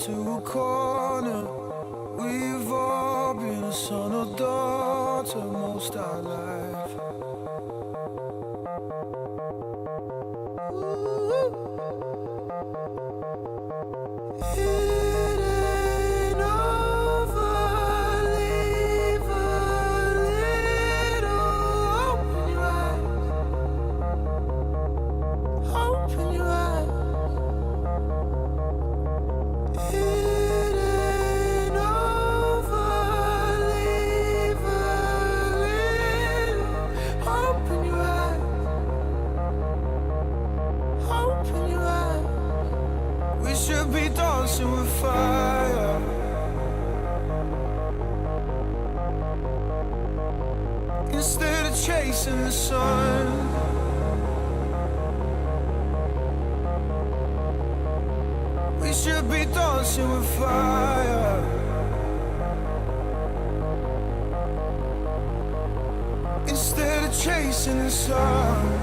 into a corner. We've all been a son or daughter most our life. It ain't over, leave a little hope in your eyes. Hope in your eyes. It ain't over, leave a little hope in your eyes. Hope in your eyes. We should be dancing with fire. Instead of chasing the sun. We should be dancing with fire. Instead of chasing the sun.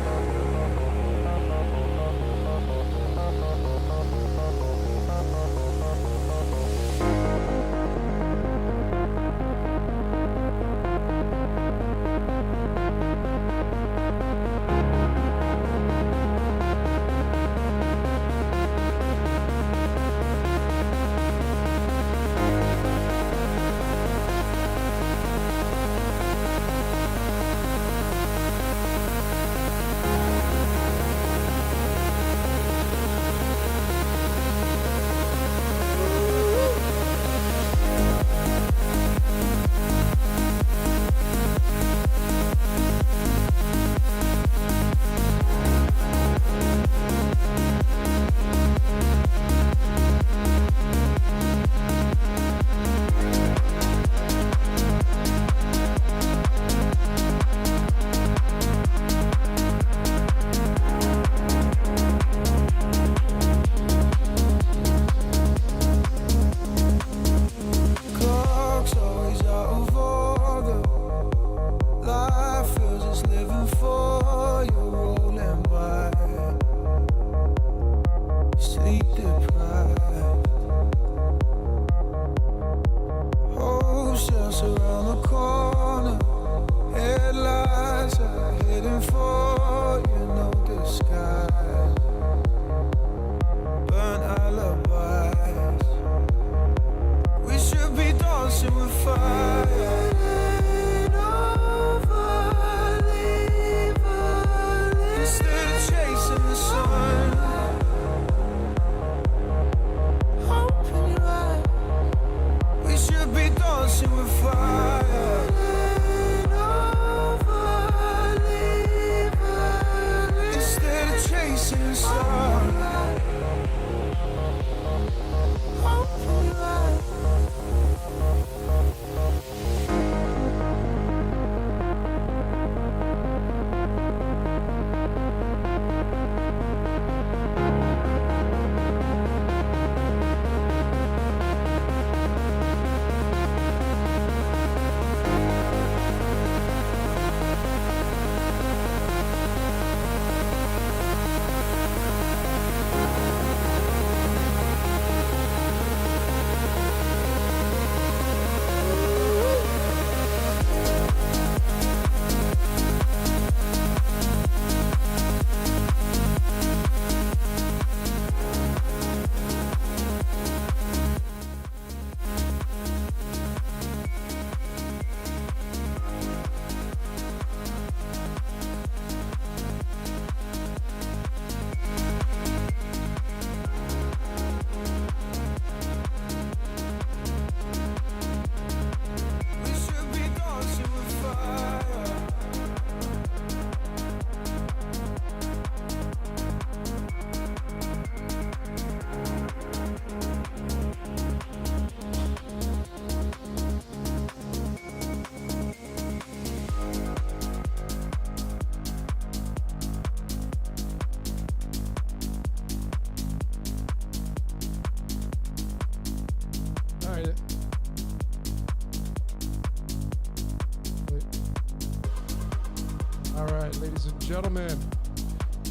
ladies and gentlemen.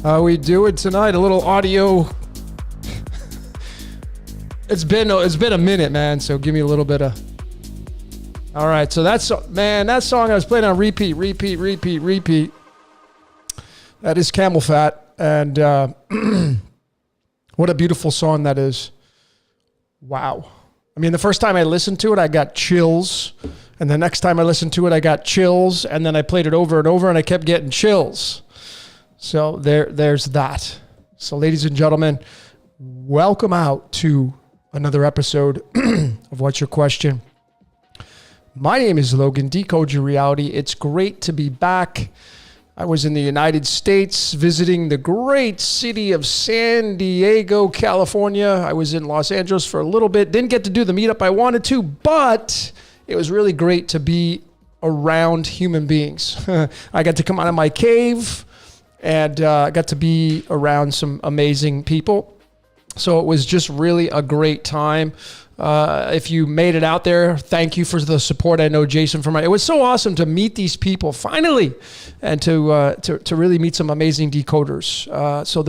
How we doing tonight? A little audio It's been a minute, man. So give me a little bit of. All right, so that song I was playing on repeat. That is CamelPhat, and what a beautiful song that is. Wow. I mean, the first time I listened to it, I got chills, and the next time I listened to it, I got chills, and then I played it over and over, and I kept getting chills. So there's that. So, ladies and gentlemen, welcome out to another episode of What's Your Question? My name is Logan, Decode Your Reality. It's great to be back. I was in the United States visiting the great city of San Diego, California. I was in Los Angeles for a little bit. Didn't get to do the meetup I wanted to, but it was really great to be around human beings. I got to come out of my cave and got to be around some amazing people. So it was just really a great time. If you made it out there, thank you for the support. I know Jason from it was so awesome to meet these people finally, and to really meet some amazing decoders. So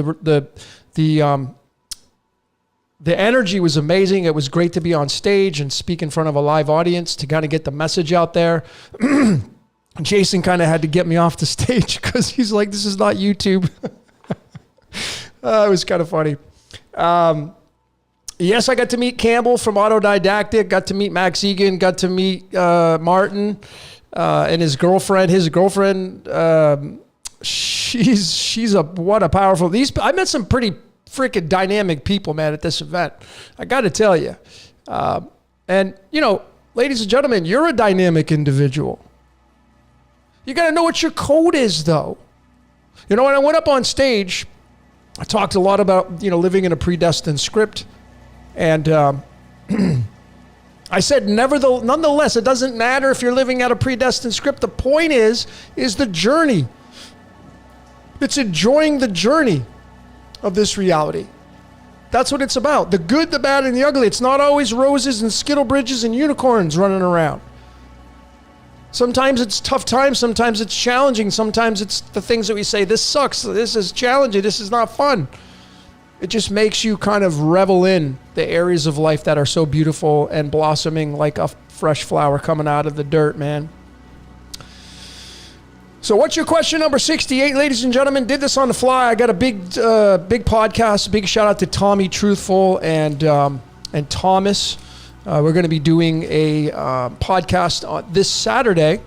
the energy was amazing. It was great to be on stage and speak in front of a live audience to kind of get the message out there. Jason kind of had to get me off the stage because he's like, "This is not YouTube." It was kind of funny. Yes, I got to meet Campbell from Autodidactic, got to meet Max Egan, got to meet Martin and his girlfriend. His girlfriend, what a powerful, I met some pretty freaking dynamic people, man, at this event. I got to tell you. And, you know, ladies and gentlemen, you're a dynamic individual. You got to know what your code is, though. You know, when I went up on stage, I talked a lot about, you know, living in a predestined script. And I said, nonetheless, it doesn't matter if you're living out a predestined script. The point is the journey. It's enjoying the journey of this reality. That's what it's about. The good, the bad, and the ugly. It's not always roses and skittle bridges and unicorns running around. Sometimes it's tough times. Sometimes it's challenging. Sometimes it's the things that we say, this sucks. This is challenging. This is not fun. It just makes you kind of revel in the areas of life that are so beautiful and blossoming like a fresh flower coming out of the dirt, man. So what's your question number 68, ladies and gentlemen? Did this on the fly. I got a big podcast. Big shout out to Tommy Truthful and Thomas. We're going to be doing a podcast this Saturday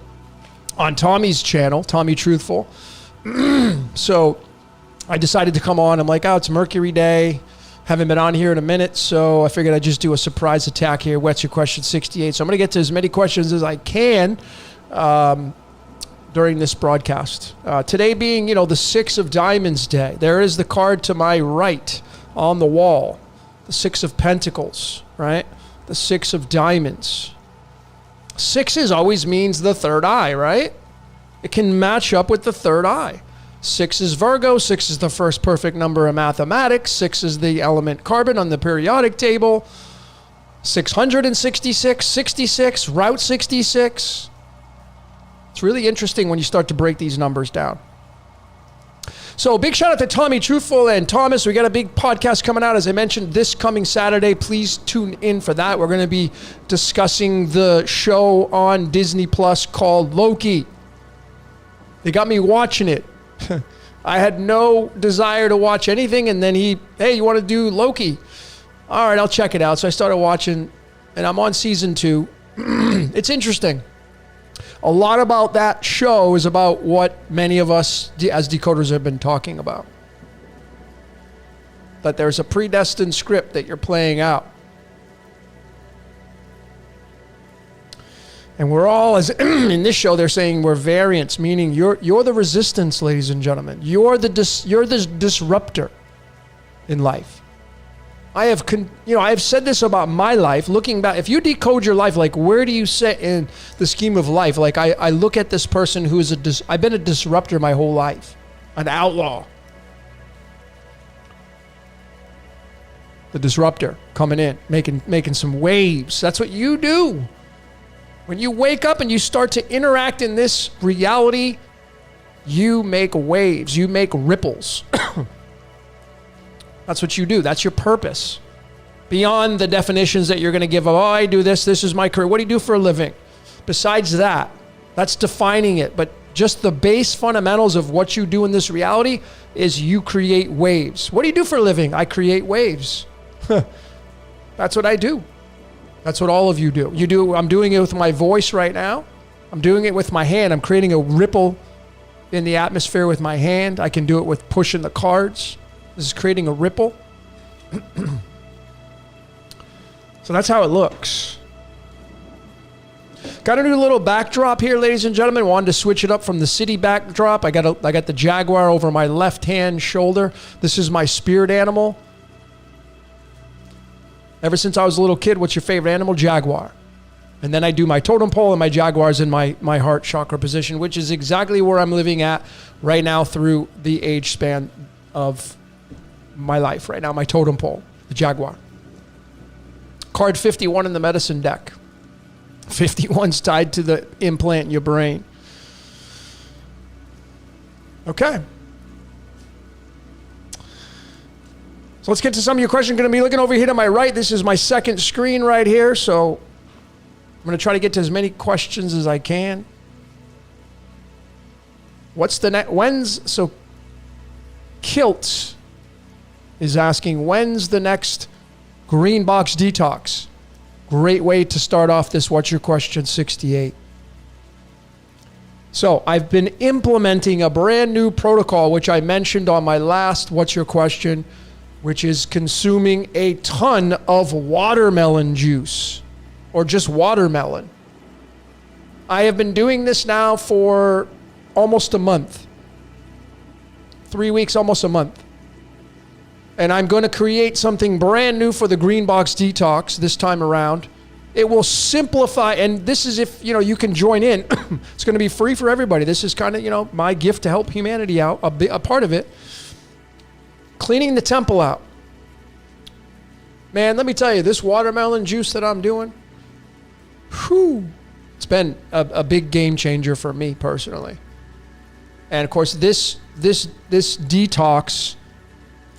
on Tommy's channel, Tommy Truthful. So I decided to come on. I'm like, it's Mercury Day. Haven't been on here in a minute, so I figured I'd just do a surprise attack here. What's your question 68? So I'm going to get to as many questions as I can during this broadcast. Today being, you know, the 6 of Diamonds Day. There is the card to my right on the wall. The 6 of Pentacles, right? The 6 of Diamonds. 6 always means the third eye, right? It can match up with the third eye. 6 is Virgo. 6 is the first perfect number in mathematics. 6 is the element carbon on the periodic table. 666, 66, Route 66. It's really interesting when you start to break these numbers down. So big shout out to Tommy Truthful and Thomas. We got a big podcast coming out, as I mentioned, this coming Saturday. Please tune in for that. We're going to be discussing the show on Disney Plus called Loki. They got me watching it. I had no desire to watch anything, and then hey, you want to do Loki? All right, I'll check it out. So I started watching, and I'm on season 2. It's interesting. A lot about that show is about what many of us as decoders have been talking about. That there's a predestined script that you're playing out. And we're all, as in this show, they're saying we're variants, meaning you're the resistance, ladies and gentlemen. You're the disruptor in life. I have said this about my life. Looking back, if you decode your life, like where do you sit in the scheme of life? Like I look at this person who is I've been a disruptor my whole life, an outlaw. The disruptor coming in, making some waves. That's what you do. When you wake up and you start to interact in this reality, you make waves, you make ripples. That's what you do. That's your purpose. Beyond the definitions that you're going to give of, oh, I do this, this is my career. What do you do for a living? Besides that, that's defining it. But just the base fundamentals of what you do in this reality is you create waves. What do you do for a living? I create waves. That's what I do. That's what all of you do. I'm doing it with my voice right now. I'm doing it with my hand. I'm creating a ripple in the atmosphere with my hand. I can do it with pushing the cards. This is creating a ripple. So that's how it looks. Got a new little backdrop here, ladies and gentlemen. Wanted to switch it up from the city backdrop. I got the jaguar over my left-hand shoulder. This is my spirit animal. Ever since I was a little kid, what's your favorite animal? Jaguar. And then I do my totem pole, and my jaguar's in my heart chakra position, which is exactly where I'm living at right now through the age span of my life right now. My totem pole, the jaguar. Card 51 in the medicine deck. 51's tied to the implant in your brain. Okay. So let's get to some of your questions. Going to be looking over here to my right. This is my second screen right here. So I'm going to try to get to as many questions as I can. What's the next? So Kilt is asking, when's the next green box detox? Great way to start off this What's Your Question 68. So I've been implementing a brand new protocol, which I mentioned on my last What's Your Question, which is consuming a ton of watermelon juice or just watermelon. I have been doing this now for almost a month. 3 weeks, almost a month. And I'm going to create something brand new for the Green Box Detox this time around. It will simplify, and this is if, you can join in. It's going to be free for everybody. This is kind of, my gift to help humanity out, a part of it. Cleaning the temple out. Man, let me tell you, this watermelon juice that I'm doing, it's been a big game changer for me personally. And of course, this detox,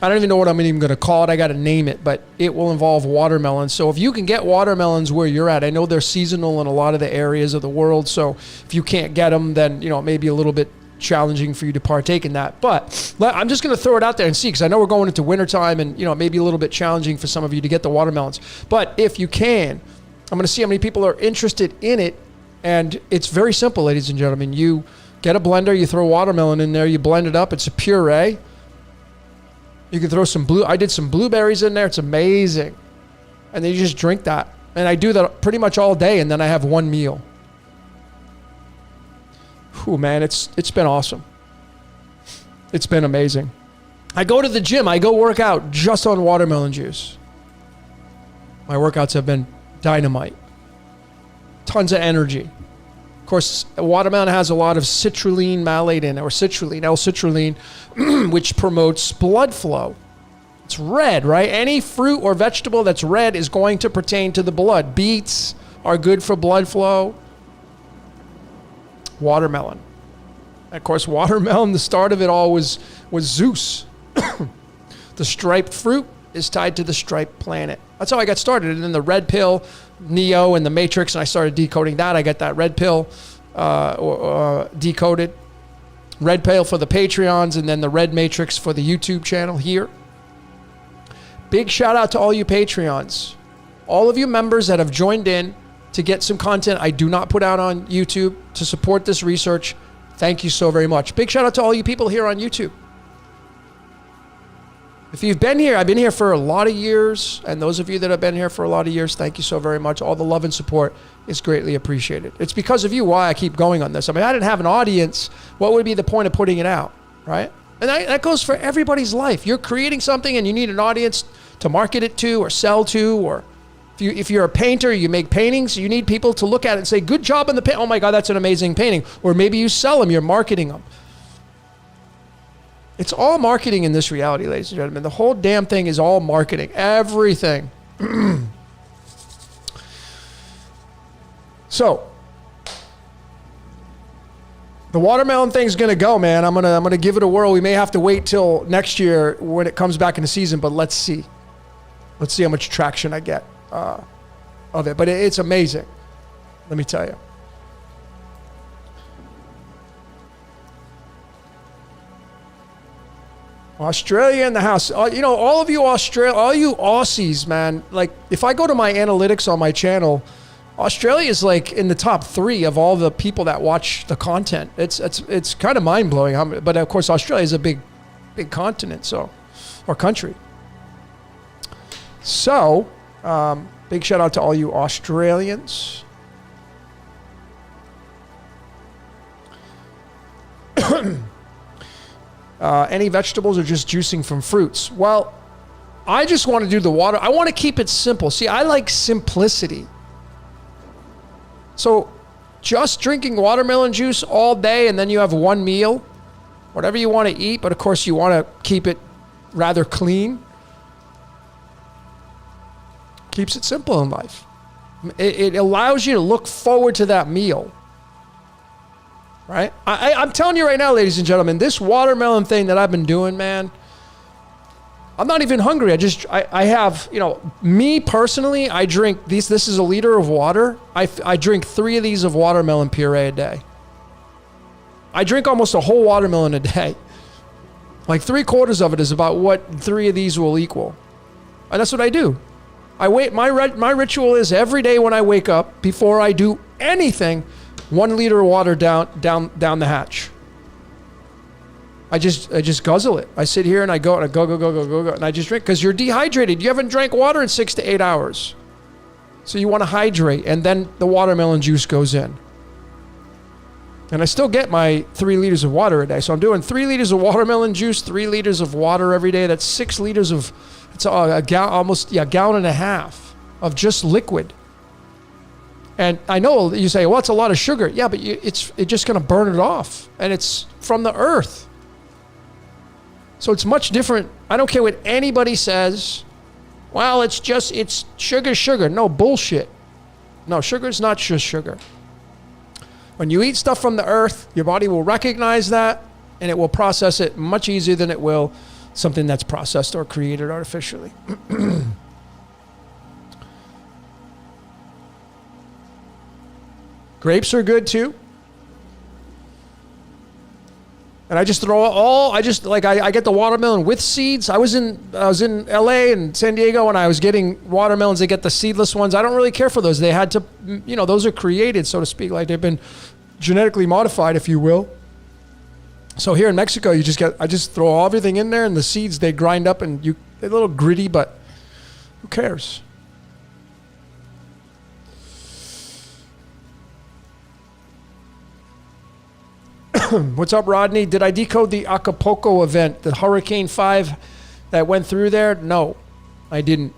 I don't even know what I'm even going to call it. I got to name it, but it will involve watermelons. So if you can get watermelons where you're at, I know they're seasonal in a lot of the areas of the world. So if you can't get them, then, it may be a little bit challenging for you to partake in that. But I'm just going to throw it out there and see, because I know we're going into wintertime and, it may be a little bit challenging for some of you to get the watermelons. But if you can, I'm going to see how many people are interested in it. And it's very simple, ladies and gentlemen. You get a blender, you throw watermelon in there, you blend it up. It's a puree. You can throw I did some blueberries in there. It's amazing. And then you just drink that. And I do that pretty much all day, and then I have one meal. Whew, man, it's been awesome. It's been amazing. I go to the gym. I go work out just on watermelon juice. My workouts have been dynamite. Tons of energy. Of course, watermelon has a lot of citrulline malate in it, or citrulline, L-citrulline, which promotes blood flow. It's red, right? Any fruit or vegetable that's red is going to pertain to the blood. Beets are good for blood flow. Watermelon. And of course, watermelon, the start of it all was Zeus. The striped fruit is tied to the striped planet. That's how I got started. And then the red pill, Neo and the Matrix, and I started decoding that. I got that red pill decoded. Red pill for the Patreons, and then the red matrix for the YouTube channel here. Big shout out to all you Patreons. All of you members that have joined in to get some content I do not put out on YouTube to support this research. Thank you so very much. Big shout out to all you people here on YouTube. If you've been here, I've been here for a lot of years, and those of you that have been here for a lot of years, thank you so very much. All the love and support is greatly appreciated. It's because of you why I keep going on this. I mean, I didn't have an audience. What would be the point of putting it out, right? And that goes for everybody's life. You're creating something and you need an audience to market it to or sell to, or if you're a painter, you make paintings, you need people to look at it and say, good job on the paint. Oh my God, that's an amazing painting. Or maybe you sell them, you're marketing them. It's all marketing in this reality, ladies and gentlemen. The whole damn thing is all marketing. Everything. So, the watermelon thing's going to go, man. I'm going to give it a whirl. We may have to wait till next year when it comes back into season, but let's see. Let's see how much traction I get of it. But it's amazing. Let me tell you. Australia in the house. You know, all of you all you Aussies, man. Like, if I go to my analytics on my channel, Australia is like in the top 3 of all the people that watch the content. It's kind of mind blowing. But of course, Australia is a big continent, or country. So, big shout out to all you Australians. Any vegetables or just juicing from fruits? Well, I just want to do the water. I want to keep it simple. See, I like simplicity. So just drinking watermelon juice all day and then you have one meal, whatever you want to eat, but of course you want to keep it rather clean. Keeps it simple in life. It allows you to look forward to that meal. Right? I'm telling you right now, ladies and gentlemen, this watermelon thing that I've been doing, man, I'm not even hungry. I have, you know, me personally, I drink these. This is a liter of water. I drink 3 of these of watermelon puree a day. I drink almost a whole watermelon a day. Like 3/4 of it is about what 3 of these will equal. And that's what I do. My ritual is every day when I wake up, before I do anything, 1 liter of water down the hatch. I just guzzle it. I sit here and I go, and I just drink, because you're dehydrated. You haven't drank water in 6 to 8 hours. So you want to hydrate, and then the watermelon juice goes in. And I still get my 3 liters of water a day. So I'm doing 3 liters of watermelon juice, 3 liters of water every day. That's 6 liters of, it's almost a gallon and a half of just liquid. And I know you say, well, it's a lot of sugar. Yeah, but it's just going to burn it off. And it's from the earth. So it's much different. I don't care what anybody says. Well, it's sugar. No, bullshit. No, sugar is not just sugar. When you eat stuff from the earth, your body will recognize that, and it will process it much easier than it will something that's processed or created artificially. Grapes are good too. And I just throw I get the watermelon with seeds. I was in LA and San Diego, and I was getting watermelons. They get the seedless ones. I don't really care for those. They had to, those are created, so to speak, like they've been genetically modified, if you will. So here in Mexico, I just throw everything in there, and the seeds, they grind up, and they're a little gritty, but who cares? What's up, Rodney? Did I decode the Acapulco event, the Hurricane 5 that went through there? No, I didn't.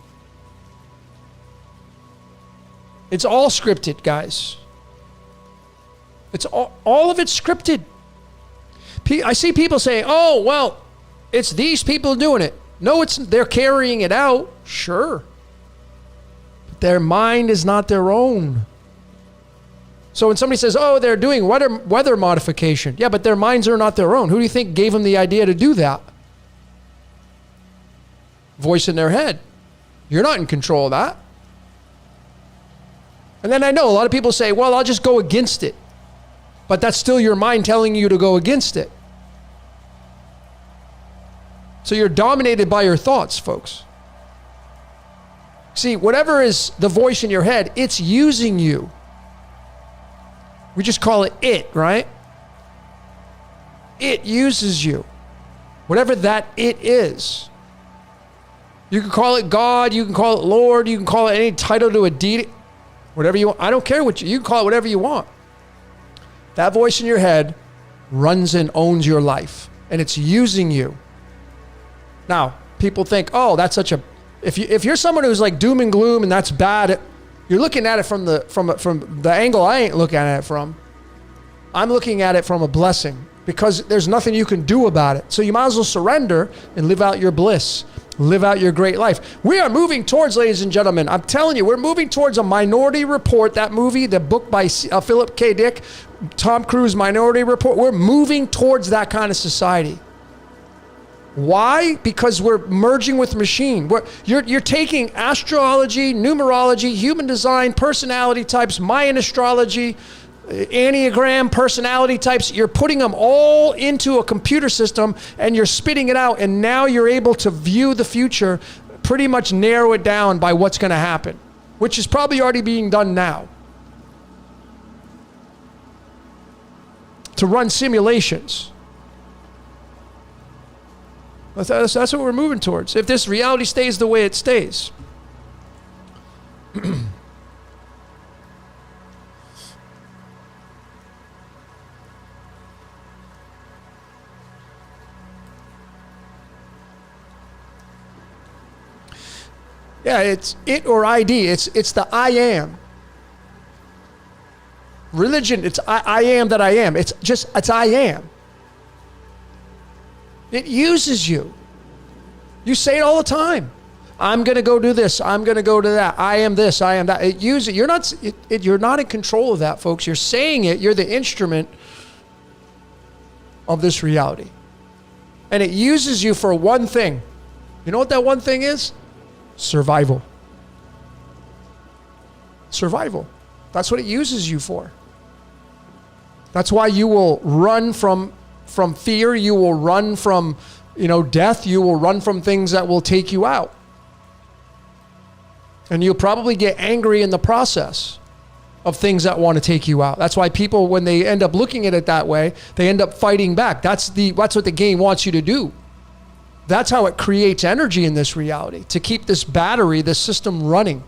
It's all scripted, guys. It's all of it's scripted. I see people say, oh, well, it's these people doing it. No, they're carrying it out. Sure. But their mind is not their own. So when somebody says, oh, they're doing weather modification. Yeah, but their minds are not their own. Who do you think gave them the idea to do that? Voice in their head. You're not in control of that. And then I know a lot of people say, well, I'll just go against it. But that's still your mind telling you to go against it. So you're dominated by your thoughts, folks. See, whatever is the voice in your head, it's using you. We just call it, right? It uses you. Whatever that it is. You can call it God, you can call it Lord, you can call it any title to a deity. Whatever you want. I don't care what you can call it whatever you want. That voice in your head runs and owns your life, and it's using you. Now, people think, oh, that's such a, if you're someone who's like doom and gloom and that's bad, you're looking at it from the angle I ain't looking at it from. I'm looking at it from a blessing, because there's nothing you can do about it. So you might as well surrender and live out your bliss. Live out your great life. We are moving towards, ladies and gentlemen, I'm telling you, we're moving towards a Minority Report, that movie, the book by Philip K. Dick, Tom Cruise, Minority Report. We're moving towards that kind of society. Why? Because we're merging with machine. You're taking astrology, numerology, human design, personality types, Mayan astrology, Enneagram, personality types. You're putting them all into a computer system and you're spitting it out. And now you're able to view the future, pretty much narrow it down by what's going to happen, which is probably already being done now. To run simulations. That's what we're moving towards. If this reality stays the way it stays. Yeah, it's it or ID. It's the I am. Religion, it's I am that I am. It's I am. It uses you. You say it all the time. I'm going to go do this. I'm going to go to that. I am this. I am that. It uses it. You're not in control of that, folks. You're saying it. You're the instrument of this reality. And it uses you for one thing. You know what that one thing is? Survival. Survival. That's what it uses you for. That's why you will run from fear. You will run from, death. You will run from things that will take you out. And you'll probably get angry in the process of things that want to take you out. That's why people, when they end up looking at it that way, they end up fighting back. That's what the game wants you to do. That's how it creates energy in this reality, to keep this battery, this system running.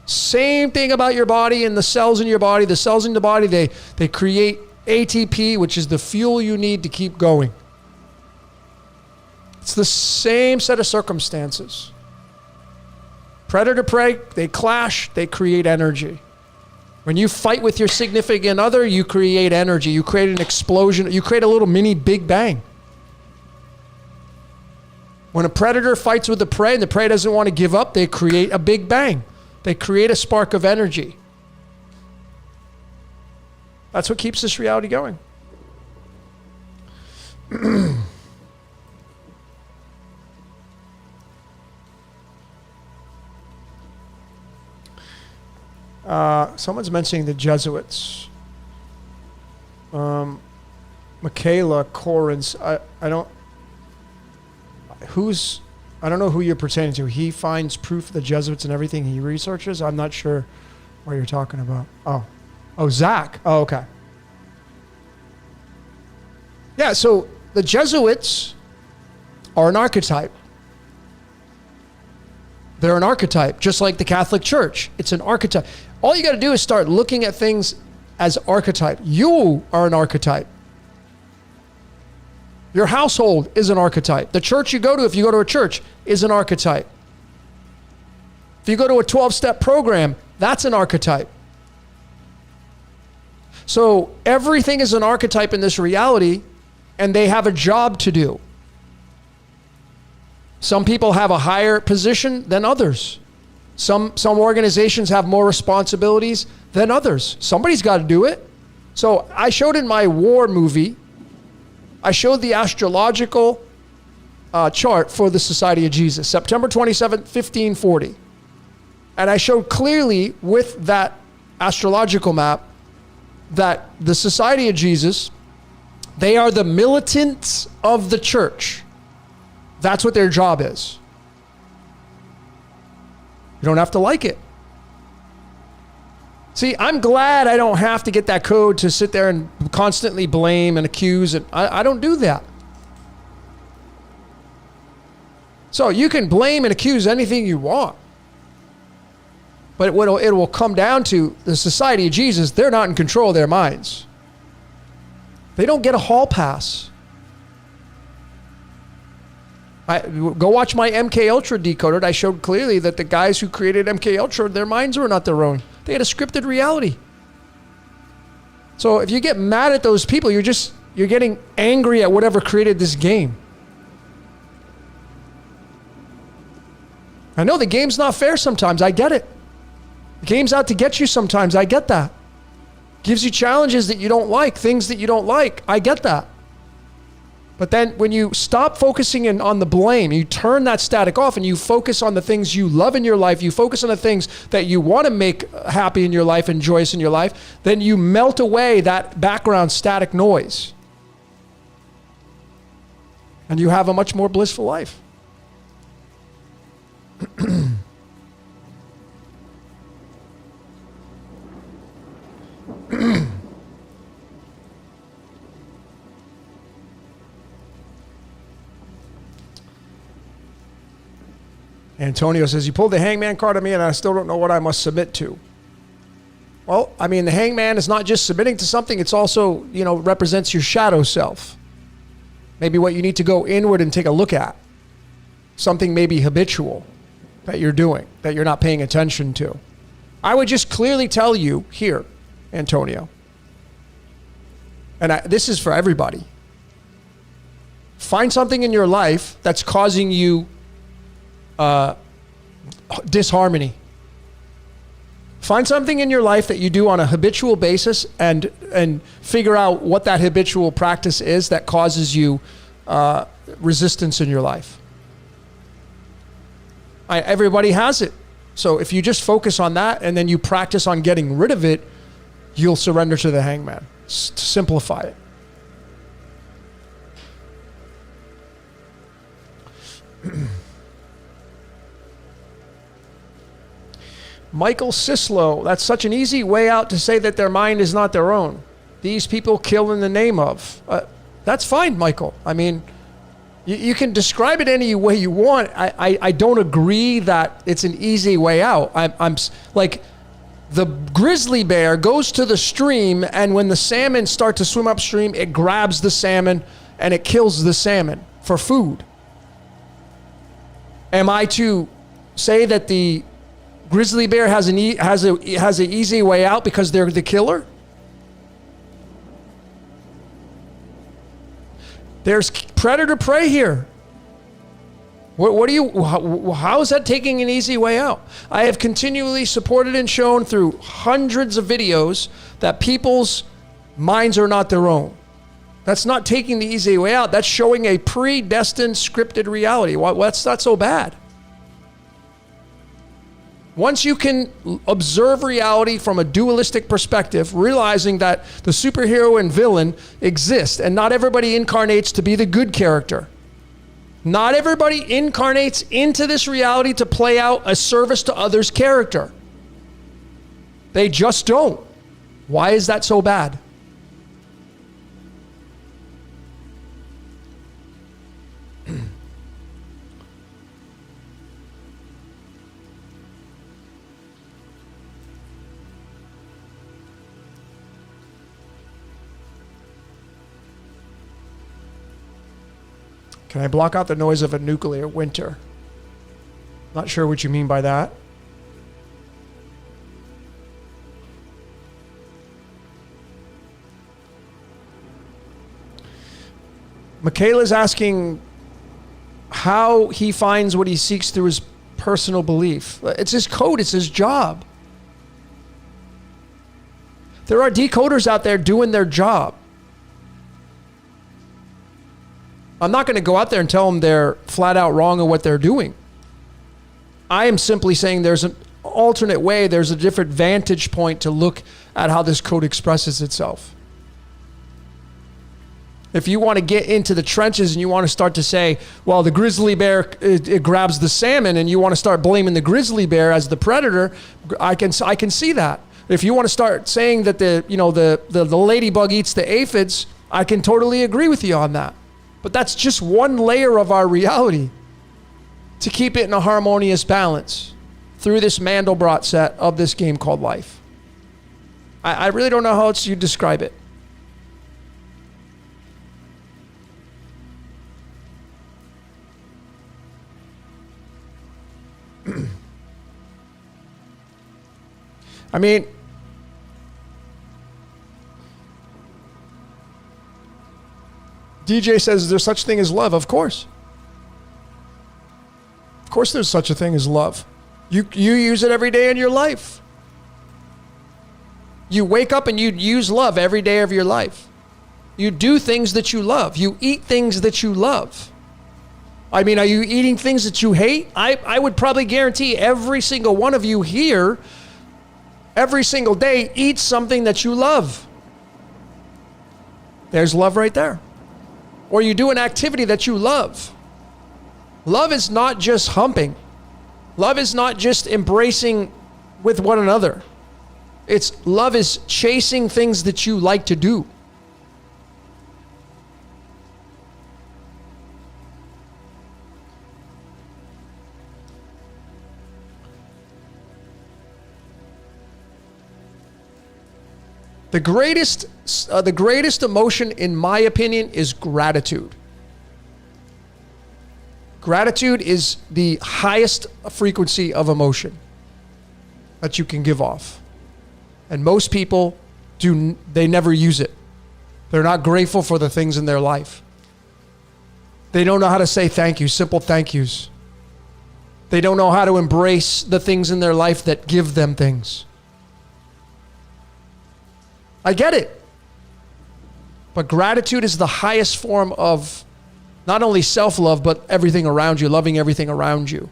Same thing about your body and the cells in your body. The cells in the body, they create ATP, which is the fuel you need to keep going. It's the same set of circumstances. Predator prey, they clash, they create energy. When you fight with your significant other, you create energy. You create an explosion. You create a little mini Big Bang. When a predator fights with the prey and the prey doesn't want to give up, they create a Big Bang. They create a spark of energy. That's what keeps this reality going. Someone's mentioning the Jesuits. Michaela Corrins. I don't know who you're pertaining to. He finds proof of the Jesuits and everything he researches. I'm not sure what you're talking about. Oh, Zach. Oh, okay. Yeah, so the Jesuits are an archetype. They're an archetype, just like the Catholic Church. It's an archetype. All you got to do is start looking at things as archetype. You are an archetype. Your household is an archetype. The church you go to, if you go to a church, is an archetype. If you go to a 12-step program, that's an archetype. So everything is an archetype in this reality, and they have a job to do. Some people have a higher position than others. Some organizations have more responsibilities than others. Somebody's got to do it. So I showed in my war movie, I showed the astrological chart for the Society of Jesus, September 27th, 1540. And I showed clearly with that astrological map that the Society of Jesus, they are the militants of the church. That's what their job is. You don't have to like it. See, I'm glad I don't have to get that code to sit there and constantly blame and accuse. And I don't do that. So you can blame and accuse anything you want. But it will come down to the Society of Jesus. They're not in control of their minds. They don't get a hall pass. Go watch my MK Ultra Decoded. I showed clearly that the guys who created MK Ultra, their minds were not their own. They had a scripted reality. So if you get mad at those people, you're getting angry at whatever created this game. I know the game's not fair sometimes. I get it. The game's out to get you sometimes. I get that. Gives you challenges that you don't like, things that you don't like. I get that. But then when you stop focusing on the blame, you turn that static off and you focus on the things you love in your life, you focus on the things that you want to make happy in your life and joyous in your life, then you melt away that background static noise. And you have a much more blissful life. Antonio says, you pulled the hangman card on me and I still don't know what I must submit to. Well, I mean, the hangman is not just submitting to something, it's also, represents your shadow self. Maybe what you need to go inward and take a look at. Something maybe habitual that you're doing, that you're not paying attention to. I would just clearly tell you here, Antonio, and this is for everybody, find something in your life that's causing you disharmony. Find something in your life that you do on a habitual basis and figure out what that habitual practice is that causes you resistance in your life. Everybody has it. So if you just focus on that and then you practice on getting rid of it, you'll surrender to the hangman. To simplify it. Michael Sislow, that's such an easy way out to say that their mind is not their own. These people kill in the name of. That's fine, Michael. I mean, you can describe it any way you want. I don't agree that it's an easy way out. I'm like, the grizzly bear goes to the stream, and when the salmon start to swim upstream, it grabs the salmon and it kills the salmon for food. Am I to say that the grizzly bear has an easy way out because they're the killer? There's predator prey here. How is that taking an easy way out? I have continually supported and shown through hundreds of videos that people's minds are not their own. That's not taking the easy way out. That's showing a predestined, scripted reality. What's not so bad? Once you can observe reality from a dualistic perspective, realizing that the superhero and villain exist, and not everybody incarnates to be the good character. Not everybody incarnates into this reality to play out a service to others' character. They just don't. Why is that so bad? Can I block out the noise of a nuclear winter? Not sure what you mean by that. Michaela's asking how he finds what he seeks through his personal belief. It's his code, it's his job. There are decoders out there doing their job. I'm not going to go out there and tell them they're flat out wrong in what they're doing. I am simply saying there's an alternate way, there's a different vantage point to look at how this code expresses itself. If you want to get into the trenches and you want to start to say, well, the grizzly bear, it grabs the salmon, and you want to start blaming the grizzly bear as the predator, I can see that. If you want to start saying that the ladybug eats the aphids, I can totally agree with you on that. But that's just one layer of our reality to keep it in a harmonious balance through this Mandelbrot set of this game called life. I really don't know how else you describe it. I mean, DJ says, is there such thing as love? Of course. Of course there's such a thing as love. You use it every day in your life. You wake up and you use love every day of your life. You do things that you love. You eat things that you love. I mean, are you eating things that you hate? I would probably guarantee every single one of you here, every single day, eats something that you love. There's love right there. Or you do an activity that you love. Love is not just humping. Love is not just embracing with one another. Love is chasing things that you like to do. The greatest emotion, in my opinion, is gratitude. Gratitude is the highest frequency of emotion that you can give off. And most people they never use it. They're not grateful for the things in their life. They don't know how to say thank you, simple thank yous. They don't know how to embrace the things in their life that give them things. I get it. But gratitude is the highest form of not only self-love, but everything around you, loving everything around you.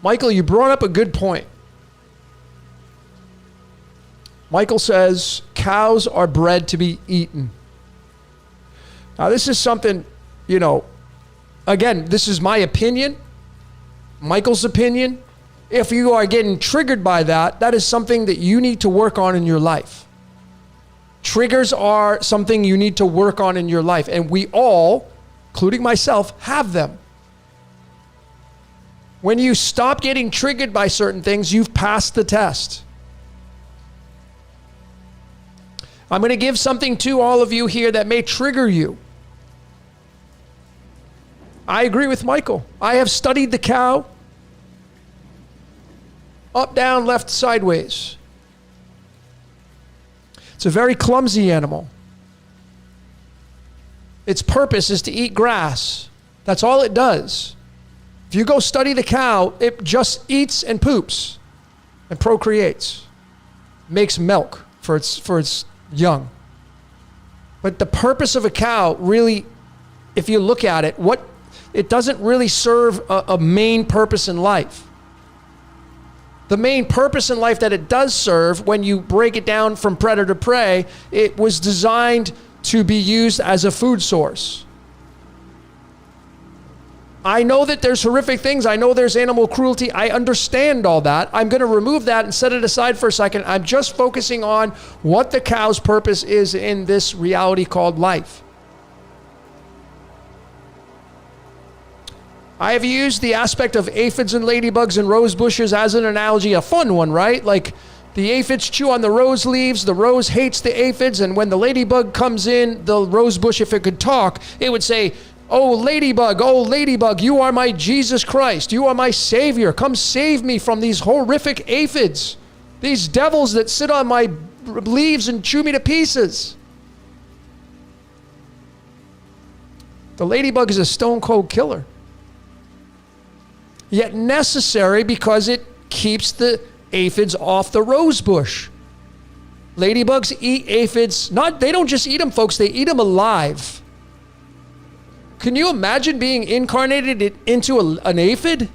Michael, you brought up a good point. Michael says, cows are bred to be eaten. Now, this is something, again, this is my opinion, Michael's opinion. If you are getting triggered by that, that is something that you need to work on in your life. Triggers are something you need to work on in your life. And we all, including myself, have them. When you stop getting triggered by certain things, you've passed the test. I'm going to give something to all of you here that may trigger you. I agree with Michael. I have studied the cow. Up, down, left, sideways. It's a very clumsy animal. Its purpose is to eat grass. That's all it does. If you go study the cow, it just eats and poops and procreates. Makes milk for its young. But the purpose of a cow really, if you look at it, it doesn't really serve a main purpose in life. The main purpose in life that it does serve, when you break it down from predator prey, it was designed to be used as a food source. I know that there's horrific things. I know there's animal cruelty. I understand all that. I'm going to remove that and set it aside for a second. I'm just focusing on what the cow's purpose is in this reality called life. I have used the aspect of aphids and ladybugs and rose bushes as an analogy, a fun one, right? Like the aphids chew on the rose leaves, the rose hates the aphids, and when the ladybug comes in, the rose bush, if it could talk, it would say, oh, ladybug, you are my Jesus Christ. You are my Savior. Come save me from these horrific aphids, these devils that sit on my leaves and chew me to pieces. The ladybug is a stone cold killer, yet necessary because it keeps the aphids off the rose bush. Ladybugs eat aphids. They don't just eat them, folks. They eat them alive. Can you imagine being incarnated into an aphid?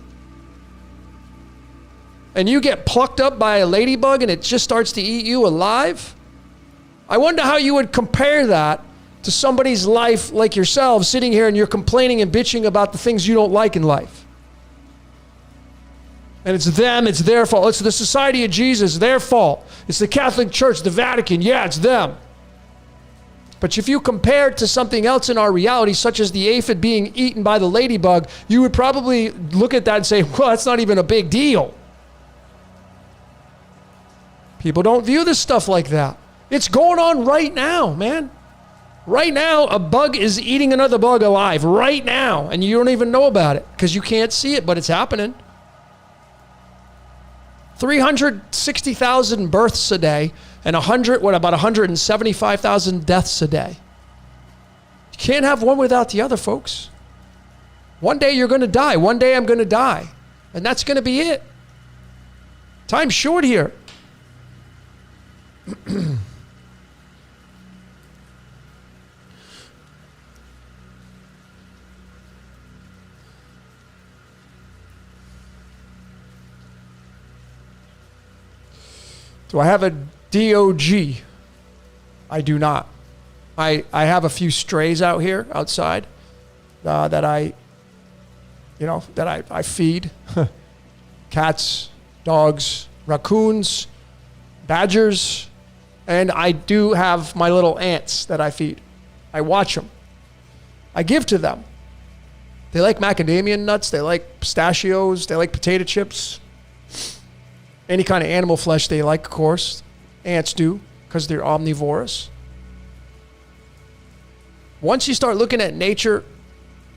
And you get plucked up by a ladybug and it just starts to eat you alive? I wonder how you would compare that to somebody's life like yourself, sitting here and you're complaining and bitching about the things you don't like in life. And it's them, it's their fault. It's the Society of Jesus, their fault. It's the Catholic Church, the Vatican, yeah, it's them. But if you compare it to something else in our reality, such as the aphid being eaten by the ladybug, you would probably look at that and say, well, that's not even a big deal. People don't view this stuff like that. It's going on right now, man. Right now, a bug is eating another bug alive right now, and you don't even know about it because you can't see it, but it's happening. 360,000 births a day and about 175,000 deaths a day. You can't have one without the other, folks. One day you're going to die. One day I'm going to die. And that's going to be it. Time's short here. Do I have a DOG? I do not. I have a few strays out here outside that I feed. Cats, dogs, raccoons, badgers, and I do have my little ants that I feed. I watch them. I give to them. They like macadamia nuts. They like pistachios. They like potato chips. Any kind of animal flesh they like, of course. Ants do, because they're omnivorous. Once you start looking at nature,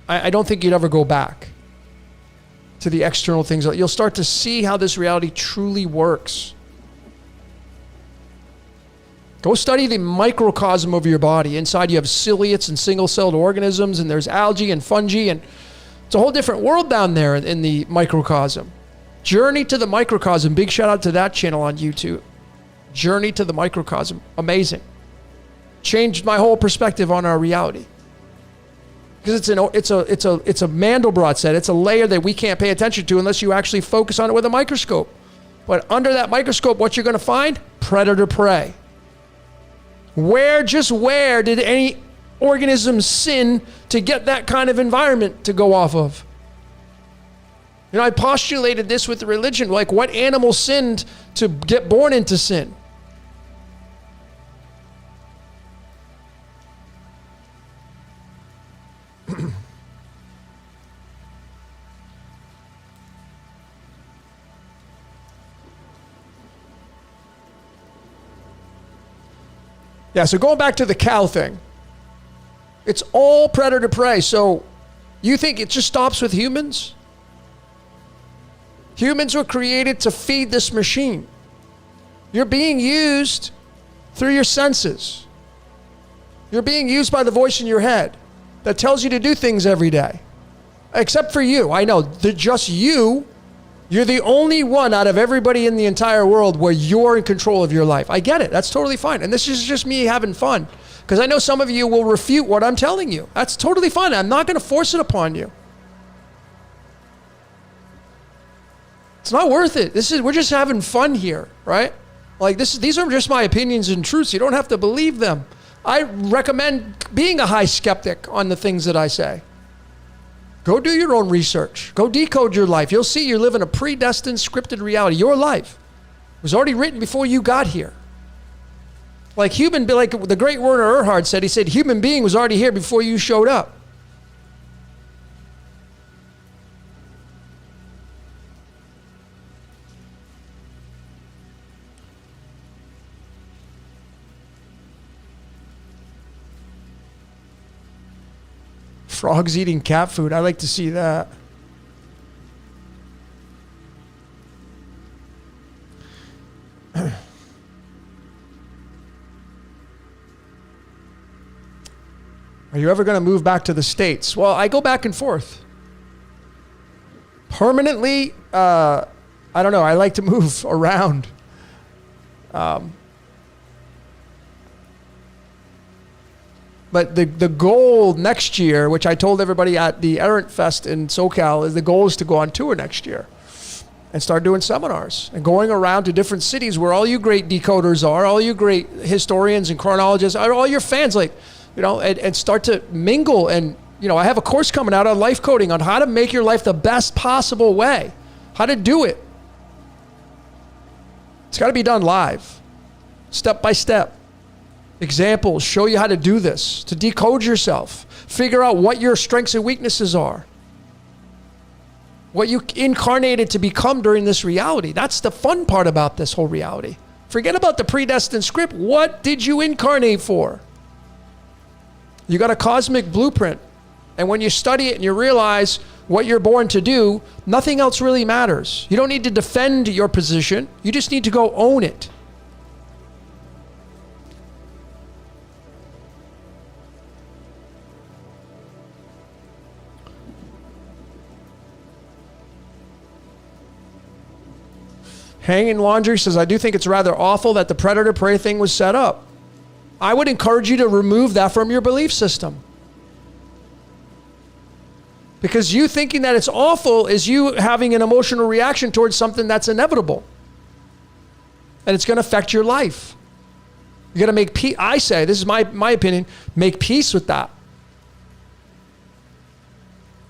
I don't think you'd ever go back to the external things. You'll start to see how this reality truly works. Go study the microcosm of your body. Inside you have ciliates and single-celled organisms, and there's algae and fungi, and it's a whole different world down there in the microcosm. Journey to the Microcosm. Big shout out to that channel on YouTube. Journey to the Microcosm. Amazing. Changed my whole perspective on our reality. Because it's a Mandelbrot set. It's a layer that we can't pay attention to unless you actually focus on it with a microscope. But under that microscope, what you're going to find? Predator prey. Where did any organism sin to get that kind of environment to go off of? You know, I postulated this with religion, like what animal sinned to get born into sin? Yeah, so going back to the cow thing, it's all predator prey. So you think it just stops with humans? Humans were created to feed this machine. You're being used through your senses. You're being used by the voice in your head that tells you to do things every day. Except for you. I know, just you. You're the only one out of everybody in the entire world where you're in control of your life. I get it. That's totally fine. And this is just me having fun. Because I know some of you will refute what I'm telling you. That's totally fine. I'm not going to force it upon you. It's not worth it. We're just having fun here, right? Like these are just my opinions and truths. You don't have to believe them. I recommend being a high skeptic on the things that I say. Go do your own research. Go decode your life. You'll see you live in a predestined, scripted reality. Your life was already written before you got here. Like the great Werner Erhard said, he said, human being was already here before you showed up. Frogs eating cat food. I like to see that. Are you ever going to move back to the States? Well, I go back and forth. Permanently, I don't know. I like to move around. But the goal next year, which I told everybody at the Errant Fest in SoCal, is the goal is to go on tour next year and start doing seminars and going around to different cities where all you great decoders are, all you great historians and chronologists, all your fans, like, you know, and start to mingle. And, you know, I have a course coming out on life coding on how to make your life the best possible way, how to do it. It's got to be done live, step by step. Examples, show you how to do this, to decode yourself, figure out what your strengths and weaknesses are, what you incarnated to become during this reality. That's the fun part about this whole reality. Forget about the predestined script. What did you incarnate for? You got a cosmic blueprint. And when you study it and you realize what you're born to do, nothing else really matters. You don't need to defend your position. You just need to go own it. Hanging Laundry says, I do think it's rather awful that the predator-prey thing was set up. I would encourage you to remove that from your belief system. Because you thinking that it's awful is you having an emotional reaction towards something that's inevitable. And it's going to affect your life. You got to make peace. I say, this is my opinion, make peace with that.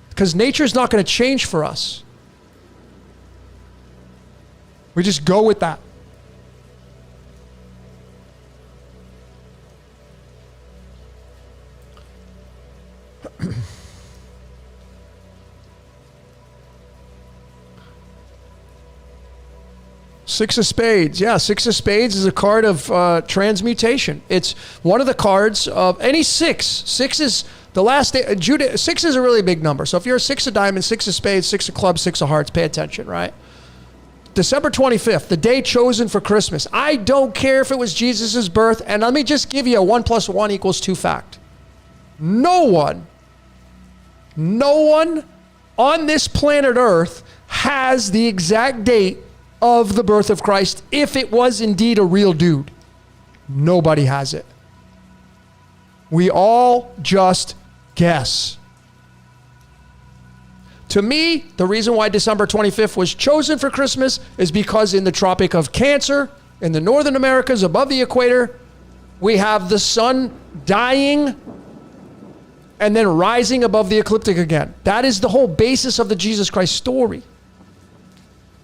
Because nature's not going to change for us. We just go with that. Six of Spades. Yeah, Six of Spades is a card of transmutation. It's one of the cards of any six. Six is the last day. Six is a really big number. So if you're a Six of Diamonds, Six of Spades, Six of Clubs, Six of Hearts, pay attention, right? December 25th, the day chosen for Christmas. I don't care if it was Jesus' birth. And let me just give you a 1 + 1 = 2 fact. No one on this planet Earth has the exact date of the birth of Christ if it was indeed a real dude. Nobody has it. We all just guess. To me, the reason why December 25th was chosen for Christmas is because in the Tropic of Cancer, in the Northern Americas above the equator, we have the sun dying and then rising above the ecliptic again. That is the whole basis of the Jesus Christ story.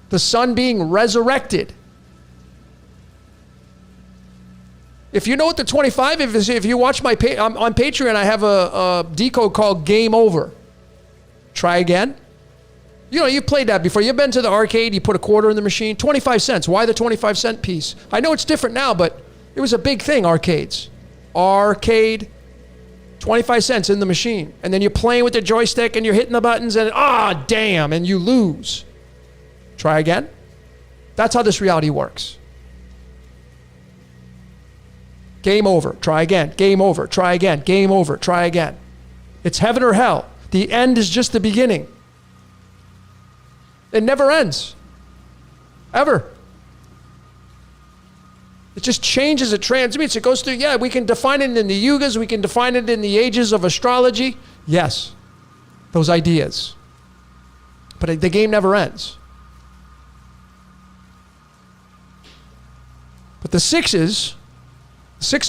The sun being resurrected. If you know what the 25 is, if you watch my on Patreon, I have a decode called Game Over. Try again. You know, you've played that before. You've been to the arcade, you put a quarter in the machine, 25 cents. Why the 25-cent piece? I know it's different now, but it was a big thing, arcades. Arcade, 25 cents in the machine. And then you're playing with the joystick and you're hitting the buttons and, damn, and you lose. Try again. That's how this reality works. Game over. Try again. Game over. Try again. Game over. Try again. It's heaven or hell. The end is just the beginning. It never ends. Ever. It just changes, it transmutes, it goes through, we can define it in the yugas, we can define it in the ages of astrology. Yes, those ideas. But the game never ends. But the Six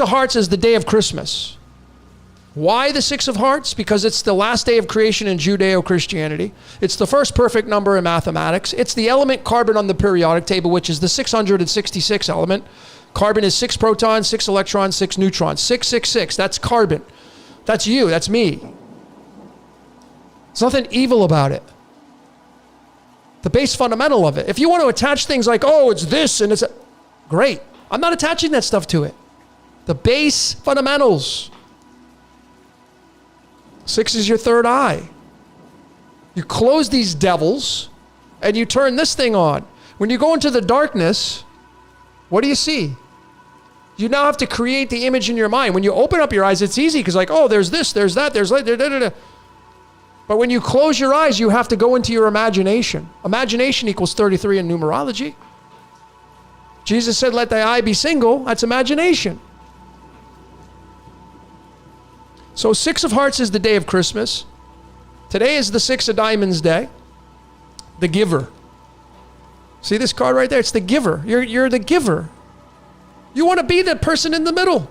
of Hearts is the day of Christmas. Why the Six of Hearts? Because it's the last day of creation in Judeo-Christianity. It's the first perfect number in mathematics. It's the element carbon on the periodic table, which is the 666 element. Carbon is 6 protons, 6 electrons, 6 neutrons. 666, that's carbon. That's you, that's me. There's nothing evil about it. The base fundamental of it. If you want to attach things like, it's this and it's great. I'm not attaching that stuff to it. The base fundamentals. 6 is your third eye. You close these devils and you turn this thing on. When you go into the darkness, what do you see? You now have to create the image in your mind. When you open up your eyes, it's easy because there's this, there's that, there's like, But when you close your eyes, you have to go into your imagination. Imagination equals 33 in numerology. Jesus said, let thy eye be single. That's imagination. So Six of Hearts is the day of Christmas. Today is the Six of Diamonds day. The giver. See this card right there? It's the giver. You're the giver. You want to be the person in the middle.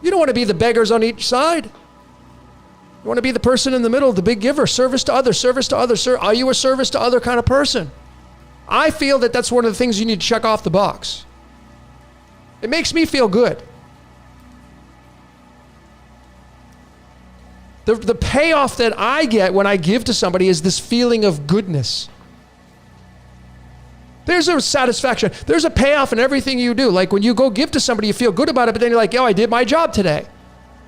You don't want to be the beggars on each side. You want to be the person in the middle, the big giver. Service to others, service to others. Are you a service to other kind of person? I feel that that's one of the things you need to check off the box. It makes me feel good. The payoff that I get when I give to somebody is this feeling of goodness. There's a satisfaction. There's a payoff in everything you do. Like when you go give to somebody, you feel good about it, but then you're like, I did my job today.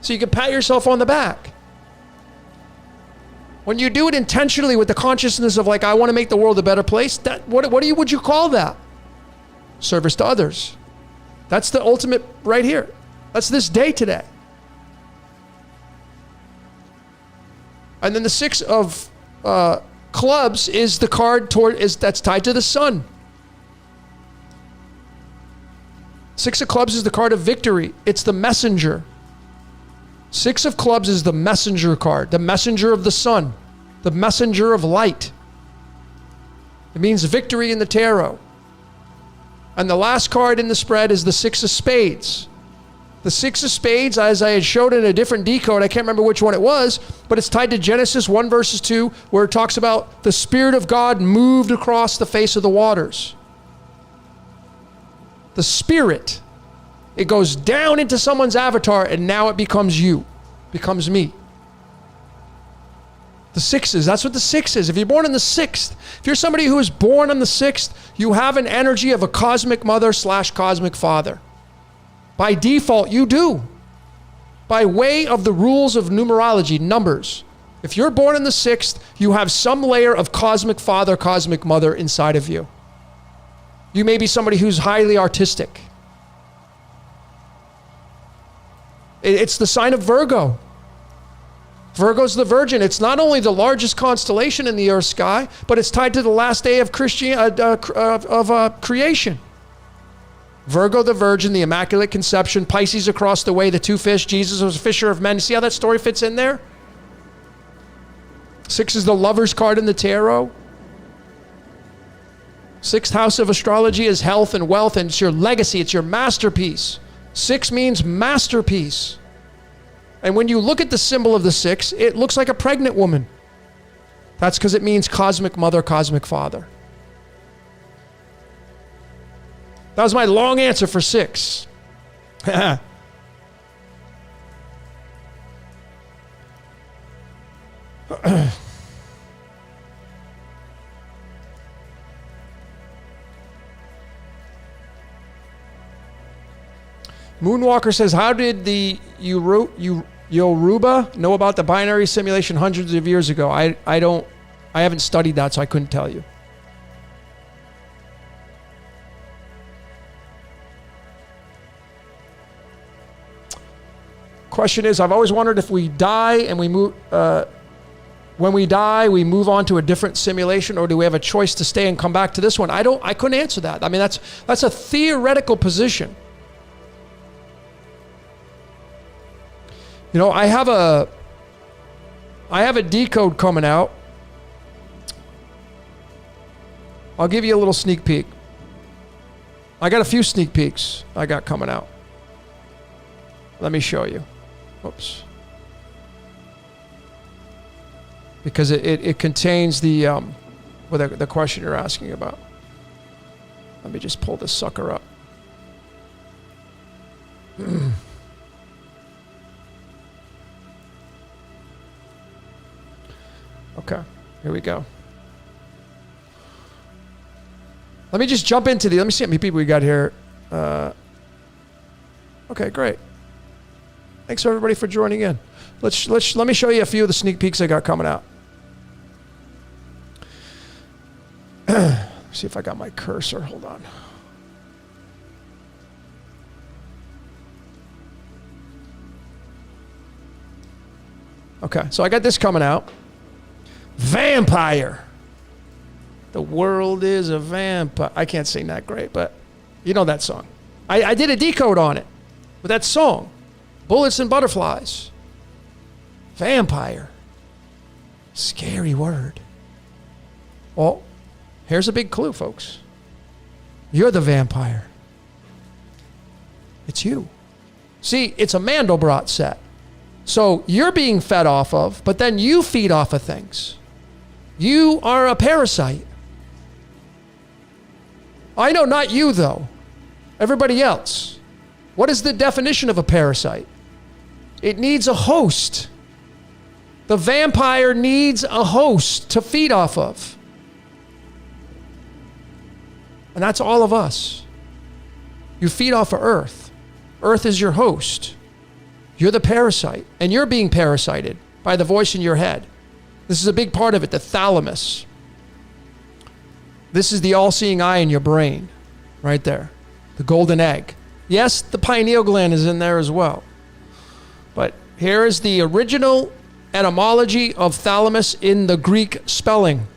So you can pat yourself on the back. When you do it intentionally with the consciousness of like, I want to make the world a better place, what would you call that? Service to others. That's the ultimate right here. That's this day today. And then the 6 of clubs is the card that's tied to the sun. 6 of clubs is the card of victory. It's the messenger. 6 of clubs is the messenger card, the messenger of the sun, the messenger of light. It means victory in the tarot. And the last card in the spread is the 6 of spades. The 6 of spades, as I had showed in a different decode, I can't remember which one it was, but it's tied to Genesis 1 verses 2, where it talks about the Spirit of God moved across the face of the waters. The Spirit. It goes down into someone's avatar and now it becomes you, becomes me. The 6s, that's what the 6 is. If you're born on the 6th, if you're somebody who is born on the 6th, you have an energy of a cosmic mother / cosmic father. By default, you do. By way of the rules of numerology, numbers. If you're born on the 6th, you have some layer of cosmic father, cosmic mother inside of you. You may be somebody who's highly artistic. It's the sign of Virgo. Virgo's the Virgin. It's not only the largest constellation in the Earth sky, but it's tied to the last day of creation. Virgo the Virgin, the Immaculate Conception, Pisces across the way, the 2 fish. Jesus was a fisher of men. See how that story fits in there? 6 is the Lover's card in the tarot. 6th house of astrology is health and wealth, and it's your legacy. It's your masterpiece. 6 means masterpiece. And when you look at the symbol of the 6, it looks like a pregnant woman. That's because it means cosmic mother, cosmic father. That was my long answer for 6. Moonwalker says, how did the Yoruba know about the binary simulation hundreds of years ago? I haven't studied that, so I couldn't tell you. Question is, I've always wondered if we die and we move, when we die, we move on to a different simulation, or do we have a choice to stay and come back to this one? I couldn't answer that. I mean, that's a theoretical position. You know, I have a decode coming out. I'll give you a little sneak peek. I got a few sneak peeks I got coming out. Let me show you. Whoops. Because it contains the question you're asking about. Let me just pull this sucker up. Okay, here we go. Let me just jump into let me see how many people we got here. Okay, great. Thanks everybody for joining in. Let me show you a few of the sneak peeks I got coming out. See if I got my cursor. Hold on. Okay, so I got this coming out. Vampire. The world is a vampire. I can't sing that great, but you know that song. I did a decode on it with that song. Bullets and butterflies. Vampire. Scary word. Well, here's a big clue, folks. You're the vampire. It's you. See, it's a Mandelbrot set. So you're being fed off of, but then you feed off of things. You are a parasite. I know, not you though. Everybody else. What is the definition of a parasite? It needs a host. The vampire needs a host to feed off of. And that's all of us. You feed off of Earth. Earth is your host. You're the parasite, and you're being parasited by the voice in your head. This is a big part of it, the thalamus. This is the all-seeing eye in your brain, right there. The golden egg. Yes, the pineal gland is in there as well. But here is the original etymology of thalamus in the Greek spelling.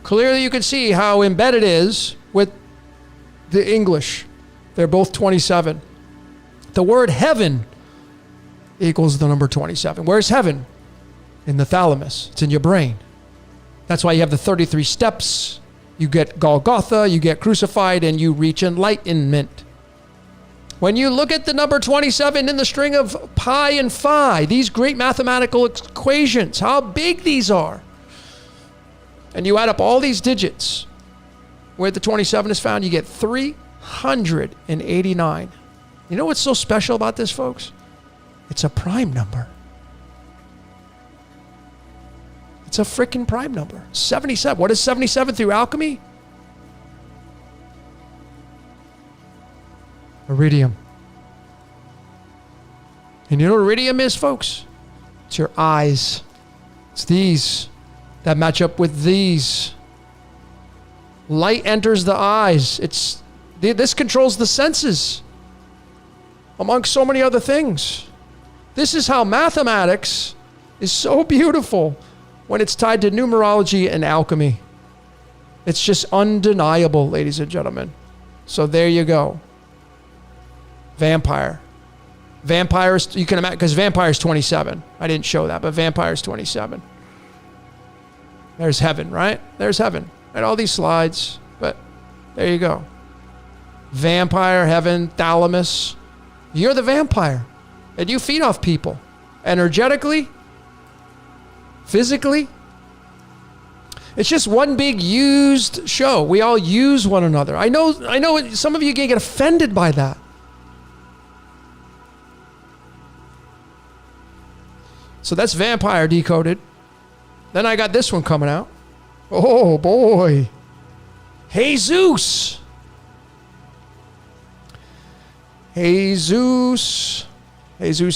Clearly you can see how embedded it is with the English. They're both 27. The word heaven equals the number 27. Where's heaven? In the thalamus. It's in your brain. That's why you have the 33 steps. You get Golgotha, you get crucified, and you reach enlightenment. When you look at the number 27 in the string of pi and phi, these great mathematical equations, how big these are, and you add up all these digits where the 27 is found, you get 389. You know what's so special about this, folks? It's a prime number. It's a freaking prime number. 77. What is 77 through alchemy? Iridium. And you know what iridium is, folks? It's your eyes. It's these that match up with these. Light enters the eyes. This controls the senses, amongst so many other things. This is how mathematics is so beautiful when it's tied to numerology and alchemy. It's just undeniable, ladies and gentlemen. So there you go. Vampire. Vampires, you can imagine, because vampire is 27. I didn't show that, but vampire is 27. There's heaven, right? There's heaven. And all these slides, but there you go. Vampire, heaven, thalamus. You're the vampire. And you feed off people. Energetically, physically. It's just one big used show. We all use one another. I know some of you can get offended by that. So that's vampire decoded. Then I got this one coming out. Oh boy. Jesus. Jesus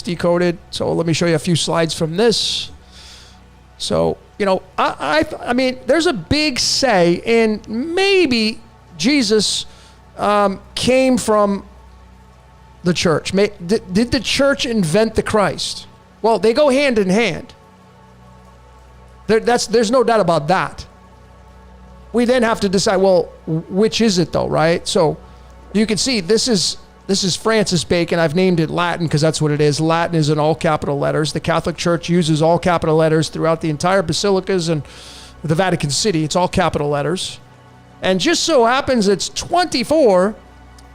decoded. So let me show you a few slides from this. So, you know, I mean, there's a big say in maybe Jesus came from the church. Did the church invent the Christ? Well, they go hand in hand. There's no doubt about that. We then have to decide, well, which is it though, right? So you can see this is Francis Bacon. I've named it Latin because that's what it is. Latin is in all capital letters. The Catholic Church uses all capital letters throughout the entire basilicas and the Vatican City. It's all capital letters. And just so happens it's 24,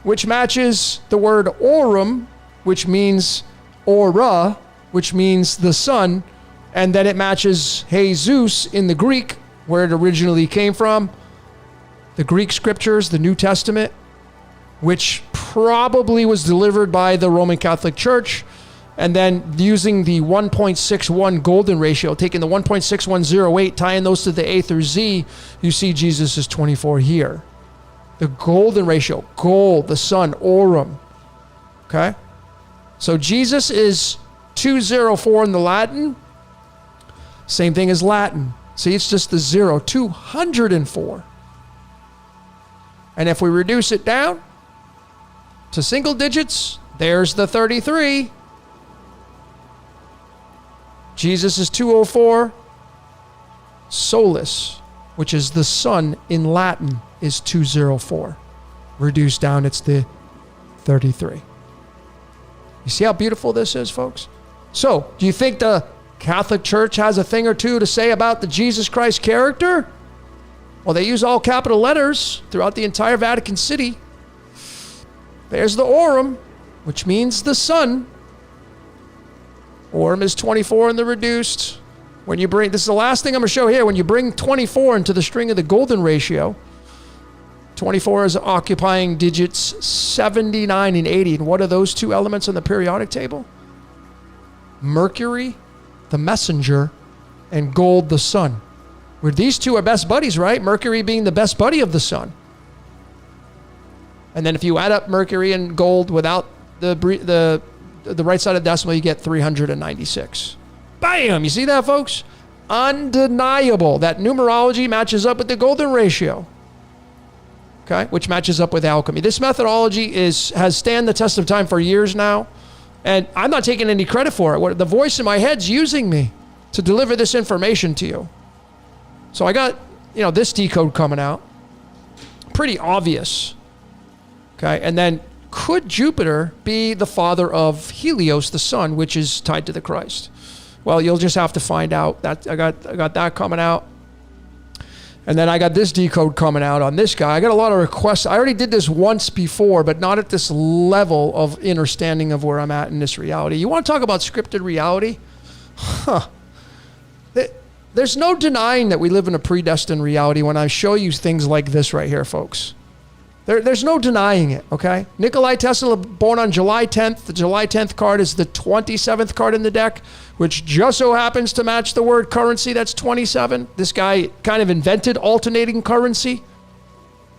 which matches the word aurum, which means aura, which means the sun, and then it matches Jesus in the Greek, where it originally came from. The Greek scriptures, the New Testament, which probably was delivered by the Roman Catholic Church, and then using the 1.61 golden ratio, taking the 1.6108, tying those to the A through Z, you see Jesus is 24 here. The golden ratio, gold, the sun, aurum. Okay? So Jesus is 204 in the Latin. Same thing as Latin. See, it's just the 0, 204. And if we reduce it down to single digits, there's the 33. Jesus is 204. Solus, which is the sun in Latin, is 204. Reduced down, it's the 33. You see how beautiful this is, folks? So, do you think the Catholic Church has a thing or two to say about the Jesus Christ character? Well, they use all capital letters throughout the entire Vatican City. There's the aurum, which means the sun. Aurum is 24 in the reduced. When you bring, this is the last thing I'm going to show here, when you bring 24 into the string of the golden ratio, 24 is occupying digits 79 and 80. And what are those two elements on the periodic table? Mercury, the messenger, and gold, the sun. Where these two are best buddies, right? Mercury being the best buddy of the sun. And then if you add up Mercury and gold without the the right side of the decimal, you get 396. Bam! You see that, folks? Undeniable that numerology matches up with the golden ratio. Okay, which matches up with alchemy. This methodology has stand the test of time for years now, and I'm not taking any credit for it. The voice in my head's using me to deliver this information to you. So I got, this decode coming out. Pretty obvious. Okay, and then could Jupiter be the father of Helios, the sun, which is tied to the Christ? Well, you'll just have to find out. That I got that coming out. And then I got this decode coming out on this guy. I got a lot of requests. I already did this once before, but not at this level of understanding of where I'm at in this reality. You want to talk about scripted reality? There's no denying that we live in a predestined reality when I show you things like this right here, folks. There's no denying it, okay? Nikolai Tesla, born on July 10th. The July 10th card is the 27th card in the deck, which just so happens to match the word currency. That's 27. This guy kind of invented alternating currency.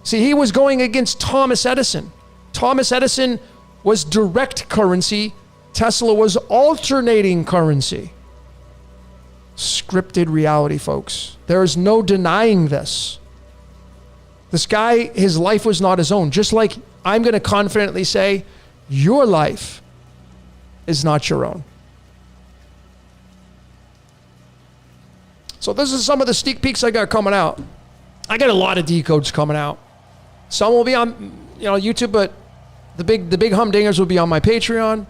See, he was going against Thomas Edison. Thomas Edison was direct currency. Tesla was alternating currency. Scripted reality, folks. There is no denying this. This guy, his life was not his own. Just like I'm going to confidently say, your life is not your own. So this is some of the sneak peeks I got coming out. I got a lot of decodes coming out. Some will be on, YouTube, but the big humdingers will be on my Patreon.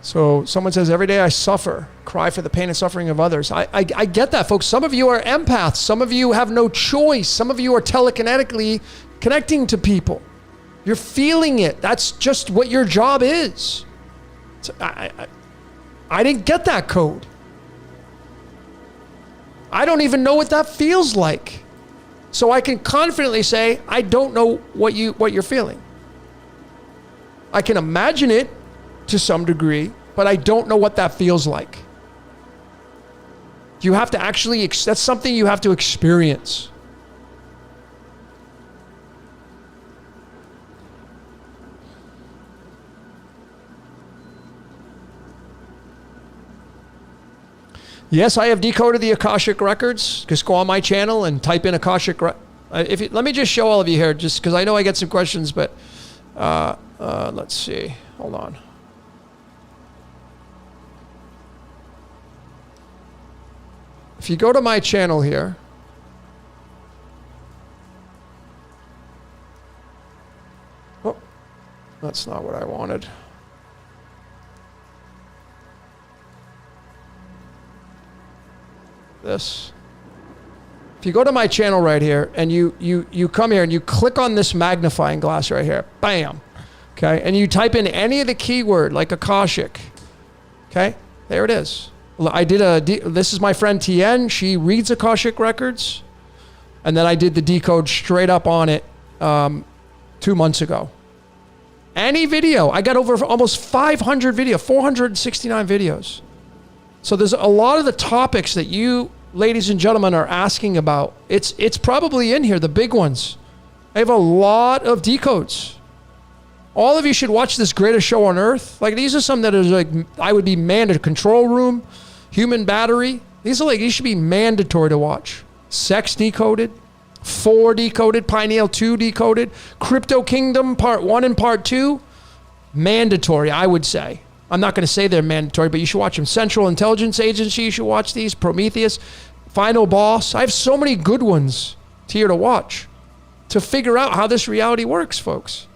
So someone says, every day I suffer, cry for the pain and suffering of others. I get that, folks. Some of you are empaths. Some of you have no choice. Some of you are telekinetically connecting to people. You're feeling it. That's just what your job is. So I didn't get that code. I don't even know what that feels like. So I can confidently say, I don't know what you're feeling. I can imagine it to some degree, but I don't know what that feels like. You have to actually, that's something you have to experience. Yes, I have decoded the Akashic records. Just go on my channel and type in Akashic. Let me just show all of you here, just because I know I get some questions, but let's see. Hold on. If you go to my channel here, oh, that's not what I wanted. This. If you go to my channel right here and you come here and you click on this magnifying glass right here, bam, okay, and you type in any of the keyword like Akashic, okay, there it is. I did this is my friend Tien. She reads Akashic records. And then I did the decode straight up on it 2 months ago. Any video. I got over almost 500 videos, 469 videos. So there's a lot of the topics that you, ladies and gentlemen, are asking about. It's probably in here, the big ones. I have a lot of decodes. All of you should watch this greatest show on earth. Like, these are some that is like, I would be mandatory. Control Room, Human Battery. These are like, these should be mandatory to watch. Sex Decoded, 4 Decoded, Pineal 2 Decoded, Crypto Kingdom Part 1 and Part 2. Mandatory, I would say. I'm not going to say they're mandatory, but you should watch them. Central Intelligence Agency, you should watch these. Prometheus, Final Boss. I have so many good ones here to watch to figure out how this reality works, folks.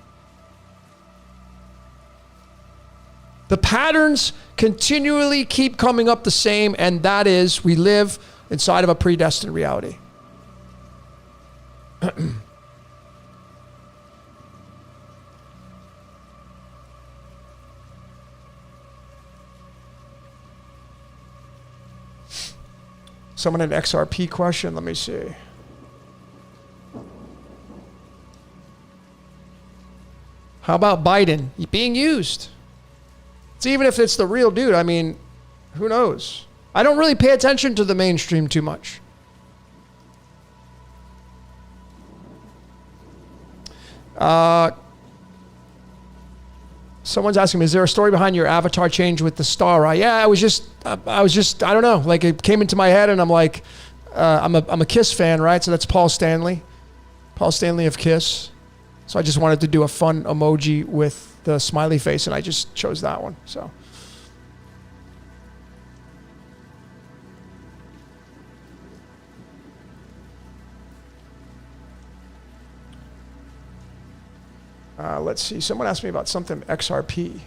The patterns continually keep coming up the same, and that is we live inside of a predestined reality. Someone had an XRP question. Let me see. How about Biden being used? It's even if it's the real dude. I mean, who knows? I don't really pay attention to the mainstream too much. Someone's asking me, is there a story behind your avatar change with the star eye? Yeah, I was just, I don't know. Like it came into my head and I'm like, I'm a Kiss fan, right? So that's Paul Stanley of Kiss. So I just wanted to do a fun emoji with the smiley face and I just chose that one. So. Let's see. Someone asked me about something XRP.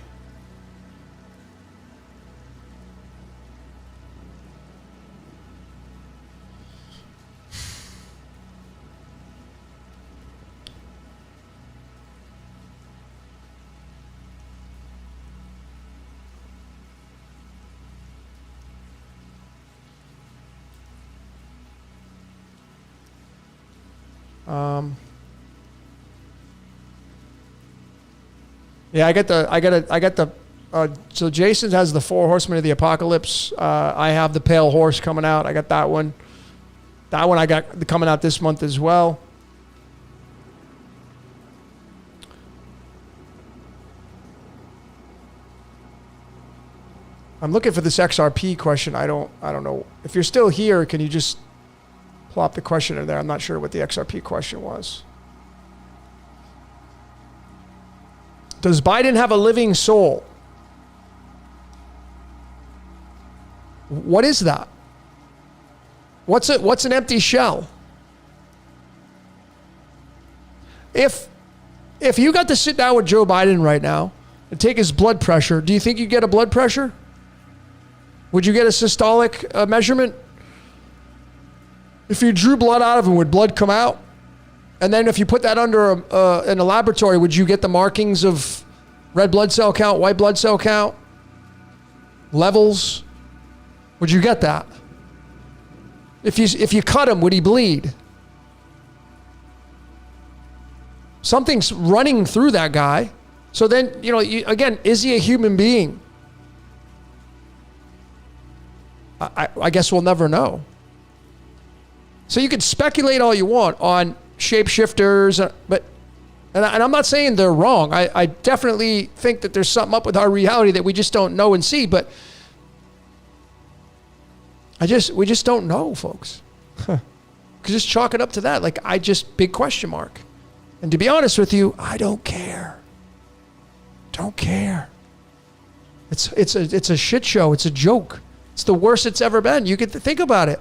Yeah, I get the. So Jason has the 4 horsemen of the apocalypse. I have the pale horse coming out. I got that one. That one I got coming out this month as well. I'm looking for this XRP question. I don't know. If you're still here, can you just plop the question in there? I'm not sure what the XRP question was. Does Biden have a living soul? What is that? What's an empty shell? If you got to sit down with Joe Biden right now and take his blood pressure, do you think you'd get a blood pressure? Would you get a systolic measurement? If you drew blood out of him, would blood come out? And then if you put that under in a laboratory, would you get the markings of red blood cell count, white blood cell count, levels? Would you get that? If you cut him, would he bleed? Something's running through that guy. So then, again, is he a human being? I guess we'll never know. So you can speculate all you want on shapeshifters, but I'm not saying they're wrong. I definitely think that there's something up with our reality that we just don't know and see, but we just don't know, folks. Just chalk it up to that. Like, big question mark. And to be honest with you, I don't care. Don't care. It's a shit show. It's a joke. It's the worst it's ever been. You could think about it.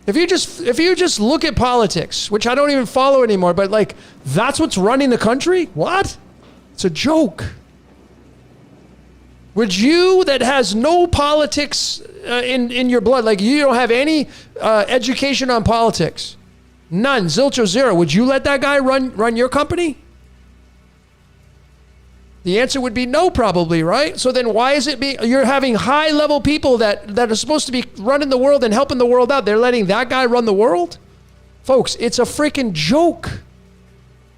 If you just look at politics, which I don't even follow anymore, but like that's what's running the country? What? It's a joke. Would you that has no politics in your blood, like you don't have any education on politics, none, zilch or zero, would you let that guy run your company? The answer would be no, probably, right? So then why is it you're having high-level people that are supposed to be running the world and helping the world out. They're letting that guy run the world? Folks, it's a freaking joke.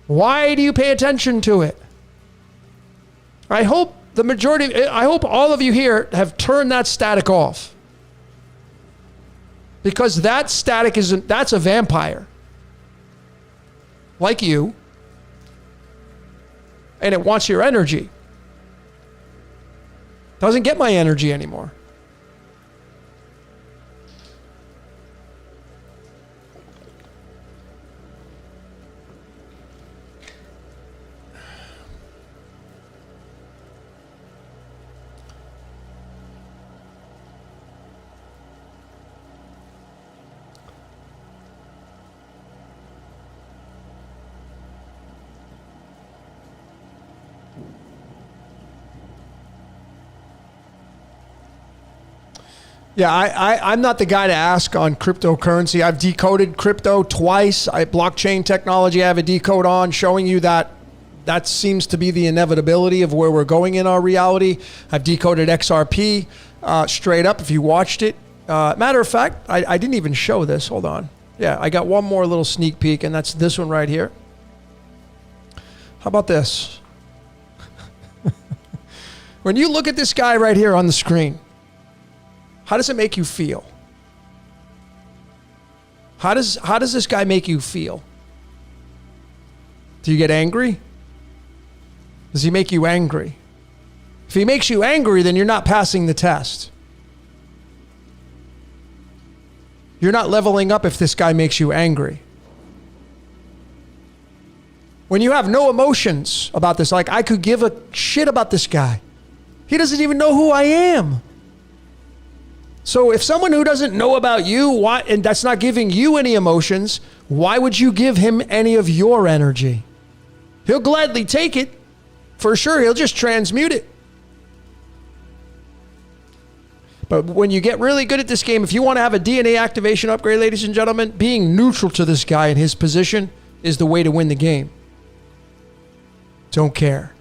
Why do you pay attention to it? I hope all of you here have turned that static off. Because that static that's a vampire. Like you. And it wants your energy. Doesn't get my energy anymore. Yeah, I'm not the guy to ask on cryptocurrency. I've decoded crypto twice. Blockchain technology I have a decode on showing you that seems to be the inevitability of where we're going in our reality. I've decoded XRP straight up if you watched it. Matter of fact, I didn't even show this. Hold on. Yeah, I got one more little sneak peek, and that's this one right here. How about this? When you look at this guy right here on the screen, how does it make you feel? How does this guy make you feel? Do you get angry? Does he make you angry? If he makes you angry, then you're not passing the test. You're not leveling up if this guy makes you angry. When you have no emotions about this, like I could give a shit about this guy. He doesn't even know who I am. So if someone who doesn't know about you, and that's not giving you any emotions, why would you give him any of your energy? He'll gladly take it. For sure, he'll just transmute it. But when you get really good at this game, if you want to have a DNA activation upgrade, ladies and gentlemen, being neutral to this guy in his position is the way to win the game. Don't care.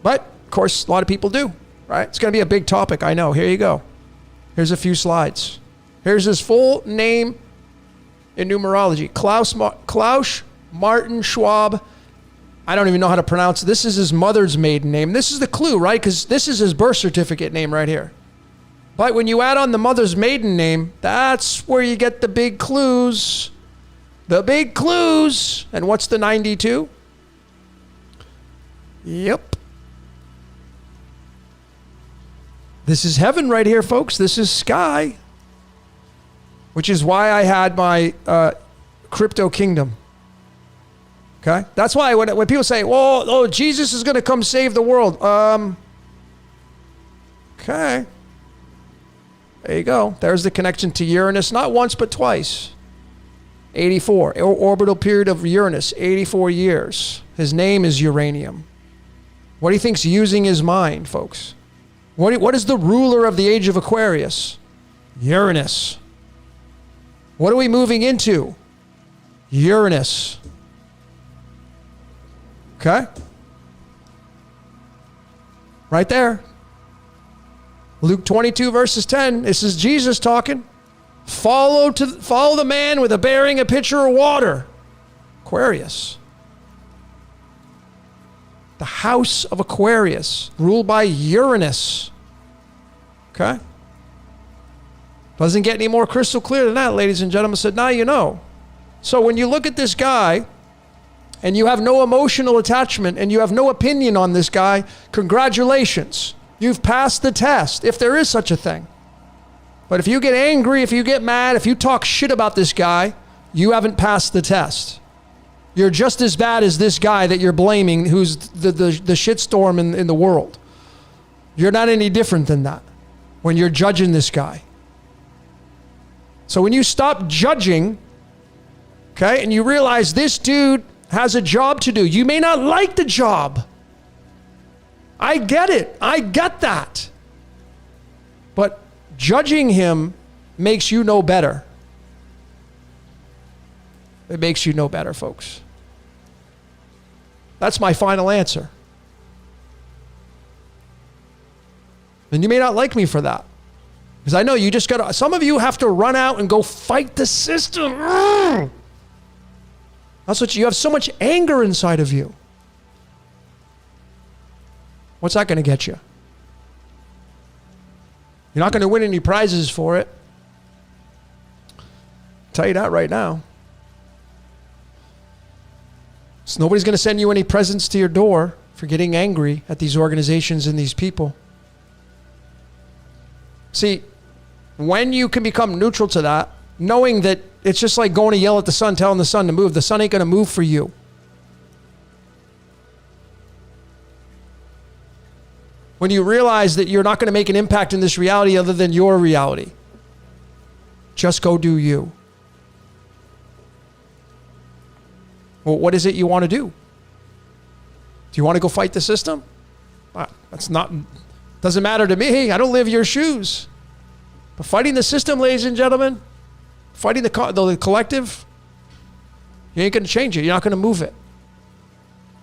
But, of course, a lot of people do, right? It's going to be a big topic, I know. Here you go. Here's a few slides. Here's his full name in numerology. Klaus Martin Schwab. I don't even know how to pronounce it. This is his mother's maiden name. This is the clue, right? Because this is his birth certificate name right here. But when you add on the mother's maiden name, that's where you get the big clues. The big clues. And what's the 92? Yep. This is heaven right here, folks. This is sky. Which is why I had my crypto kingdom. Okay? That's why when people say, well, oh, Jesus is going to come save the world. Okay. There you go. There's the connection to Uranus. Not once, but twice. 84. Orbital period of Uranus, 84 years. His name is uranium. What do you think's using his mind, folks? What is the ruler of the age of Aquarius? Uranus. What are we moving into? Uranus. Okay? Right there. Luke 22 verses 10. This is Jesus talking. Follow the man with bearing a pitcher of water. Aquarius. The house of Aquarius, ruled by Uranus. Okay? Doesn't get any more crystal clear than that, ladies and gentlemen. So now you know. So when you look at this guy, and you have no emotional attachment, and you have no opinion on this guy, congratulations. You've passed the test, if there is such a thing. But if you get angry, if you get mad, if you talk shit about this guy, you haven't passed the test. You're just as bad as this guy that you're blaming, who's the shitstorm in the world. You're not any different than that when you're judging this guy. So when you stop judging, okay, and you realize this dude has a job to do. You may not like the job. I get it. I get that. But judging him makes you know better. It makes you know better, folks. That's my final answer. And you may not like me for that. Because I know you just got to, some of you have to run out and go fight the system. That's what you have, so much anger inside of you. What's that going to get you? You're not going to win any prizes for it. I'll tell you that right now. So nobody's going to send you any presents to your door for getting angry at these organizations and these people. See, when you can become neutral to that, knowing that it's just like going to yell at the sun, telling the sun to move. The sun ain't going to move for you. When you realize that you're not going to make an impact in this reality other than your reality. Just go do you. Well, what is it you want to do? Do you want to go fight the system? Doesn't matter to me. I don't live your shoes. But fighting the system, ladies and gentlemen, fighting the collective, you ain't going to change it. You're not going to move it.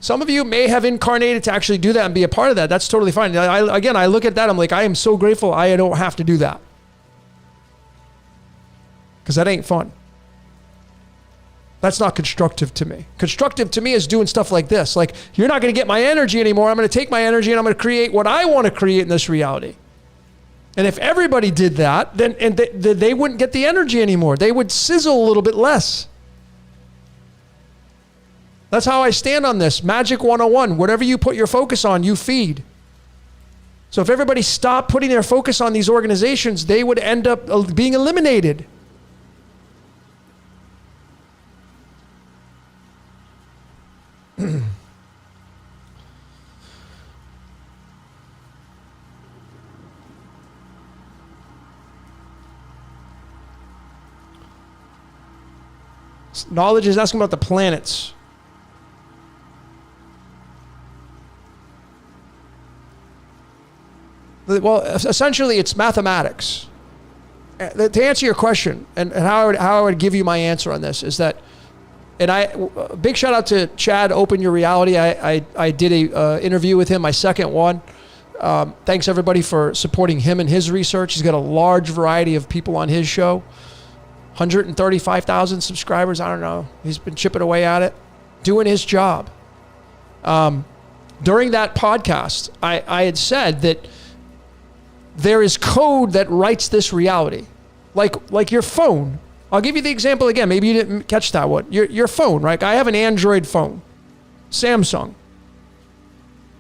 Some of you may have incarnated to actually do that and be a part of that. That's totally fine. I look at that. I'm like, I am so grateful I don't have to do that. because that ain't fun. That's not constructive to me. Constructive to me is doing stuff like this. Like, you're not going to get my energy anymore. I'm going to take my energy and I'm going to create what I want to create in this reality. And if everybody did that, then they wouldn't get the energy anymore. They would sizzle a little bit less. That's how I stand on this. Magic 101. Whatever you put your focus on, you feed. So if everybody stopped putting their focus on these organizations, they would end up being eliminated. Knowledge is asking about the planets. Well, essentially, it's mathematics. To answer your question, and how I would give you my answer on this is that, and big shout out to Chad, Open Your Reality. I did a interview with him, my second one. Thanks everybody for supporting him and his research. He's got a large variety of people on his show. 135,000 subscribers. I don't know. He's been chipping away at it, doing his job. During that podcast, I had said that there is code that writes this reality. Like your phone. I'll give you the example again. Maybe you didn't catch that one. Your phone, right? I have an Android phone, Samsung.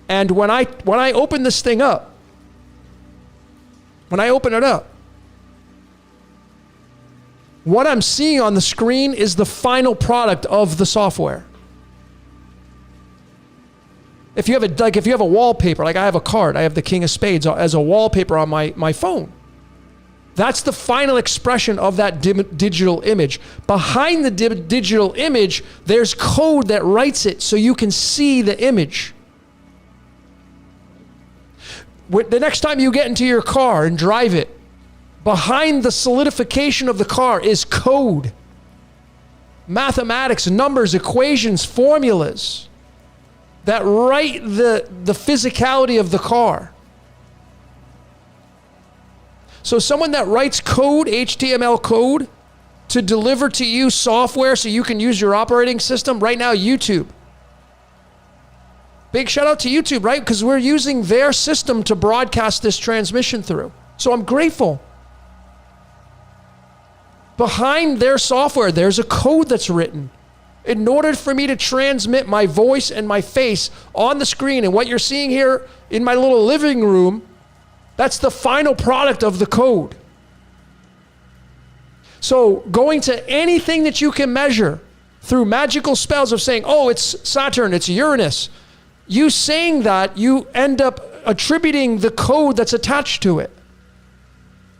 And when I open this thing up, when I open it up, what I'm seeing on the screen is the final product of the software. If you have a wallpaper, like I have a card, I have the King of Spades as a wallpaper on my phone. That's the final expression of that digital image. Behind the digital image, there's code that writes it so you can see the image. The next time you get into your car and drive it, behind the solidification of the car is code. Mathematics, numbers, equations, formulas that write the physicality of the car. So someone that writes code, HTML code, to deliver to you software so you can use your operating system, right now, YouTube. Big shout out to YouTube, right? Because we're using their system to broadcast this transmission through. So I'm grateful. Behind their software, there's a code that's written. In order for me to transmit my voice and my face on the screen, and what you're seeing here in my little living room, that's the final product of the code. So going to anything that you can measure through magical spells of saying, oh, it's Saturn, it's Uranus. You saying that, you end up attributing the code that's attached to it.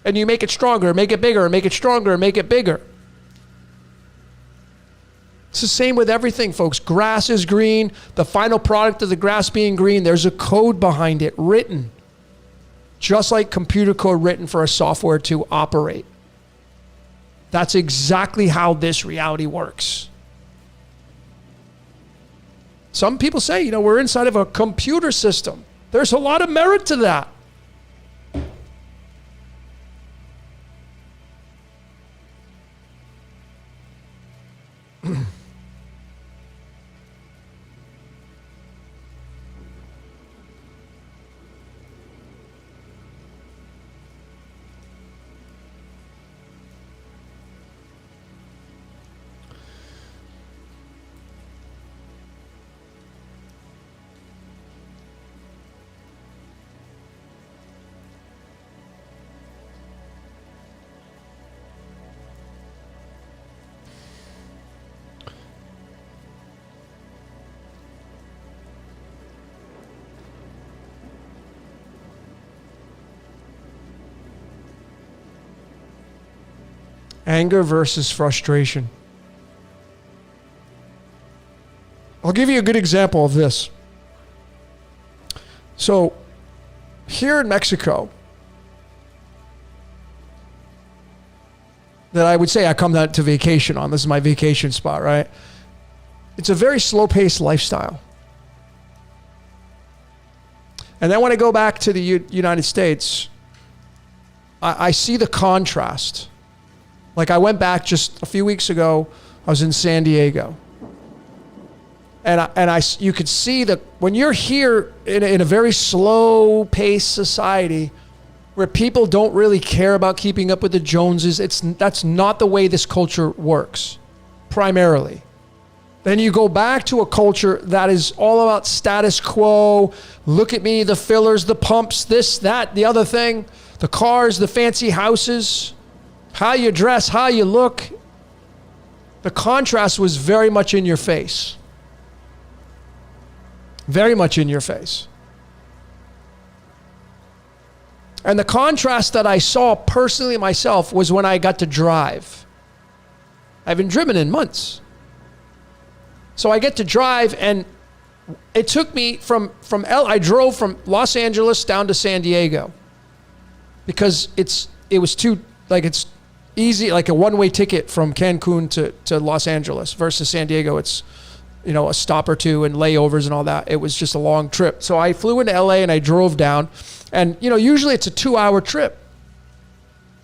And you make it stronger, make it bigger, make it stronger, make it bigger. It's the same with everything, folks. Grass is green. The final product of the grass being green, there's a code behind it written. Just like computer code written for a software to operate. That's exactly how this reality works. Some people say, we're inside of a computer system. There's a lot of merit to that. Anger versus frustration. I'll give you a good example of this. So, here in Mexico, that I would say I come to vacation on. This is my vacation spot, right? It's a very slow-paced lifestyle. And then when I go back to the United States, I see the contrast. Like I went back just a few weeks ago. I was in San Diego. And you could see that when you're here in a very slow paced society where people don't really care about keeping up with the Joneses, that's not the way this culture works, primarily. Then you go back to a culture that is all about status quo. Look at me, the fillers, the pumps, this, that, the other thing, the cars, the fancy houses, how you dress, how you look. The contrast was very much in your face. Very much in your face. And the contrast that I saw personally myself was when I got to drive. I haven't driven in months. So I get to drive, and it took me I drove from Los Angeles down to San Diego because it's easy, like a one-way ticket from Cancun to Los Angeles versus San Diego. It's, a stop or two and layovers and all that. It was just a long trip. So I flew into LA and I drove down, and usually it's a 2-hour trip.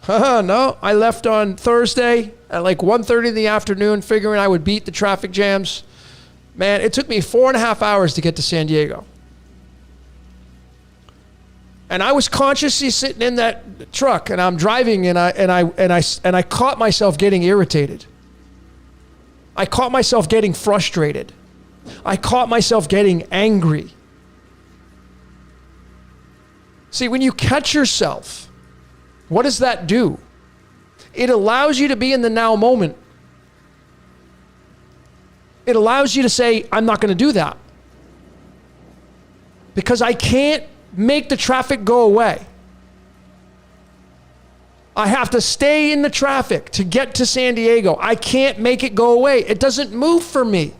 No, I left on Thursday at like 1:30 in the afternoon, figuring I would beat the traffic jams. Man, it took me 4.5 hours to get to San Diego. And I was consciously sitting in that truck, and I'm driving, and I caught myself getting irritated. I caught myself getting frustrated. I caught myself getting angry. See, when you catch yourself, what does that do? It allows you to be in the now moment. It allows you to say, I'm not going to do that. Because I can't make the traffic go away. I have to stay in the traffic to get to San Diego. I can't make it go away. It doesn't move for me.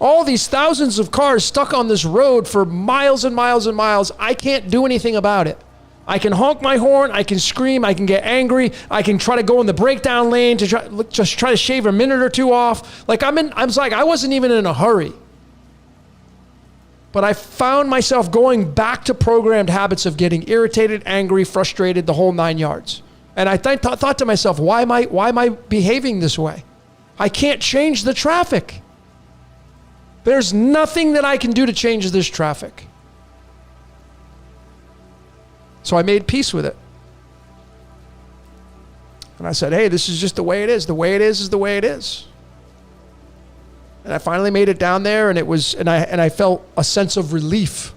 All these thousands of cars stuck on this road for miles and miles and miles. I can't do anything about it. I can honk my horn. I can scream. I can get angry. I can try to go in the breakdown lane to try to shave a minute or two off. Like I wasn't even in a hurry. But I found myself going back to programmed habits of getting irritated, angry, frustrated, the whole 9 yards. And I thought to myself, why am I behaving this way? I can't change the traffic. There's nothing that I can do to change this traffic. So I made peace with it. And I said, hey, this is just the way it is. The way it is the way it is. And I finally made it down there, and I felt a sense of relief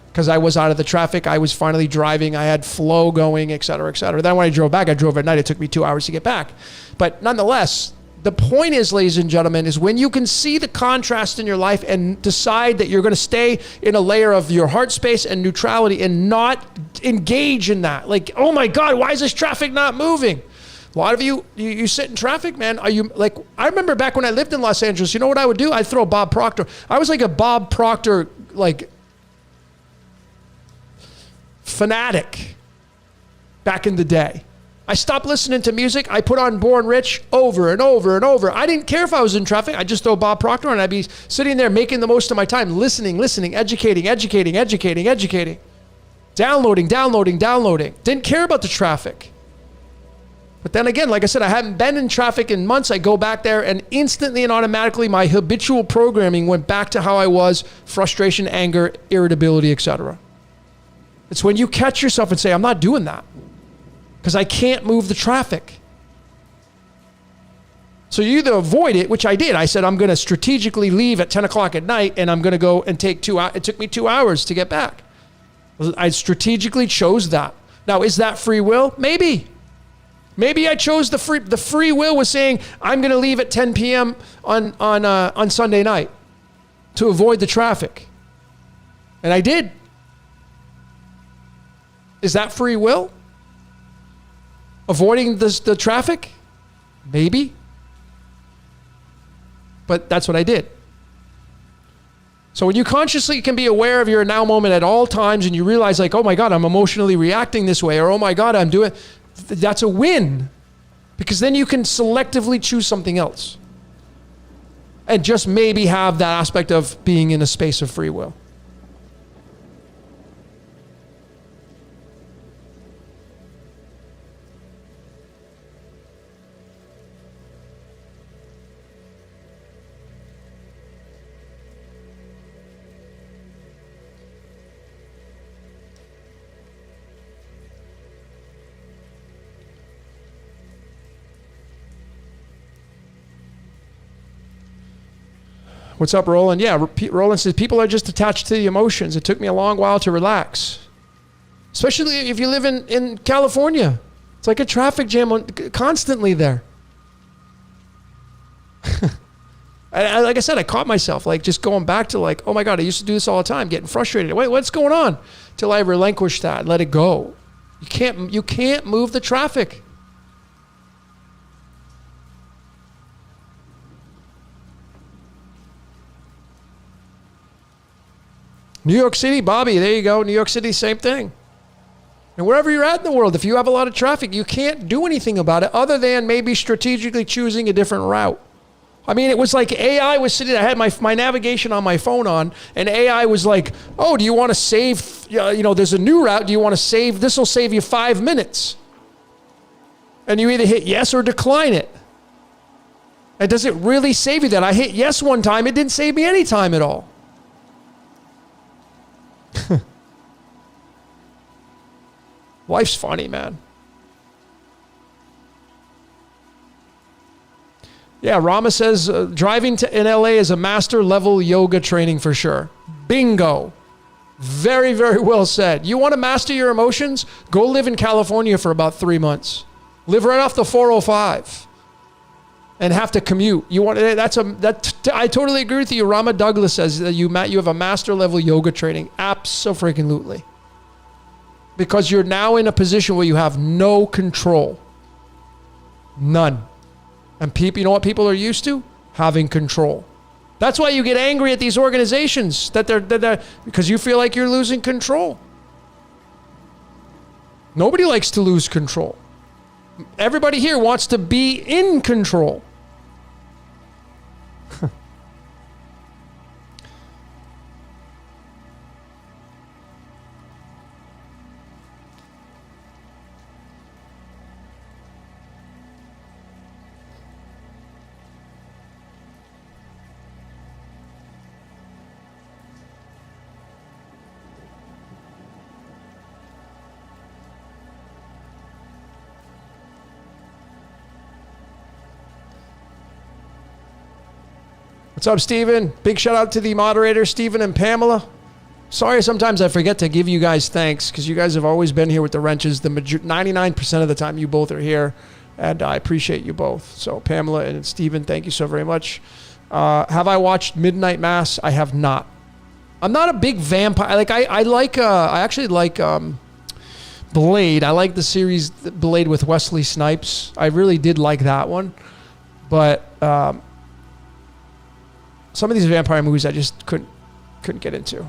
because I was out of the traffic. I was finally driving. I had flow going, et cetera, et cetera. Then when I drove back, I drove at night. It took me 2 hours to get back. But nonetheless, the point is, ladies and gentlemen, is when you can see the contrast in your life and decide that you're going to stay in a layer of your heart space and neutrality and not engage in that. Like, oh my God, why is this traffic not moving? A lot of you sit in traffic, man. Are you like, I remember back when I lived in Los Angeles, you know what I would do? I'd throw Bob Proctor. I was like a Bob Proctor, like, fanatic back in the day. I stopped listening to music. I put on Born Rich over and over and over. I didn't care if I was in traffic. I'd just throw Bob Proctor and I'd be sitting there making the most of my time, listening, educating. Downloading. Didn't care about the traffic. But then again, like I said, I haven't been in traffic in months. I go back there and instantly and automatically my habitual programming went back to how I was: frustration, anger, irritability, etc. It's when you catch yourself and say, I'm not doing that because I can't move the traffic. So you either avoid it, which I did. I said, I'm going to strategically leave at 10 o'clock at night and I'm going to go and take 2 hours. It took me 2 hours to get back. I strategically chose that. Now, is that free will? Maybe. Maybe I chose the free will was saying, I'm going to leave at 10 p.m. on Sunday night to avoid the traffic. And I did. Is that free will? Avoiding the traffic? Maybe. But that's what I did. So when you consciously can be aware of your now moment at all times and you realize like, oh my God, I'm emotionally reacting this way, or oh my God, I'm doing, that's a win. Because then you can selectively choose something else. And just maybe have that aspect of being in a space of free will. What's up, Roland? Yeah, Roland says, people are just attached to the emotions. It took me a long while to relax. Especially if you live in California. It's like a traffic jam constantly there. Like I said, I caught myself like just going back to like, oh my God, I used to do this all the time, getting frustrated. Wait, what's going on? Till I relinquished that and let it go. You can't move the traffic. New York City, Bobby, there you go. New York City, same thing. And wherever you're at in the world, if you have a lot of traffic, you can't do anything about it other than maybe strategically choosing a different route. I mean, it was like AI was sitting, I had my navigation on my phone on, and AI was like, oh, do you want to save, there's a new route, do you want to save, this will save you 5 minutes. And you either hit yes or decline it. And does it really save you that? I hit yes one time, it didn't save me any time at all. Life's funny, man. Yeah, Rama says driving in LA is a master level yoga training for sure. Bingo. Very, very well said. You want to master your emotions? Go live in California for about 3 months. Live right off the 405 and have to commute. I totally agree with you. Rama Douglas says that you have a master level yoga training. Abso-freaking-lutely. Because you're now in a position where you have no control. None. And people, you know what people are used to? Having control. That's why you get angry at these organizations that they're because you feel like you're losing control. Nobody likes to lose control. Everybody here wants to be in control. What's up, Steven? Big shout out to the moderators, Steven and Pamela. Sorry, sometimes I forget to give you guys thanks because you guys have always been here with the wrenches. 99% of the time you both are here, and I appreciate you both. So Pamela and Steven, thank you so very much. Have I watched Midnight Mass? I have not. I'm not a big vampire. I actually like Blade. I like the series Blade with Wesley Snipes. I really did like that one. But some of these vampire movies I just couldn't get into.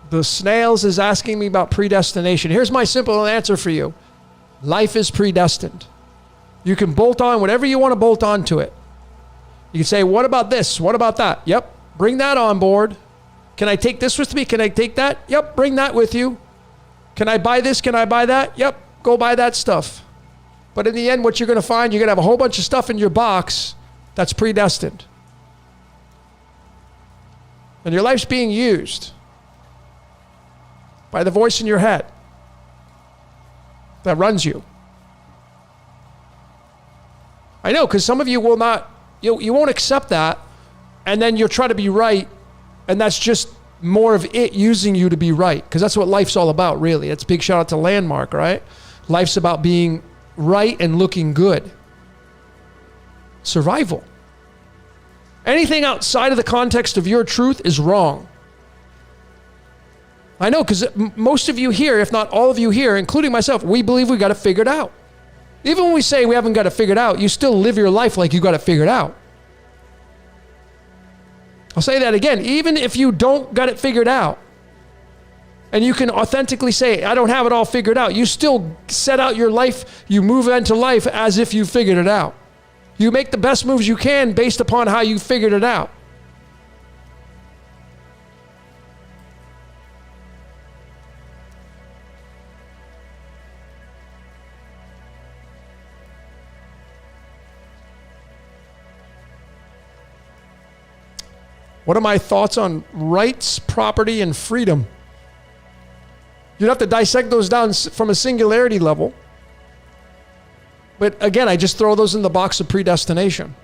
The Snails is asking me about predestination. Here's my simple answer for you. Life is predestined. You can bolt on whatever you want to bolt on to it. You can say, what about this? What about that? Yep, bring that on board. Can I take this with me? Can I take that? Yep, bring that with you. Can I buy this? Can I buy that? Yep, go buy that stuff. But in the end, what you're going to find, you're going to have a whole bunch of stuff in your box that's predestined. And your life's being used by the voice in your head that runs you. I know, because some of you will not, you won't accept that, and then you'll try to be right, and that's just more of it using you to be right, because that's what life's all about, really. It's a big shout out to Landmark, right? Life's about being right and looking good. Survival. Anything outside of the context of your truth is wrong. I know, because most of you here, if not all of you here, including myself, we believe we got it figured out. Even when we say we haven't got it figured out, you still live your life like you got it figured out. I'll say that again. Even if you don't got it figured out, and you can authentically say, I don't have it all figured out, you still set out your life, you move into life as if you figured it out. You make the best moves you can based upon how you figured it out. What are my thoughts on rights, property, and freedom? You'd have to dissect those down from a singularity level. But again, I just throw those in the box of predestination.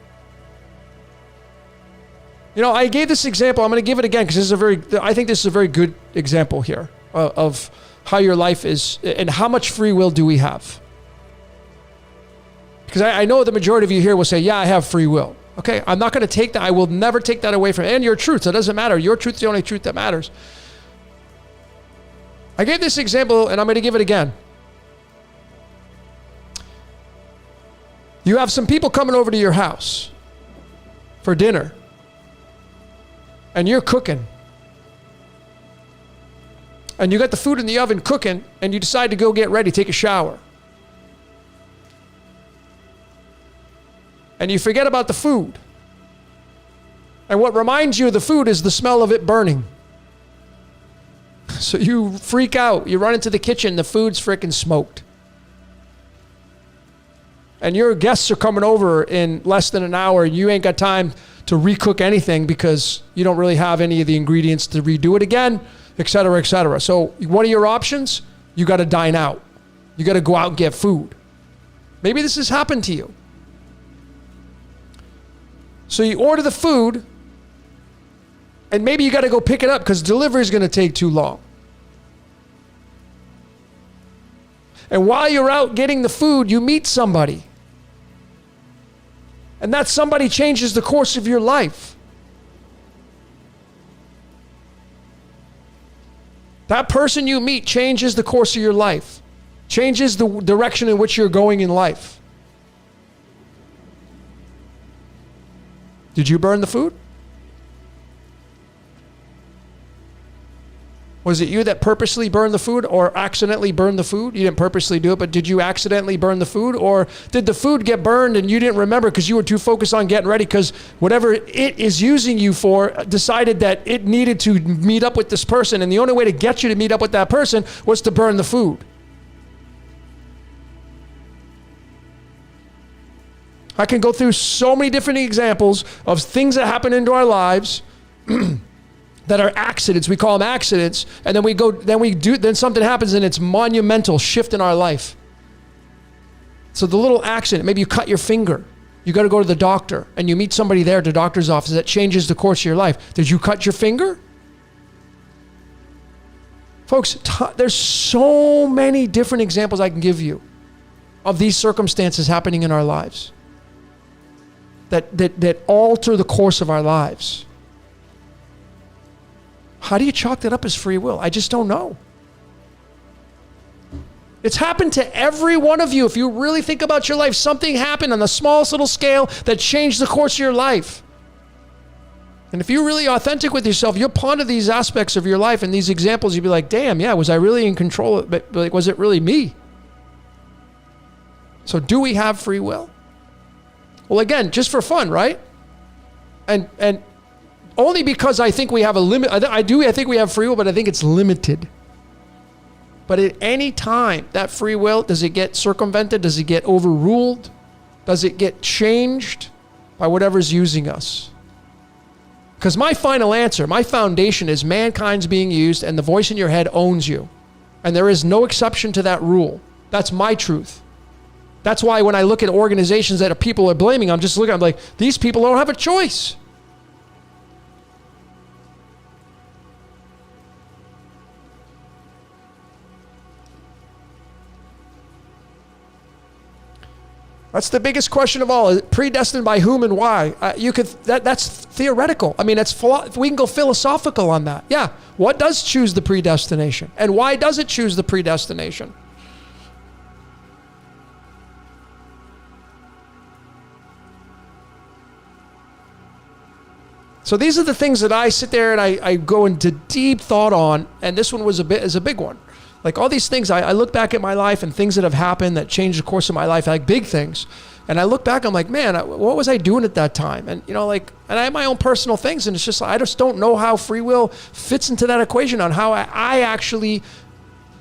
You know, I gave this example. I'm going to give it again because I think this is a very good example here of how your life is and how much free will do we have. Because I know the majority of you here will say, yeah, I have free will. Okay, I'm not going to take that. I will never take that away from you. And your truth. So it doesn't matter. Your truth is the only truth that matters. I gave this example and I'm going to give it again. You have some people coming over to your house for dinner. And you're cooking. And you got the food in the oven cooking, and you decide to go get ready, take a shower. And you forget about the food. And what reminds you of the food is the smell of it burning. So you freak out. You run into the kitchen, the food's freaking smoked. And your guests are coming over in less than an hour, and you ain't got time to recook anything because you don't really have any of the ingredients to redo it again, et cetera, et cetera. So what are your options? You got to dine out. You got to go out and get food. Maybe this has happened to you. So you order the food, and maybe you got to go pick it up because delivery is going to take too long. And while you're out getting the food, you meet somebody. And that somebody changes the course of your life. That person you meet changes the course of your life, changes the direction in which you're going in life. Did you burn the food? Was it you that purposely burned the food or accidentally burned the food? You didn't purposely do it, but did you accidentally burn the food? Or did the food get burned and you didn't remember because you were too focused on getting ready because whatever it is using you for decided that it needed to meet up with this person, and the only way to get you to meet up with that person was to burn the food? I can go through so many different examples of things that happen into our lives that are accidents. We call them accidents. And then something happens and it's monumental shift in our life. So the little accident, maybe you cut your finger. You got to go to the doctor and you meet somebody there at the doctor's office that changes the course of your life. Did you cut your finger? Folks, there's so many different examples I can give you of these circumstances happening in our lives that alter the course of our lives. How do you chalk that up as free will? I just don't know. It's happened to every one of you. If you really think about your life, something happened on the smallest little scale that changed the course of your life. And if you're really authentic with yourself, you'll ponder these aspects of your life and these examples. You'll be like, damn, yeah, was I really in control? But like, was it really me? So do we have free will? Well, again, just for fun, right? And only because I think we have a limit. I think we have free will, but I think it's limited. But at any time, that free will, does it get circumvented? Does it get overruled? Does it get changed by whatever's using us? Because my final answer, my foundation is mankind's being used and the voice in your head owns you. And there is no exception to that rule. That's my truth. That's why when I look at organizations that people are blaming, I'm like, these people don't have a choice. That's the biggest question of all. Is it predestined by whom and why? That's theoretical. I mean, we can go philosophical on that. Yeah. What does choose the predestination? And why does it choose the predestination? So these are the things that I sit there and I go into deep thought on. And this one is a big one. Like all these things, I look back at my life and things that have happened that changed the course of my life, like big things. And I look back, I'm like, man, what was I doing at that time? And and I have my own personal things, and it's just, I just don't know how free will fits into that equation on how I actually,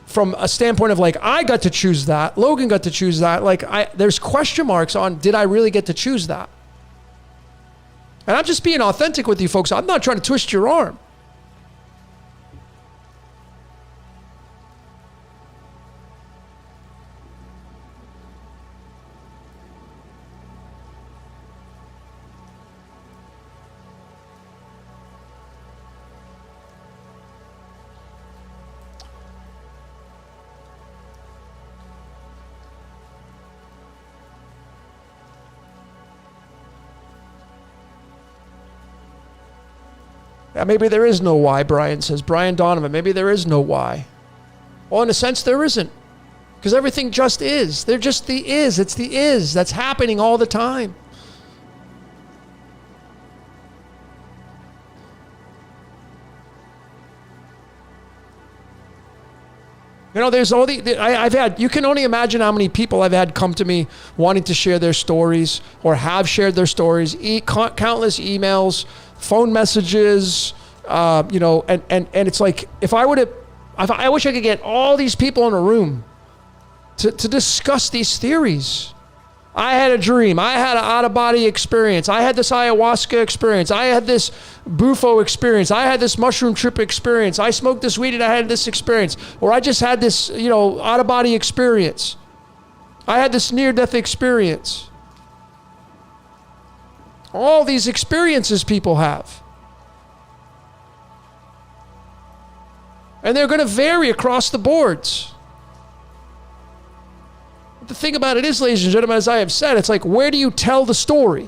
from a standpoint of like, I got to choose that, Logan got to choose that. There's question marks on, did I really get to choose that? And I'm just being authentic with you folks. I'm not trying to twist your arm. Maybe there is no why, Brian says. Brian Donovan, maybe there is no why. Well, in a sense, there isn't. Because everything just is. They're just the is. It's the is. That's happening all the time. You know, there's all I've had, you can only imagine how many people I've had come to me wanting to share their stories or have shared their stories, countless emails, phone messages, you know, and it's like, I wish I could get all these people in a room to discuss these theories. I had a dream. I had an out-of-body experience. I had this ayahuasca experience. I had this bufo experience. I had this mushroom trip experience. I smoked this weed and I had this experience. Or I just had this, you know, out-of-body experience. I had this near-death experience. All these experiences people have. And they're going to vary across the boards. The thing about it is, ladies and gentlemen, as I have said, it's like, where do you tell the story?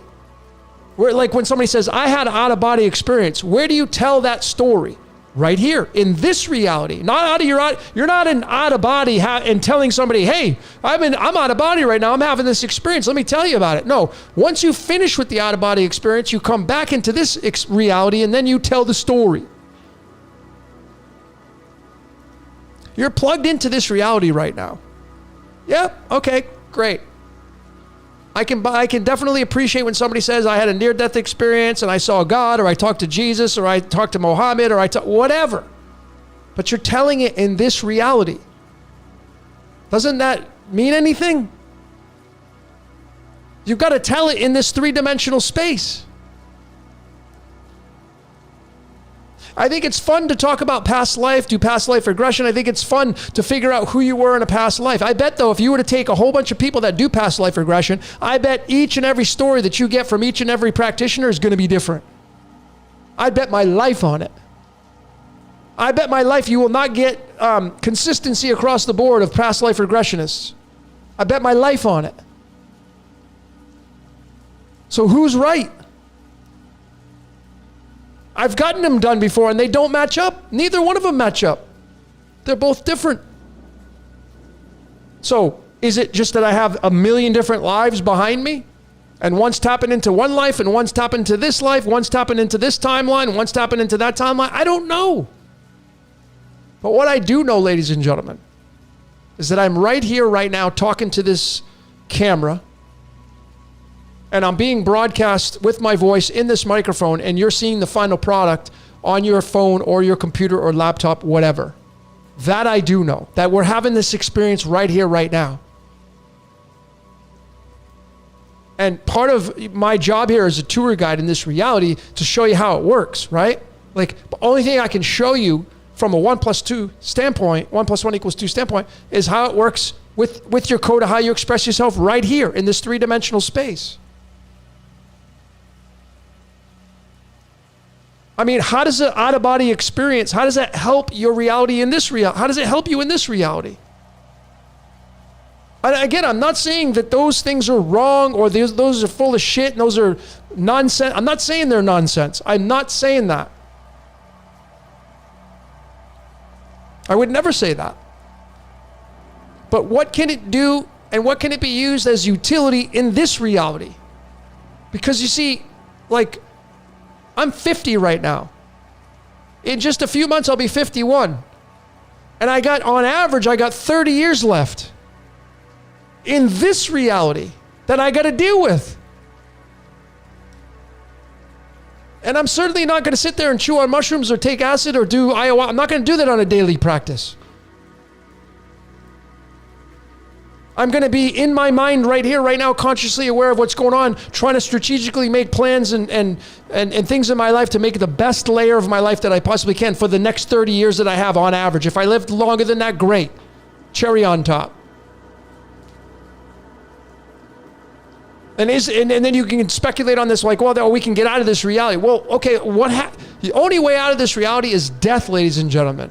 Where, like when somebody says, I had an out-of-body experience, where do you tell that story? Right here, in this reality. Not out of you're not an out-of-body and telling somebody, hey, I'm out-of-body right now, I'm having this experience, let me tell you about it. No, once you finish with the out-of-body experience, you come back into this reality and then you tell the story. You're plugged into this reality right now. Yep, okay, great. I can definitely appreciate when somebody says I had a near-death experience and I saw God, or I talked to Jesus, or I talked to Mohammed, or whatever. But you're telling it in this reality. Doesn't that mean anything? You've got to tell it in this three-dimensional space. I think it's fun to talk about past life, do past life regression. I think it's fun to figure out who you were in a past life. I bet, though, if you were to take a whole bunch of people that do past life regression, I bet each and every story that you get from each and every practitioner is going to be different. I bet my life on it. I bet my life you will not get consistency across the board of past life regressionists. I bet my life on it. So who's right? I've gotten them done before and they don't match up. Neither one of them match up. They're both different. So is it just that I have a million different lives behind me? And one's tapping into one life and one's tapping into this life, one's tapping into this timeline, one's tapping into that timeline? I don't know. But what I do know, ladies and gentlemen, is that I'm right here, right now, talking to this camera. And I'm being broadcast with my voice in this microphone, and you're seeing the final product on your phone or your computer or laptop, whatever. That I do know, that we're having this experience right here, right now. And part of my job here as a tour guide in this reality to show you how it works, right? Like, the only thing I can show you from a 1 + 2 standpoint, 1 + 1 = 2 standpoint, is how it works with your code of how you express yourself right here in this three-dimensional space. I mean, how does an out-of-body experience, how does that help your reality in this reality? How does it help you in this reality? And again, I'm not saying that those things are wrong or those are full of shit and those are nonsense. I'm not saying they're nonsense. I'm not saying that. I would never say that. But what can it do and what can it be used as utility in this reality? Because you see, like, I'm 50 right now. In just a few months, I'll be 51. And on average, I got 30 years left in this reality that I got to deal with. And I'm certainly not going to sit there and chew on mushrooms or take acid or do ayahuasca. I'm not going to do that on a daily practice. I'm going to be in my mind right here, right now, consciously aware of what's going on, trying to strategically make plans and things in my life to make it the best layer of my life that I possibly can for the next 30 years that I have on average. If I lived longer than that, great. Cherry on top. And then you can speculate on this like, well, we can get out of this reality. Well, okay, the only way out of this reality is death, ladies and gentlemen.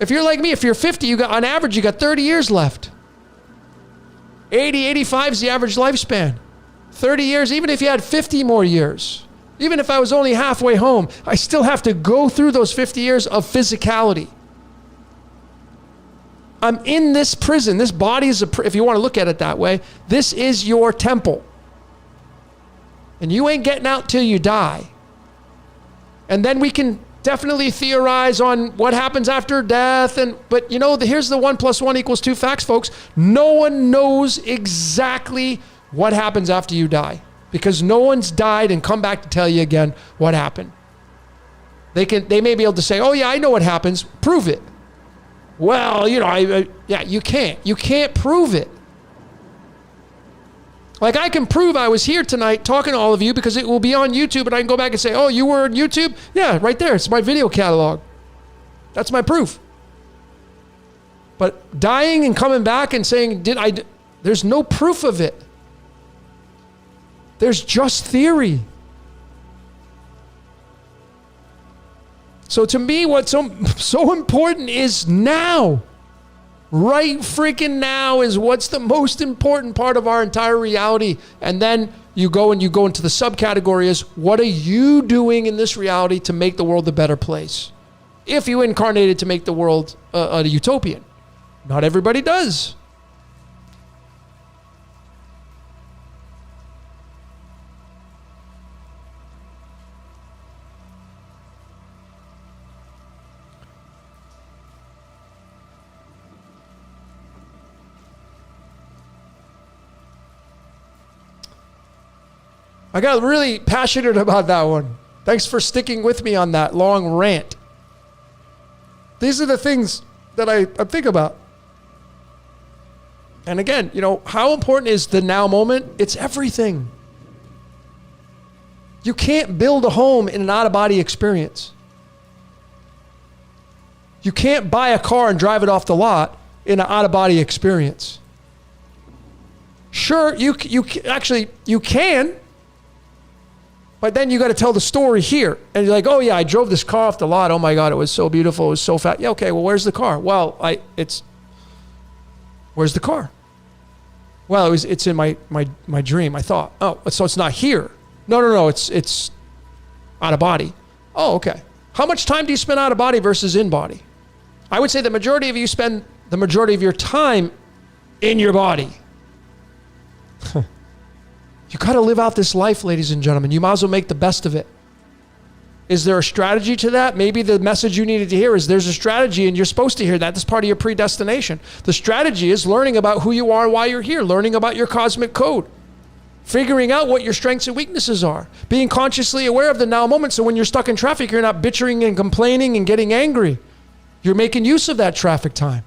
If you're like me, if you're 50, on average, you got 30 years left. 80, 85 is the average lifespan. 30 years, even if you had 50 more years, Even if I was only halfway home, I still have to go through those 50 years of physicality. I'm in this prison. This body is, if you want to look at it that way, this is your temple. And you ain't getting out till you die. And then we can definitely theorize on what happens after death. But you know, here's the 1 + 1 = 2 facts, folks. No one knows exactly what happens after you die, because no one's died and come back to tell you again what happened. They may be able to say, oh yeah, I know what happens. Prove it. Well, you know, yeah, you can't. You can't prove it. Like, I can prove I was here tonight talking to all of you because it will be on YouTube, and I can go back and say, oh, you were on YouTube? Yeah, right there. It's my video catalog. That's my proof. But dying and coming back and saying, there's no proof of it. There's just theory. So to me, what's so important is now. Right freaking now is what's the most important part of our entire reality. And then you go into the subcategory is, what are you doing in this reality to make the world a better place? If you incarnated to make the world a utopian. Not everybody does. I got really passionate about that one. Thanks for sticking with me on that long rant. These are the things that I think about. And again, you know, how important is the now moment? It's everything. You can't build a home in an out-of-body experience. You can't buy a car and drive it off the lot in an out-of-body experience. Sure, you can. But then you got to tell the story here. And you're like, oh yeah, I drove this car off the lot. Oh my God, it was so beautiful. It was so fat. Yeah, okay, well, where's the car? Well, where's the car? Well, it's in my dream, I thought. Oh, so it's not here. No, it's out of body. Oh, okay. How much time do you spend out of body versus in body? I would say the majority of you spend the majority of your time in your body. You got to live out this life, ladies and gentlemen. You might as well make the best of it. Is there a strategy to that? Maybe the message you needed to hear is there's a strategy, and you're supposed to hear that. That's part of your predestination. The strategy is learning about who you are and why you're here, learning about your cosmic code, figuring out what your strengths and weaknesses are, being consciously aware of the now moment, so when you're stuck in traffic, you're not bickering and complaining and getting angry. You're making use of that traffic time.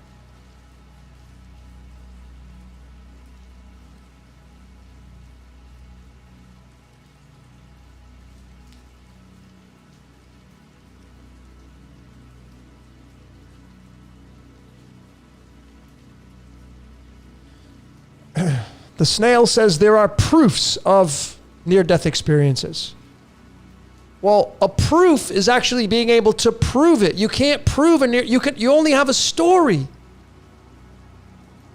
The snail says there are proofs of near-death experiences. Well, a proof is actually being able to prove it. You can't prove you only have a story.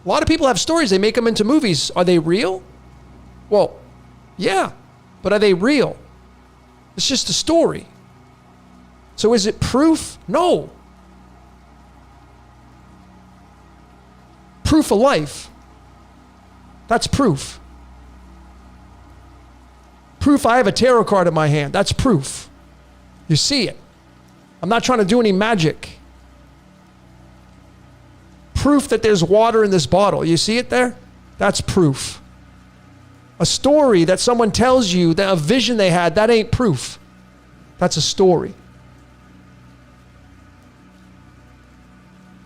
A lot of people have stories. They make them into movies. Are they real? Well, yeah, but are they real? It's just a story. So is it proof? No. Proof of life. That's proof. Proof I have a tarot card in my hand. That's proof. You see it. I'm not trying to do any magic. Proof that there's water in this bottle. You see it there? That's proof. A story that someone tells you, that a vision they had, that ain't proof. That's a story.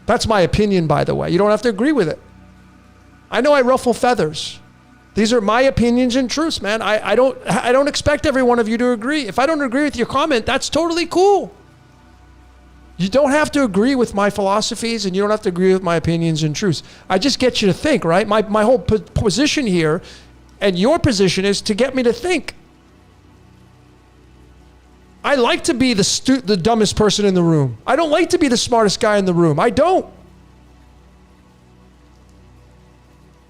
That's my opinion, by the way. You don't have to agree with it. I know I ruffle feathers. These are my opinions and truths, man. I don't expect every one of you to agree. If I don't agree with your comment, that's totally cool. You don't have to agree with my philosophies, and you don't have to agree with my opinions and truths. I just get you to think, right? My whole position here and your position is to get me to think. I like to be the dumbest person in the room. I don't like to be the smartest guy in the room. I don't.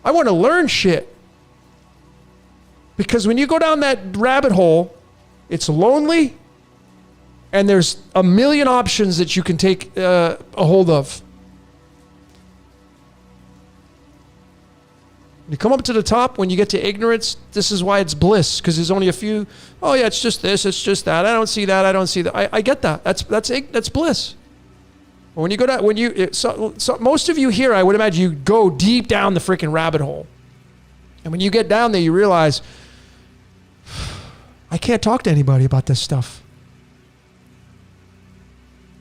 I want to learn shit. Because when you go down that rabbit hole It's lonely, and there's a million options that you can take a hold of. You come up to the top, when you get to ignorance, this is why it's bliss, because there's only a few, oh yeah, it's just this, it's just that, I don't see that, I don't see that. I get that. That's bliss. But when you go down, most of you here, I would imagine you go deep down the freaking rabbit hole. And when you get down there, you realize, I can't talk to anybody about this stuff.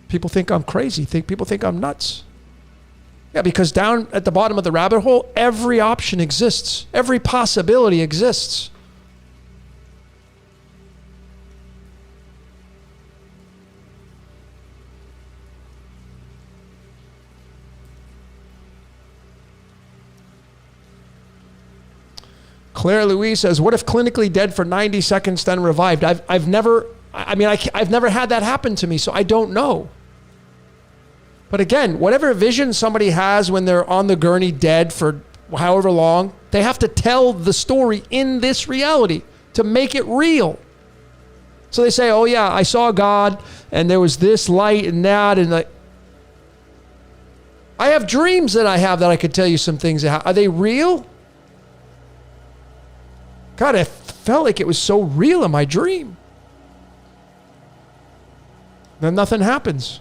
People think I'm crazy. People think I'm nuts. Yeah, because down at the bottom of the rabbit hole, every option exists. Every possibility exists. Claire Louise says, what if clinically dead for 90 seconds then revived? I've never had that happen to me, so I don't know. But again, whatever vision somebody has when they're on the gurney dead for however long, they have to tell the story in this reality to make it real. So they say, oh yeah, I saw God and there was this light and that, and I have dreams that I have that I could tell you some things. Are they real? God, I felt like it was so real in my dream. Then nothing happens.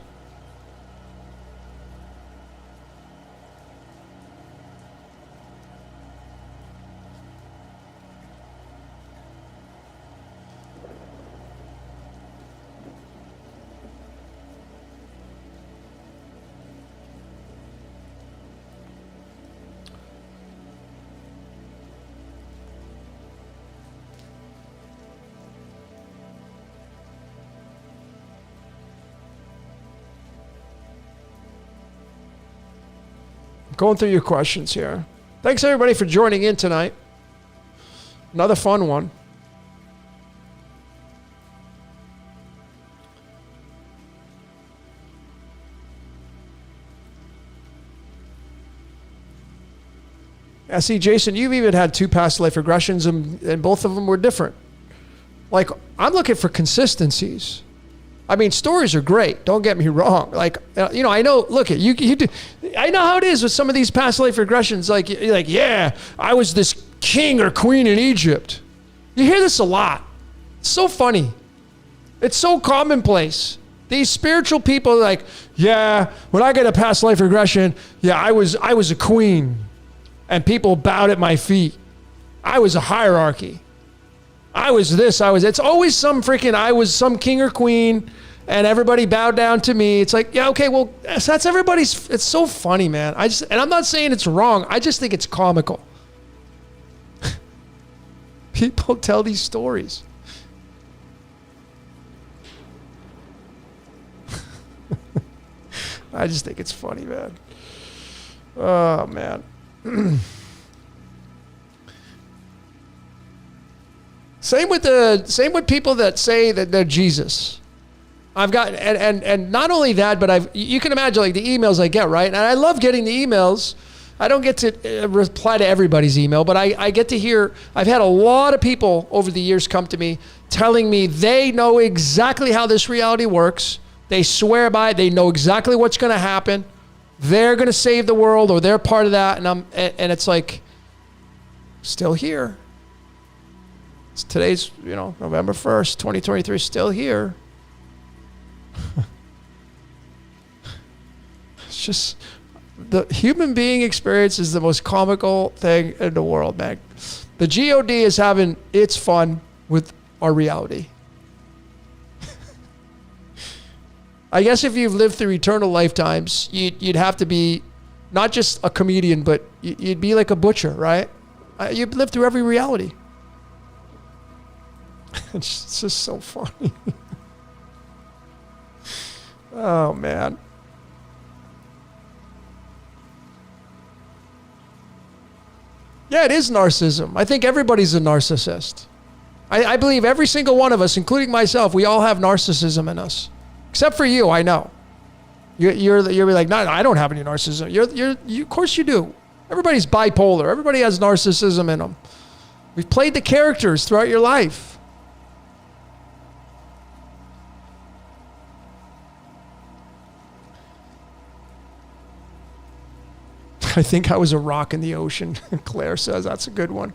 Going through your questions here. Thanks everybody for joining in tonight. Another fun one. I see, Jason, you've even had 2 past life regressions and both of them were different. Like, I'm looking for consistencies. I mean, stories are great. Don't get me wrong. Like, I know, look at you do. I know how it is with some of these past life regressions. Like, yeah, I was this king or queen in Egypt. You hear this a lot. It's so funny. It's so commonplace. These spiritual people are like, yeah, when I get a past life regression, yeah, I was a queen and people bowed at my feet. I was a hierarchy. I was this, it's always some freaking, I was some king or queen and everybody bowed down to me. It's like, yeah, okay, well, that's everybody's, it's so funny, man. And I'm not saying it's wrong. I just think it's comical. People tell these stories. I just think it's funny, man. Oh, man. Same with people that say that they're Jesus. I've got, and not only that, but you can imagine like the emails I get, right? And I love getting the emails. I don't get to reply to everybody's email, but I get to hear, I've had a lot of people over the years come to me telling me they know exactly how this reality works. They swear by it. They know exactly what's going to happen. They're going to save the world, or they're part of that. And it's like, still here. Today's, November 1st, 2023, still here. It's just, the human being experience is the most comical thing in the world, man. The God is having its fun with our reality. I guess if you've lived through eternal lifetimes, you'd have to be not just a comedian, but you'd be like a butcher, right? You've lived through every reality. It's just so funny. Oh, man. Yeah, it is narcissism. I think everybody's a narcissist. I believe every single one of us, including myself, we all have narcissism in us. Except for you, I know. You're like, no, I don't have any narcissism. You, of course you do. Everybody's bipolar. Everybody has narcissism in them. We've played the characters throughout your life. I think I was a rock in the ocean. Claire says that's a good one.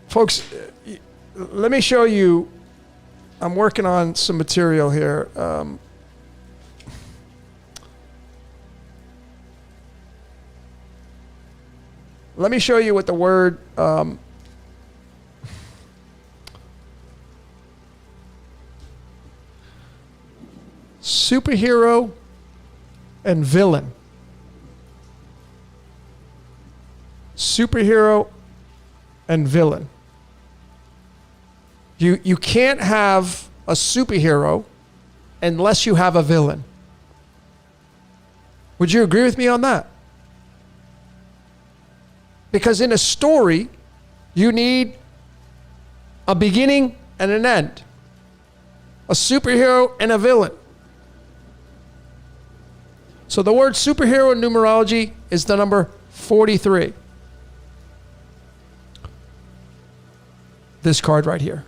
Folks, let me show you. I'm working on some material here. Let me show you what the word superhero and villain. Superhero and villain. You can't have a superhero unless you have a villain. Would you agree with me on that? Because in a story, you need a beginning and an end. A superhero and a villain. So the word superhero in numerology is the number 43. This card right here.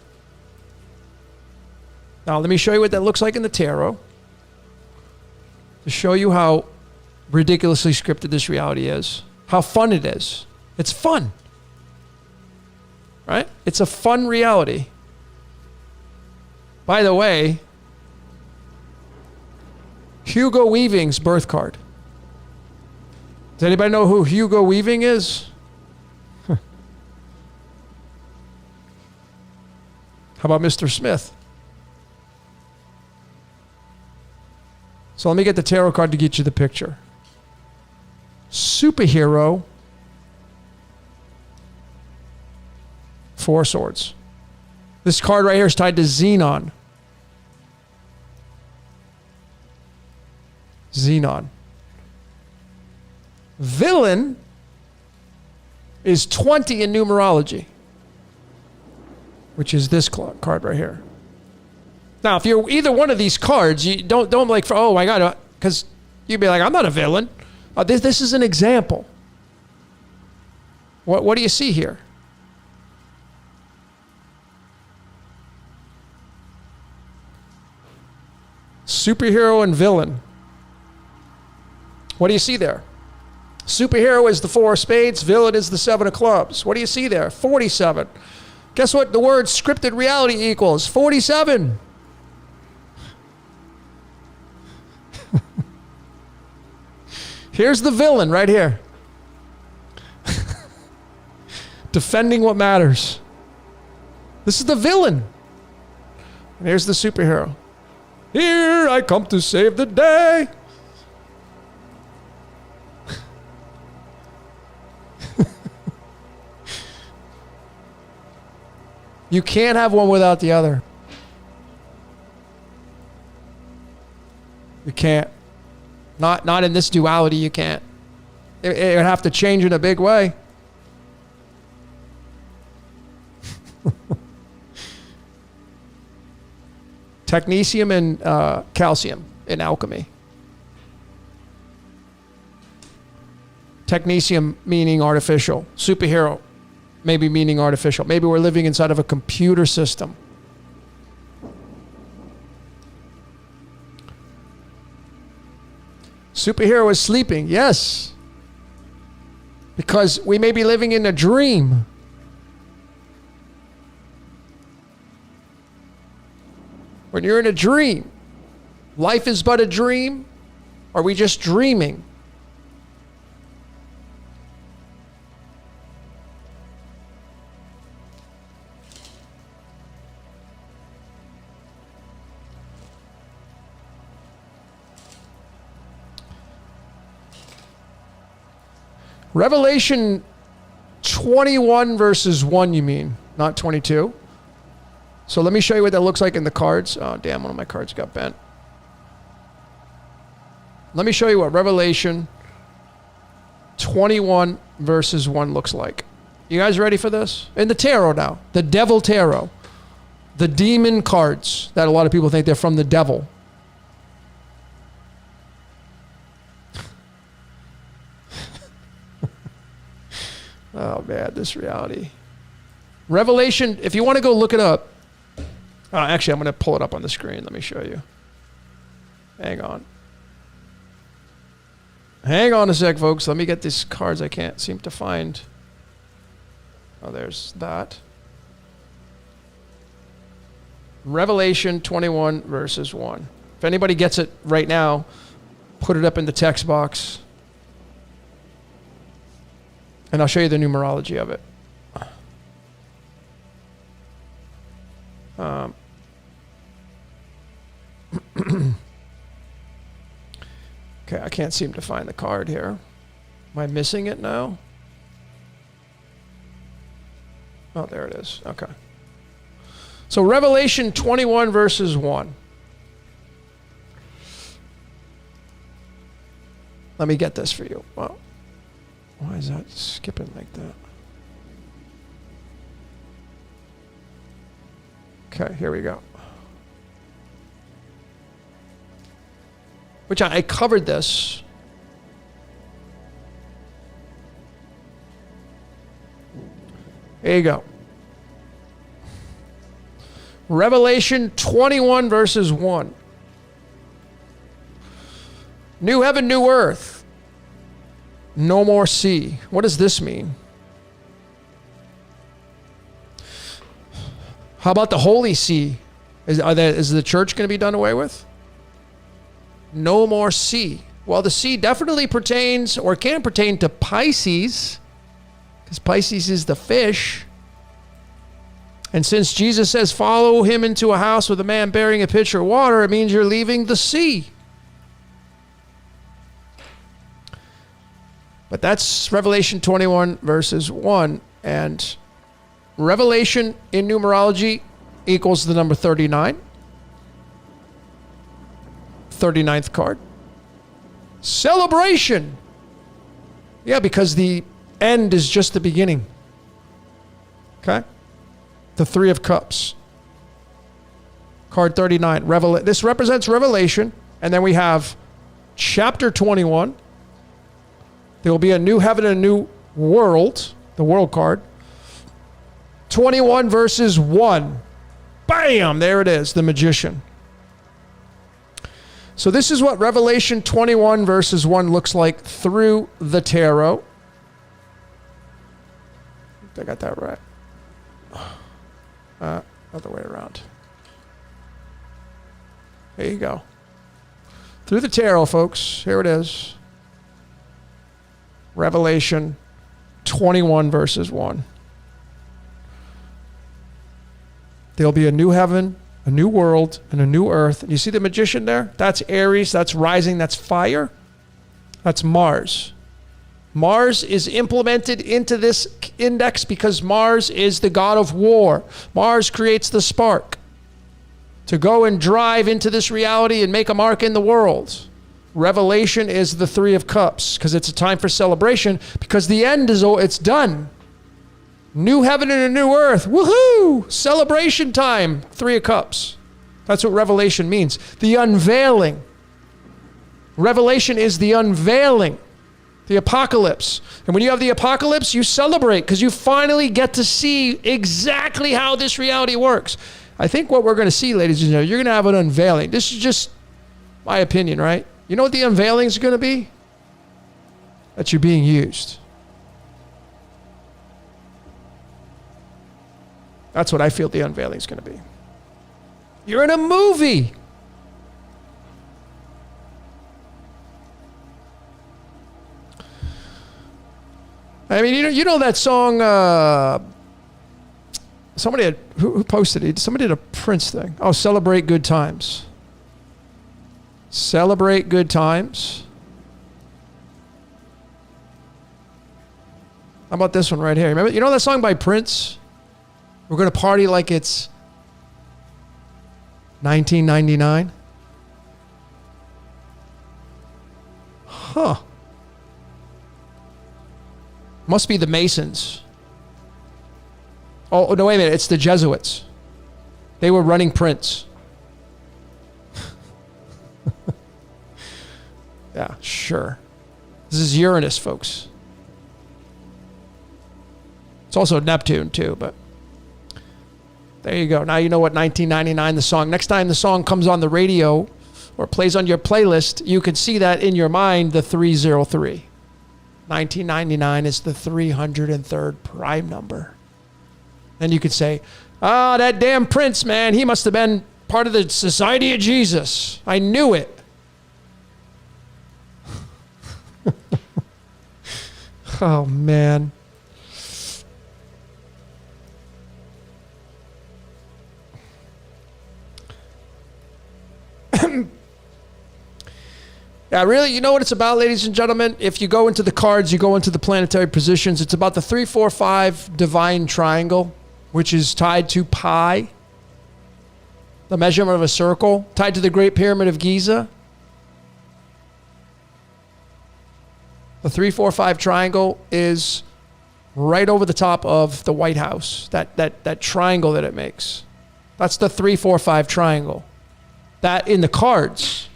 Now let me show you what that looks like in the tarot. To show you how ridiculously scripted this reality is. How fun it is. It's fun. Right? It's a fun reality. By the way, Hugo Weaving's birth card. Does anybody know who Hugo Weaving is? How about Mr. Smith? So let me get the tarot card to get you the picture. Superhero. 4 swords. This card right here is tied to Xenon. Xenon. Villain is 20 in numerology, which is this card right here. Now, if you're either one of these cards, you don't like, oh my God, because you'd be like, I'm not a villain. This is an example. What do you see here? Superhero and villain. What do you see there? Superhero is the 4 of spades. Villain is the 7 of clubs. What do you see there? 47. Guess what the word scripted reality equals? 47. Here's the villain right here. Defending what matters. This is the villain. And here's the superhero. Here I come to save the day. You can't have one without the other. You can't. Not in this duality, you can't. It would have to change in a big way. Technetium and calcium in alchemy. Technetium meaning artificial. Superhero maybe meaning artificial. Maybe we're living inside of a computer system. Superhero is sleeping. Yes. Because we may be living in a dream. When you're in a dream, life is but a dream. Are we just dreaming? Revelation 21 verses 1, you mean, not 22. So let me show you what that looks like in the cards. Oh, damn, one of my cards got bent. Let me show you what Revelation 21 verses 1 looks like. You guys ready for this? In the tarot now, the devil tarot. The demon cards that a lot of people think they're from the devil. Oh man, this reality. Revelation, if you want to go look it up, Actually, I'm going to pull it up on the screen. Let me show you. Hang on. Hang on a sec, folks. Let me get these cards I can't seem to find. Oh, there's that. Revelation 21 verses 1. If anybody gets it right now, put it up in the text box. And I'll show you the numerology of it. Okay, I can't seem to find the card here. Am I missing it now? Oh, there it is. Okay. So Revelation 21 verses 1. Let me get this for you. Wow. Why is that skipping like that? Okay, here we go. Which I covered this. There you go. Revelation 21 verses 1. New heaven, new earth. No more sea. What does this mean? How about the Holy See? Is the church going to be done away with? No more sea. Well, the sea definitely pertains or can pertain to Pisces, because Pisces is the fish. And since Jesus says, follow him into a house with a man bearing a pitcher of water, it means you're leaving the sea. But that's Revelation 21 verses 1. And Revelation in numerology equals the number 39. 39th card. Celebration. Yeah, because the end is just the beginning. Okay? The Three of Cups. Card 39. This represents Revelation. And then we have chapter 21. There will be a new heaven and a new world. The world card. 21 verses 1. Bam! There it is. The Magician. So this is what Revelation 21 verses 1 looks like through the tarot. I got that right. Other way around. There you go. Through the tarot, folks. Here it is. Revelation 21 verses 1. There'll be a new heaven, a new world, and a new earth. And you see the Magician there? That's Aries, that's rising, that's fire. That's Mars. Mars is implemented into this index because Mars is the god of war. Mars creates the spark to go and drive into this reality and make a mark in the world. Revelation is the Three of Cups because it's a time for celebration because the end is, it's done. New heaven and a new earth. Woohoo! Celebration time. Three of Cups. That's what Revelation means. The unveiling. Revelation is the unveiling. The apocalypse. And when you have the apocalypse, you celebrate because you finally get to see exactly how this reality works. I think what we're going to see, ladies and gentlemen, you're going to have an unveiling. This is just my opinion, right? You know what the unveiling is going to be? That you're being used. That's what I feel the unveiling is going to be. You're in a movie. I mean, you know that song, somebody had, who posted it? Somebody did a Prince thing. Oh, Celebrate Good Times. Celebrate Good Times. How about this one right here? Remember, you know that song by Prince? We're going to party like it's 1999. Huh. Must be the Masons. Oh, no, wait a minute. It's the Jesuits. They were running Prince. Yeah, sure. This is Uranus, folks. It's also Neptune, too, but There you go. Now you know what 1999 the song. Next time the song comes on the radio or plays on your playlist, you can see that in your mind, the 303. 1999 is the 303rd prime number. And you could say, that damn Prince, man, he must have been part of the Society of Jesus. I knew it. Oh, man. Yeah, really, you know what it's about, ladies and gentlemen? If you go into the cards, you go into the planetary positions, it's about the 3-4-5 divine triangle, which is tied to pi, the measurement of a circle, tied to the Great Pyramid of Giza. The 3-4-5 triangle is right over the top of the White House, that triangle that it makes. That's the 3-4-5 triangle. That in the cards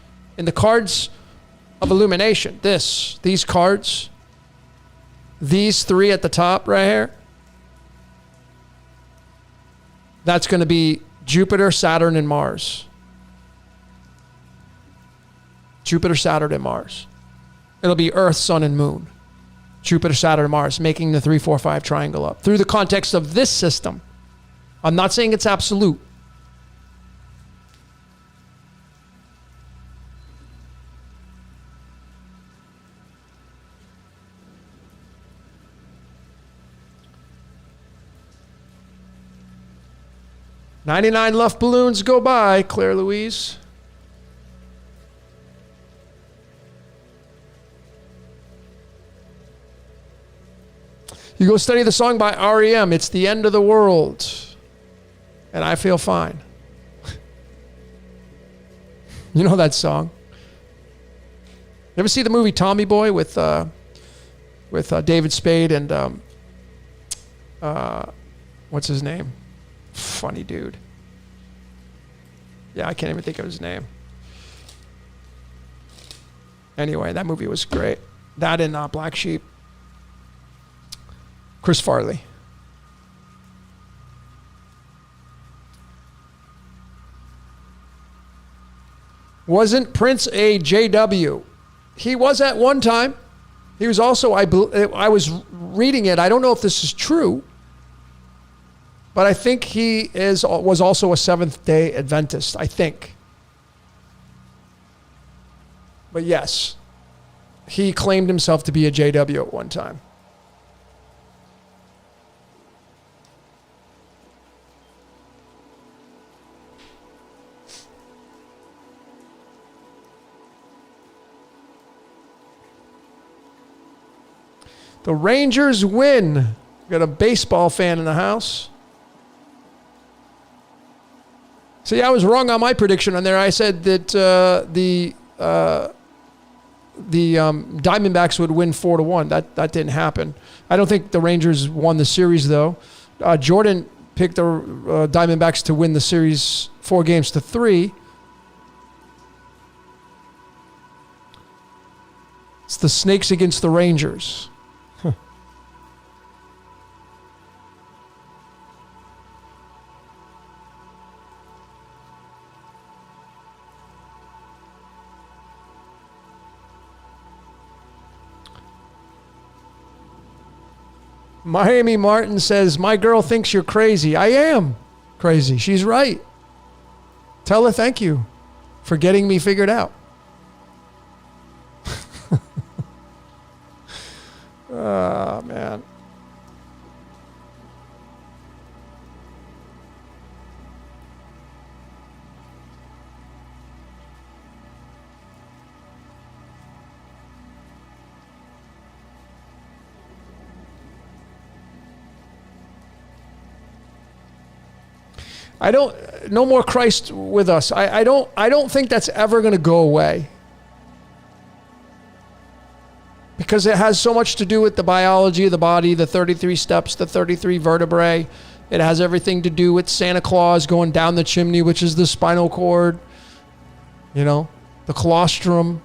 of illumination, these cards, these three at the top right here, that's going to be Jupiter, Saturn, and Mars. Jupiter, Saturn, and Mars. It'll be Earth, Sun, and Moon. Jupiter, Saturn, and Mars, making the 3-4-5 triangle up. Through the context of this system. I'm not saying it's absolute. "99 Luft balloons go by," Claire Louise. You go study the song by REM, "It's the End of the World," and I feel fine. You know that song. You ever see the movie Tommy Boy with David Spade and what's his name? Funny dude. Yeah, I can't even think of his name. Anyway, that movie was great. That and Black Sheep. Chris Farley. Wasn't Prince a JW? He was at one time. He was also, I was reading it. I don't know if this is true, but I think he was also a Seventh-day Adventist, I think. But yes, he claimed himself to be a JW at one time. The Rangers win. Got a baseball fan in the house. See, I was wrong on my prediction on there. I said that the Diamondbacks would win 4-1. That didn't happen. I don't think the Rangers won the series though. Jordan picked the Diamondbacks to win the series 4-3. It's the Snakes against the Rangers. Miami Martin says, "My girl thinks you're crazy." I am crazy. She's right. Tell her thank you for getting me figured out. Oh, man. No more Christ with us. I don't think that's ever going to go away. Because it has so much to do with the biology of the body, the 33 steps, the 33 vertebrae. It has everything to do with Santa Claus going down the chimney, which is the spinal cord, the colostrum.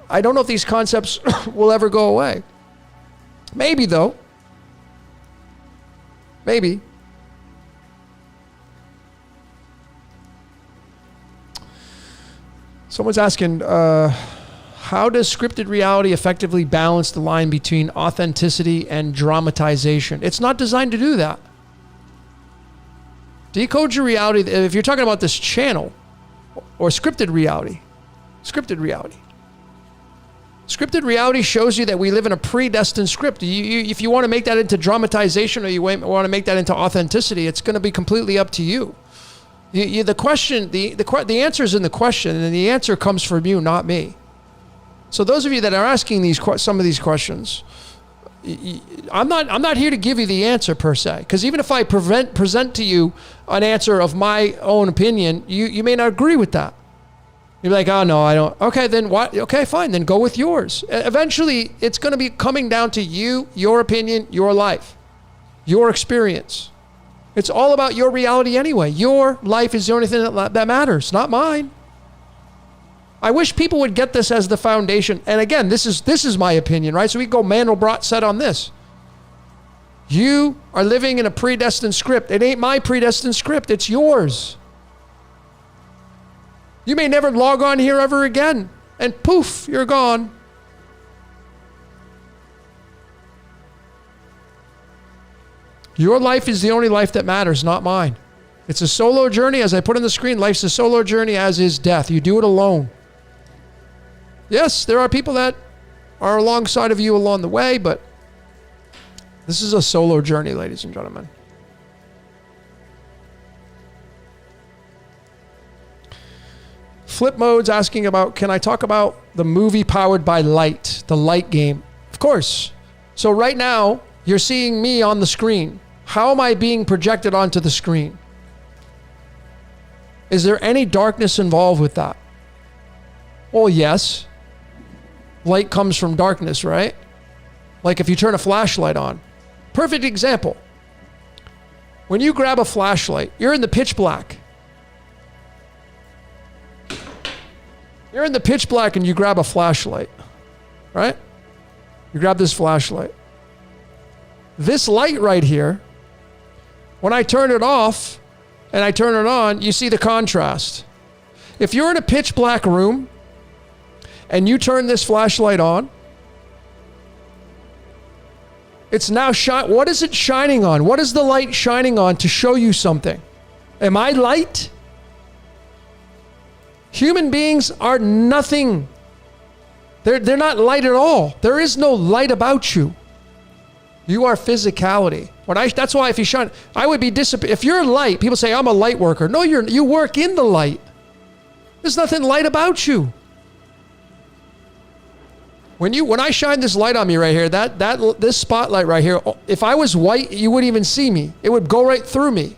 I don't know if these concepts will ever go away. Maybe, though. Maybe. Someone's asking, how does scripted reality effectively balance the line between authenticity and dramatization? It's not designed to do that. Decode your reality. If you're talking about this channel or scripted reality, scripted reality shows you that we live in a predestined script. If you want to make that into dramatization or you want to make that into authenticity, it's going to be completely up to you. The question, the answer is in the question, and the answer comes from you, not me. So those of you that are asking some of these questions, I'm not here to give you the answer per se, because even if I present to you an answer of my own opinion, you may not agree with that. You're like, oh no, I don't. Okay, then what? Okay, fine, then go with yours. Eventually, it's going to be coming down to you, your opinion, your life, your experience. It's all about your reality anyway. Your life is the only thing that matters, not mine. I wish people would get this as the foundation. And again, this is my opinion, right? So we go Mandelbrot said on this. You are living in a predestined script. It ain't my predestined script. It's yours. You may never log on here ever again. And poof, you're gone. Your life is the only life that matters, not mine. It's a solo journey. As I put on the screen, life's a solo journey, as is death. You do it alone. Yes, there are people that are alongside of you along the way, but this is a solo journey, ladies and gentlemen. Flip Mode's asking about, can I talk about the movie powered by light, the light game? Of course. So right now, you're seeing me on the screen. How am I being projected onto the screen? Is there any darkness involved with that? Well, yes. Light comes from darkness, right? Like if you turn a flashlight on. Perfect example. When you grab a flashlight, you're in the pitch black. You're in the pitch black and you grab a flashlight, right? You grab this flashlight. This light right here, when I turn it off and I turn it on, you see the contrast. If you're in a pitch black room and you turn this flashlight on, it's now what is it shining on? What is the light shining on to show you something? Am I light? Human beings are nothing. They're not light at all. There is no light about you. You are physicality. That's why if you shine, I would be if you're light, people say I'm a light worker. No, you work in the light. There's nothing light about you. When I shine this light on me right here, this spotlight right here, if I was white, you wouldn't even see me. It would go right through me.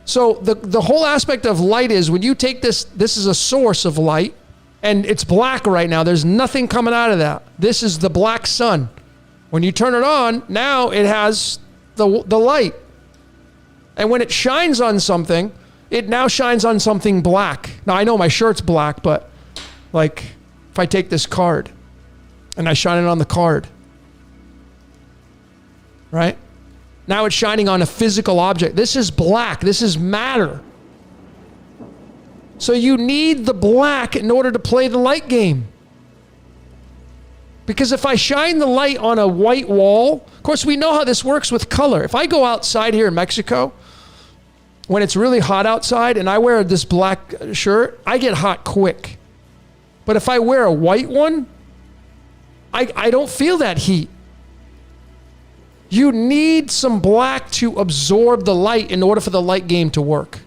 So the whole aspect of light is when you take this is a source of light, and it's black right now. There's nothing coming out of that. This is the black sun. When you turn it on, now it has the light. And when it shines on something, it now shines on something black. Now I know my shirt's black, but like if I take this card and I shine it on the card, right? Now it's shining on a physical object. This is black. This is matter. So you need the black in order to play the light game. Because if I shine the light on a white wall, of course we know how this works with color. If I go outside here in Mexico, when it's really hot outside and I wear this black shirt, I get hot quick. But if I wear a white one, I don't feel that heat. You need some black to absorb the light in order for the light game to work.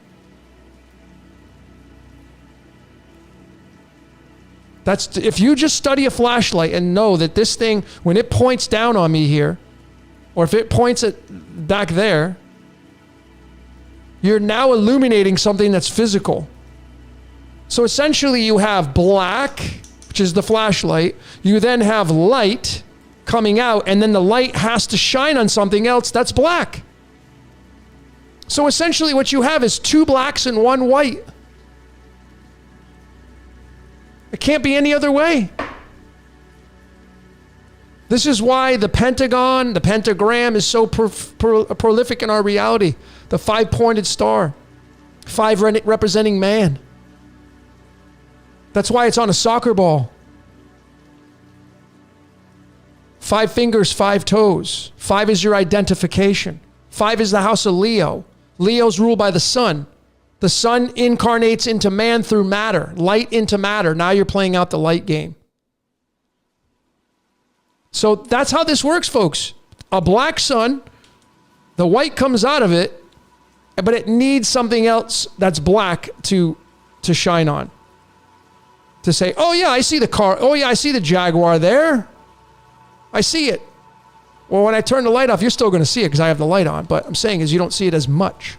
If you just study a flashlight and know that this thing, when it points down on me here, or if it points it back there, you're now illuminating something that's physical. So essentially you have black, which is the flashlight. You then have light coming out, and then the light has to shine on something else that's black. So essentially what you have is two blacks and one white. It can't be any other way. This is why the pentagon, the pentagram is so prolific in our reality. The five-pointed star, five representing man. That's why it's on a soccer ball. 5 fingers, 5 toes. 5 is your identification. 5 is the house of Leo. Leo's ruled by the sun. The sun incarnates into man through matter, light into matter. Now you're playing out the light game. So that's how this works, folks. A black sun, the white comes out of it, but it needs something else that's black to shine on. To say, oh yeah, I see the car. Oh yeah, I see the Jaguar there. I see it. Well, when I turn the light off, you're still going to see it because I have the light on. But I'm saying is you don't see it as much.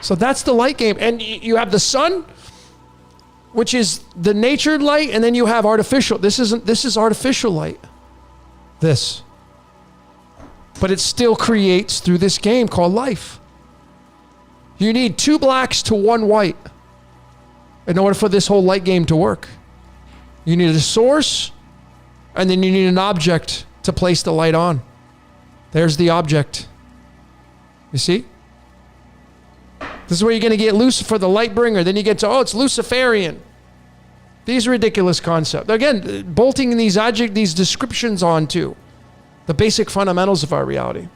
So that's the light game. And you have the sun, which is the natured light, and then you have artificial. This is artificial light. This. But it still creates through this game called life. You need 2 blacks to 1 white in order for this whole light game to work. You need a source, and then you need an object to place the light on. There's the object. You see? This is where you're going to get Lucifer, the light bringer. Then you get to, it's Luciferian. These ridiculous concepts. Again, bolting these descriptions onto the basic fundamentals of our reality.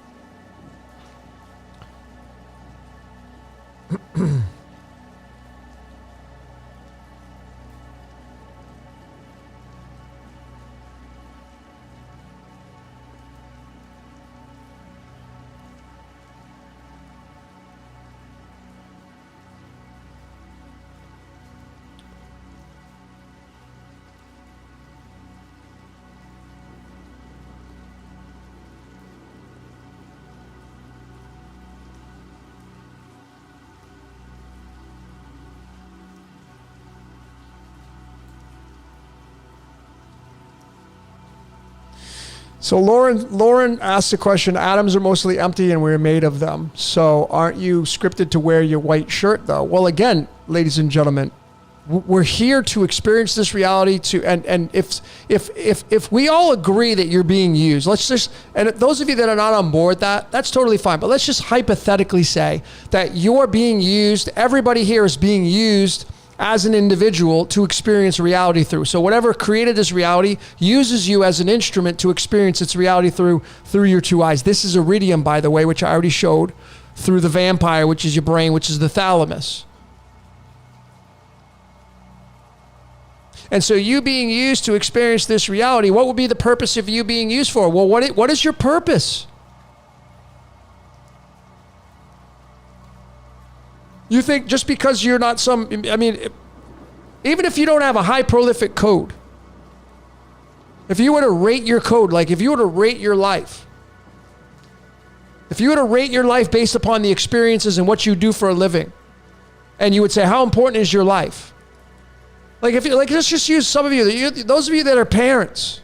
So Lauren asked the question, atoms are mostly empty and we're made of them. So aren't you scripted to wear your white shirt though? Well, again, ladies and gentlemen, we're here to experience this reality and if we all agree that you're being used, and those of you that are not on board that's totally fine. But let's just hypothetically say that you're being used, everybody here is being used as an individual to experience reality through. So whatever created this reality uses you as an instrument to experience its reality through your 2 eyes. This is iridium, by the way, which I already showed, through the vampire, which is your brain, which is the thalamus. And so you being used to experience this reality, what would be the purpose of you being used for? Well, what is your purpose? You think just because you're not even if you don't have a high prolific code, if you were to rate your code, like if you were to rate your life, if you were to rate your life based upon the experiences and what you do for a living, and you would say, how important is your life? Let's just use some of you, those of you that are parents.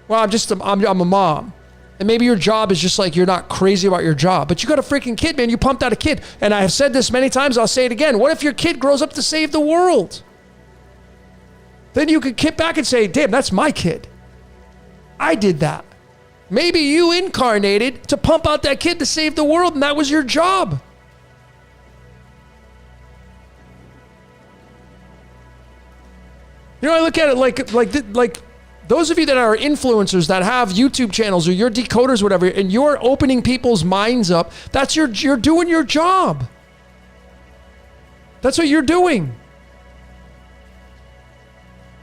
Well, I'm a mom. And maybe your job is just like, you're not crazy about your job, but you got a freaking kid, man. You pumped out a kid. And I have said this many times. I'll say it again. What if your kid grows up to save the world? Then you could kick back and say, damn, that's my kid. I did that. Maybe you incarnated to pump out that kid to save the world, and that was your job. I look at it like those of you that are influencers that have YouTube channels or your decoders, whatever, and you're opening people's minds up, you're doing your job. That's what you're doing.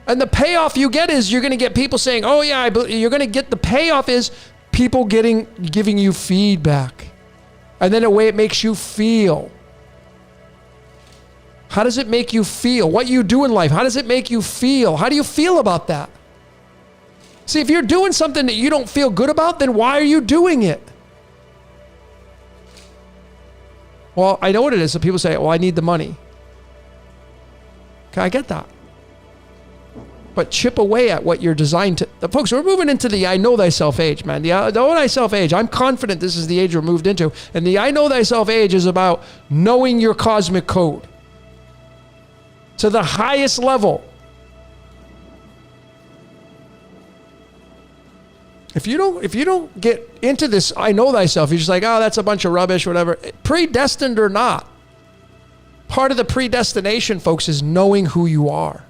And the payoff you get is you're going to get people saying, oh yeah, you're going to get the payoff is people giving you feedback. And then the way it makes you feel. How does it make you feel? What you do in life, how does it make you feel? How do you feel about that? See, if you're doing something that you don't feel good about, then why are you doing it? Well, I know what it is. So people say, well, I need the money. Okay, I get that. But chip away at what you're designed to. Folks, we're moving into the I know thyself age, man. The I know thyself age. I'm confident this is the age we're moved into. And the I know thyself age is about knowing your cosmic code to the highest level. If you don't get into this, I know thyself, you're just like, oh, that's a bunch of rubbish, whatever. Predestined or not, Part of the predestination, folks, is knowing who you are.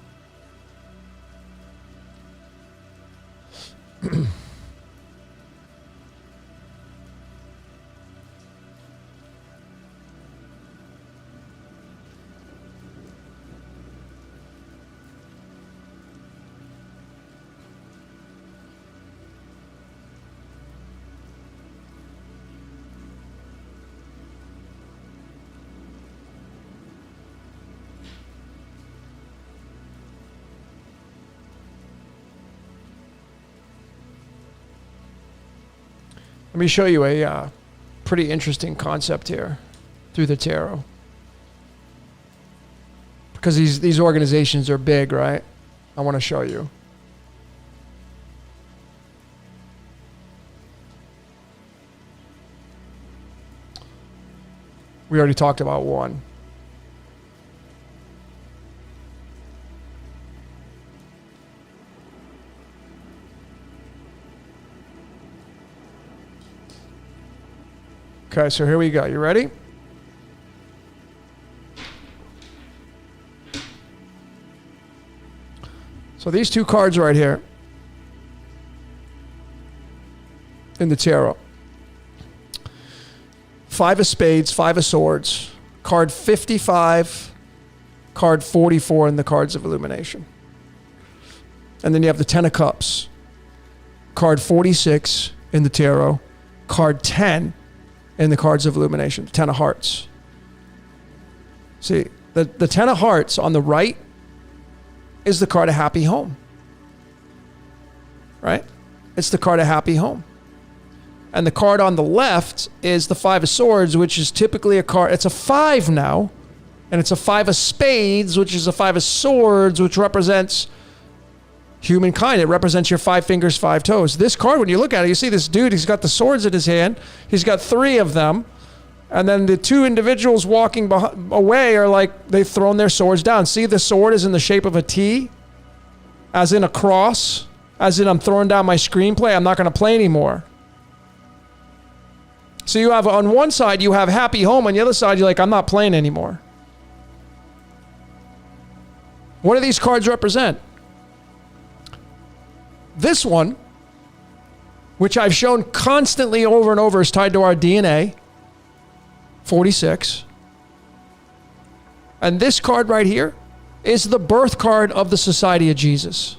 Let me show you a pretty interesting concept here through the tarot. Because these organizations are big, right? I want to show you. We already talked about one. Okay, so here we go. You ready? So these two cards right here in the tarot. 5 of Spades, 5 of Swords, card 55, card 44 in the Cards of Illumination. And then you have the 10 of Cups, card 46 in the tarot, card 10 in the Cards of Illumination, 10 of Hearts. See, the 10 of Hearts on the right is the card of Happy Home. Right? It's the card of Happy Home. And the card on the left is the 5 of Swords, which is typically a card. It's a 5 now. And it's a 5 of Spades, which is a 5 of Swords, which represents humankind. It represents your 5 fingers, 5 toes. This card, when you look at it, you see this dude, he's got the swords in his hand. He's got 3 of them. And then the 2 individuals walking away are like, they've thrown their swords down. See, the sword is in the shape of a T, as in a cross, as in I'm throwing down my screenplay. I'm not going to play anymore. So you have, on one side, you have Happy Home. On the other side, you're like, I'm not playing anymore. What do these cards represent? This one, which I've shown constantly over and over, is tied to our DNA, 46. And this card right here is the birth card of the Society of Jesus.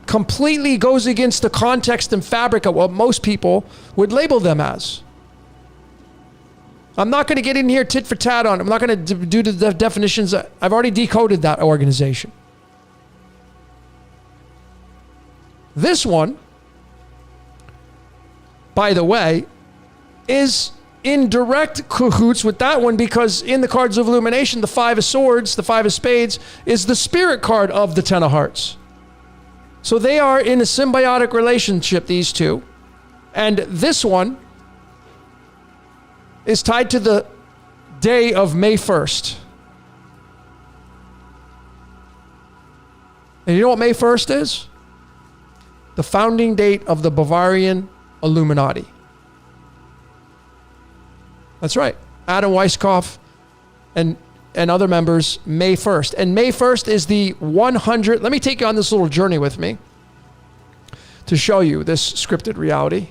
Completely goes against the context and fabric of what most people would label them as. I'm not going to get in here tit for tat on it. I'm not going to do the definitions. I've already decoded that organization. This one, by the way, is in direct cahoots with that one, because in the Cards of Illumination, the 5 of Swords, the 5 of Spades, is the spirit card of the 10 of Hearts. So they are in a symbiotic relationship, these two. And this one is tied to the day of May 1st. And you know what May 1st is? The founding date of the Bavarian Illuminati. That's right. Adam Weishaupt and other members, May 1st. And May 1st is the 100... Let me take you on this little journey with me to show you this scripted reality.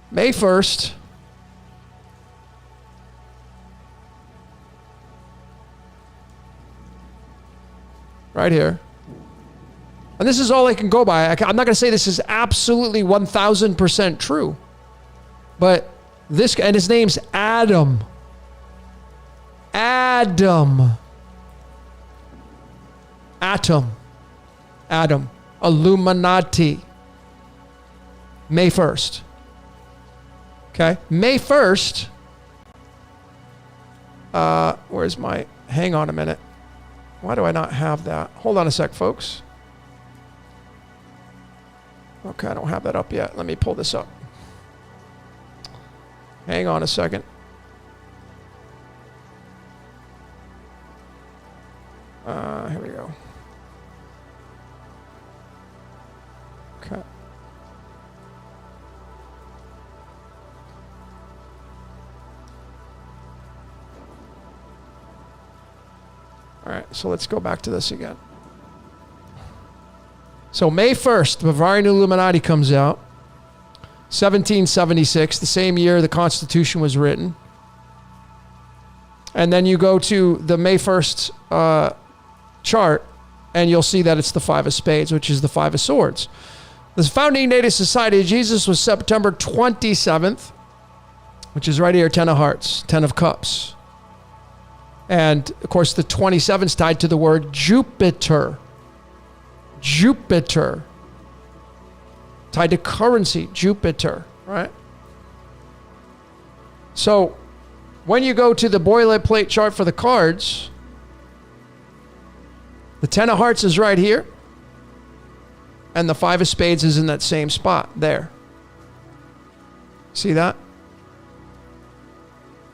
May 1st. Right here. And this is all I can go by. I'm not going to say this is absolutely 1,000% true. But this guy, and his name's Adam. Adam. Atom. Adam. Illuminati. May 1st. Okay? May 1st. Where's my... Hang on a minute. Why do I not have that? Hold on a sec, folks. Okay, I don't have that up yet. Let me pull this up. Hang on a second. Here we go. Okay. All right, so let's go back to this again. So May 1st, Bavarian Illuminati comes out. 1776, the same year the Constitution was written. And then you go to the May 1st chart, and you'll see that it's the Five of Spades, which is the Five of Swords. The founding date of Society of Jesus was September 27th, which is right here, 10 of Hearts, 10 of Cups. And, of course, the 27 is tied to the word Jupiter. Jupiter. Tied to currency, Jupiter, right? So, when you go to the boilerplate chart for the cards, the 10 of Hearts is right here, and the Five of Spades is in that same spot there. See that?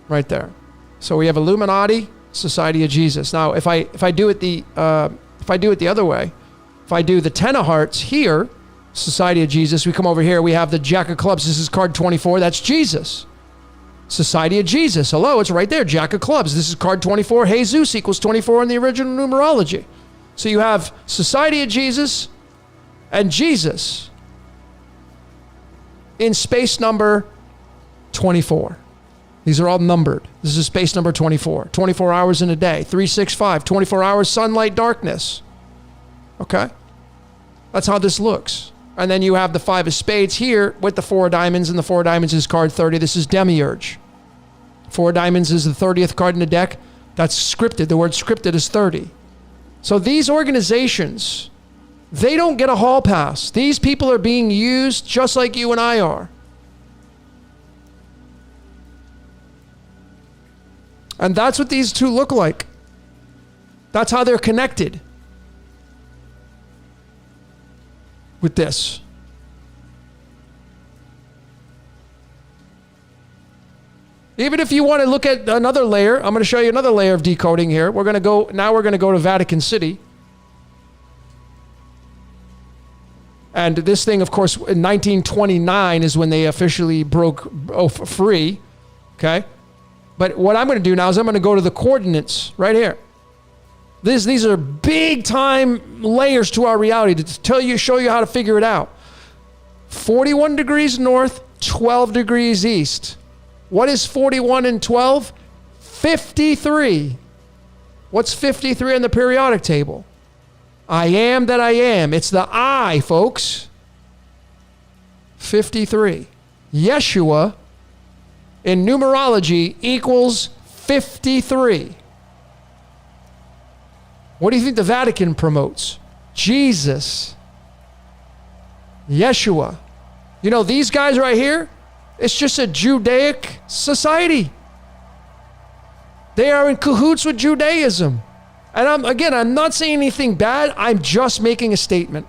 Right there. So we have Illuminati, Society of Jesus. Now, if I do it the other way, if I do the 10 of Hearts here, Society of Jesus, we come over here, we have the Jack of Clubs. This is card 24. That's Jesus. Society of Jesus. Hello, it's right there. Jack of Clubs. This is card 24. Jesus equals 24 in the original numerology. So you have Society of Jesus and Jesus in space number 24. These are all numbered. This is space number 24. 24 hours in a day. 365. 24 hours sunlight, darkness. Okay? That's how this looks. And then you have the Five of Spades here with the Four of Diamonds, and the Four of Diamonds is card 30. This is Demiurge. Four of Diamonds is the 30th card in the deck. That's scripted. The word scripted is 30. So these organizations, they don't get a hall pass. These people are being used just like you and I are. And that's what these two look like. That's how they're connected with this. Even if you want to look at another layer, I'm going to show you another layer of decoding here. We're going to go to Vatican City. And this thing, of course, in 1929 is when they officially broke free. Okay? But what I'm going to do now is I'm going to go to the coordinates right here. These are big time layers to our reality to show you how to figure it out. 41 degrees north, 12 degrees east. What is 41 and 12? 53. What's 53 on the periodic table? I am that I am. It's the I, folks. 53. Yeshua in numerology equals 53. What do you think the Vatican promotes? Jesus. Yeshua. You know, these guys right here, it's just a Judaic society. They are in cahoots with Judaism. And I'm not saying anything bad. I'm just making a statement.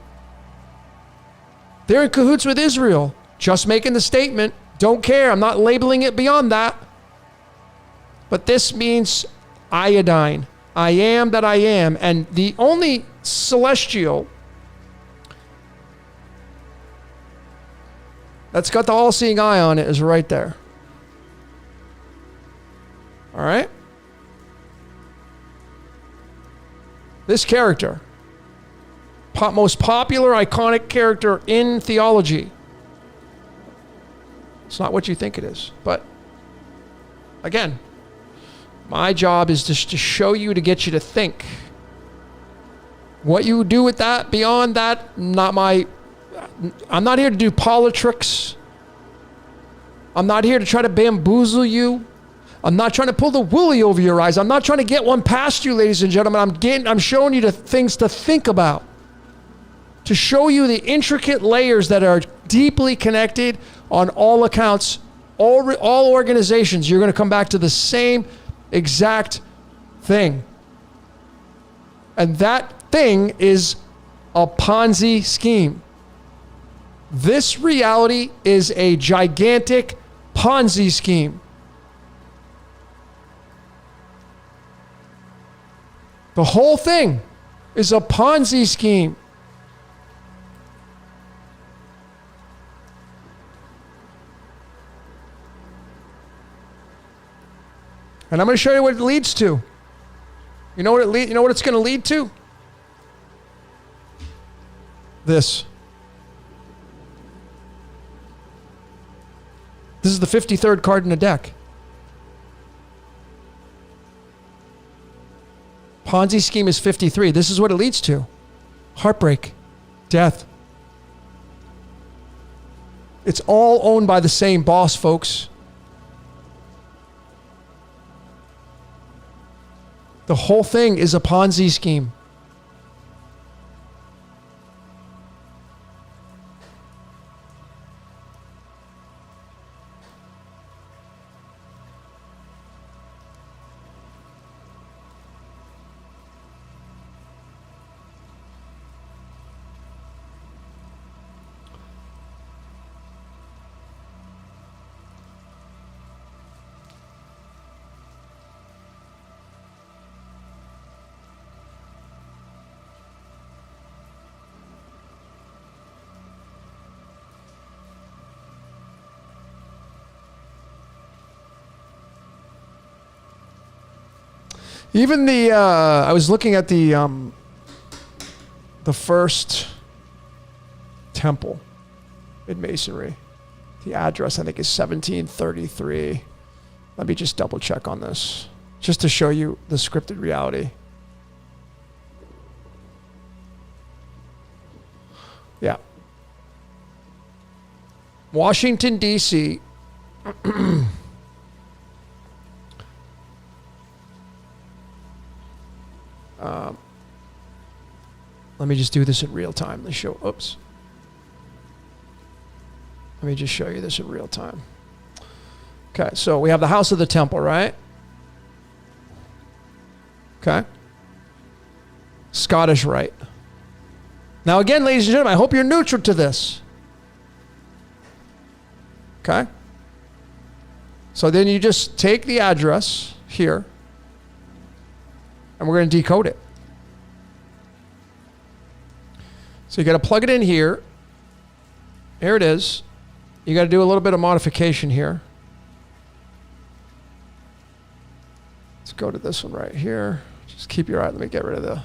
They're in cahoots with Israel. Just making the statement. Don't care. I'm not labeling it beyond that. But this means iodine. I am that I am. And the only celestial that's got the all-seeing eye on it is right there. All right? This character, most popular, iconic character in theology. It's not what you think it is. But, again, my job is just to show you, to get you to think. What you do with that, beyond that, I'm not here to do politics. I'm not here to try to bamboozle you. I'm not trying to pull the woolly over your eyes. I'm not trying to get one past you, ladies and gentlemen. I'm showing you the things to think about. To show you the intricate layers that are deeply connected on all accounts, all organizations. You're going to come back to the same exact thing. And that thing is a Ponzi scheme. This reality is a gigantic Ponzi scheme. The whole thing is a Ponzi scheme. And I'm going to show you what it leads to. You know what it's going to lead to? This. This is the 53rd card in the deck. Ponzi scheme is 53. This is what it leads to. Heartbreak. Death. It's all owned by the same boss, folks. The whole thing is a Ponzi scheme. Even I was looking at the first temple in Masonry. The address, I think, is 1733. Let me just double check on this, just to show you the scripted reality. Yeah. Washington, D.C. Let me just do this in real time. Let me just show you this in real time. Okay, so we have the House of the Temple, right? Okay. Scottish Rite. Now again, ladies and gentlemen, I hope you're neutral to this. Okay? So then you just take the address here, and we're going to decode it. So you got to plug it in here. Here it is. You got to do a little bit of modification here. Let's go to this one right here. Just keep your eye. Let me get rid of the.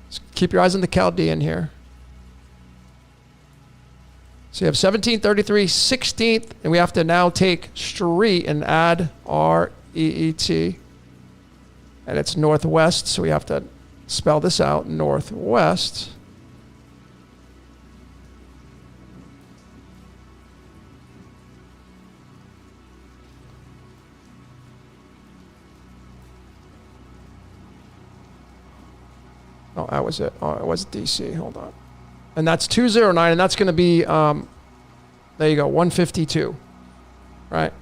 Just keep your eyes on the Chaldean here. So you have 1733, 16th, and we have to now take street and add R-E-E-T. And it's northwest, so we have to spell this out, northwest. Oh, that was it. Oh, it was DC. Hold on. And that's 209, and that's going to be, there you go, 152. Right?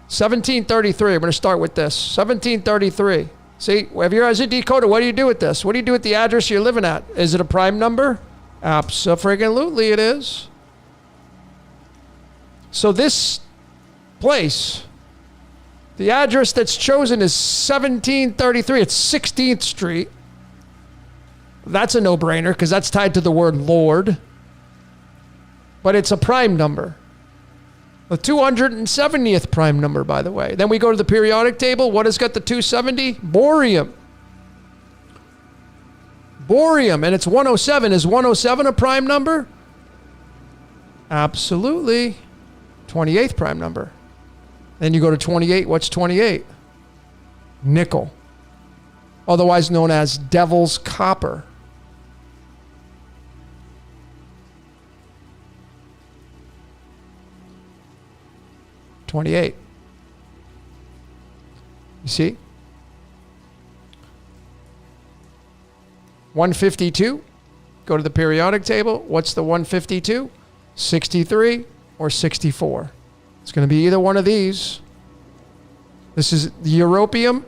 1733. I'm going to start with this. 1733. See, if you're as a decoder, what do you do with this? What do you do with the address you're living at? Is it a prime number? Abso-friggin-lutely it is. So this place, the address that's chosen is 1733. It's 16th Street. That's a no-brainer because that's tied to the word Lord. But it's a prime number. The 270th prime number, by the way. Then we go to the periodic table. What has got the 270? Borium. Borium, and it's 107. Is 107 a prime number? Absolutely. 28th prime number. Then you go to 28. What's 28? Nickel. Otherwise known as devil's copper. $28. You see? 152. Go to the periodic table. What's the 152? 63 or 64. It's going to be either one of these. This is the europium.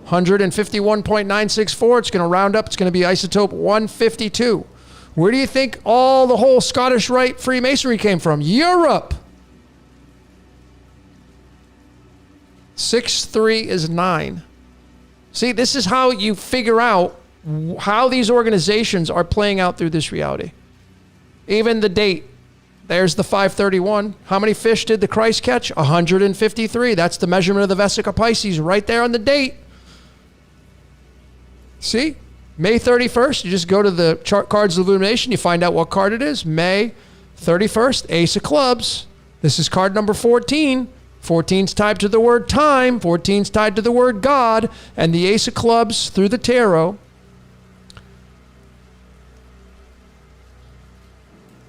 151.964. It's going to round up. It's going to be isotope 152. Where do you think all the whole Scottish Rite Freemasonry came from? Europe. 6-3 is 9. See, this is how you figure out how these organizations are playing out through this reality. Even the date. There's the 531. How many fish did the Christ catch? 153. That's the measurement of the Vesica Pisces right there on the date. See? May 31st, you just go to the cards of illumination, you find out what card it is. May 31st, Ace of Clubs. This is card number 14. 14's tied to the word time. 14's tied to the word God. And the Ace of Clubs through the tarot.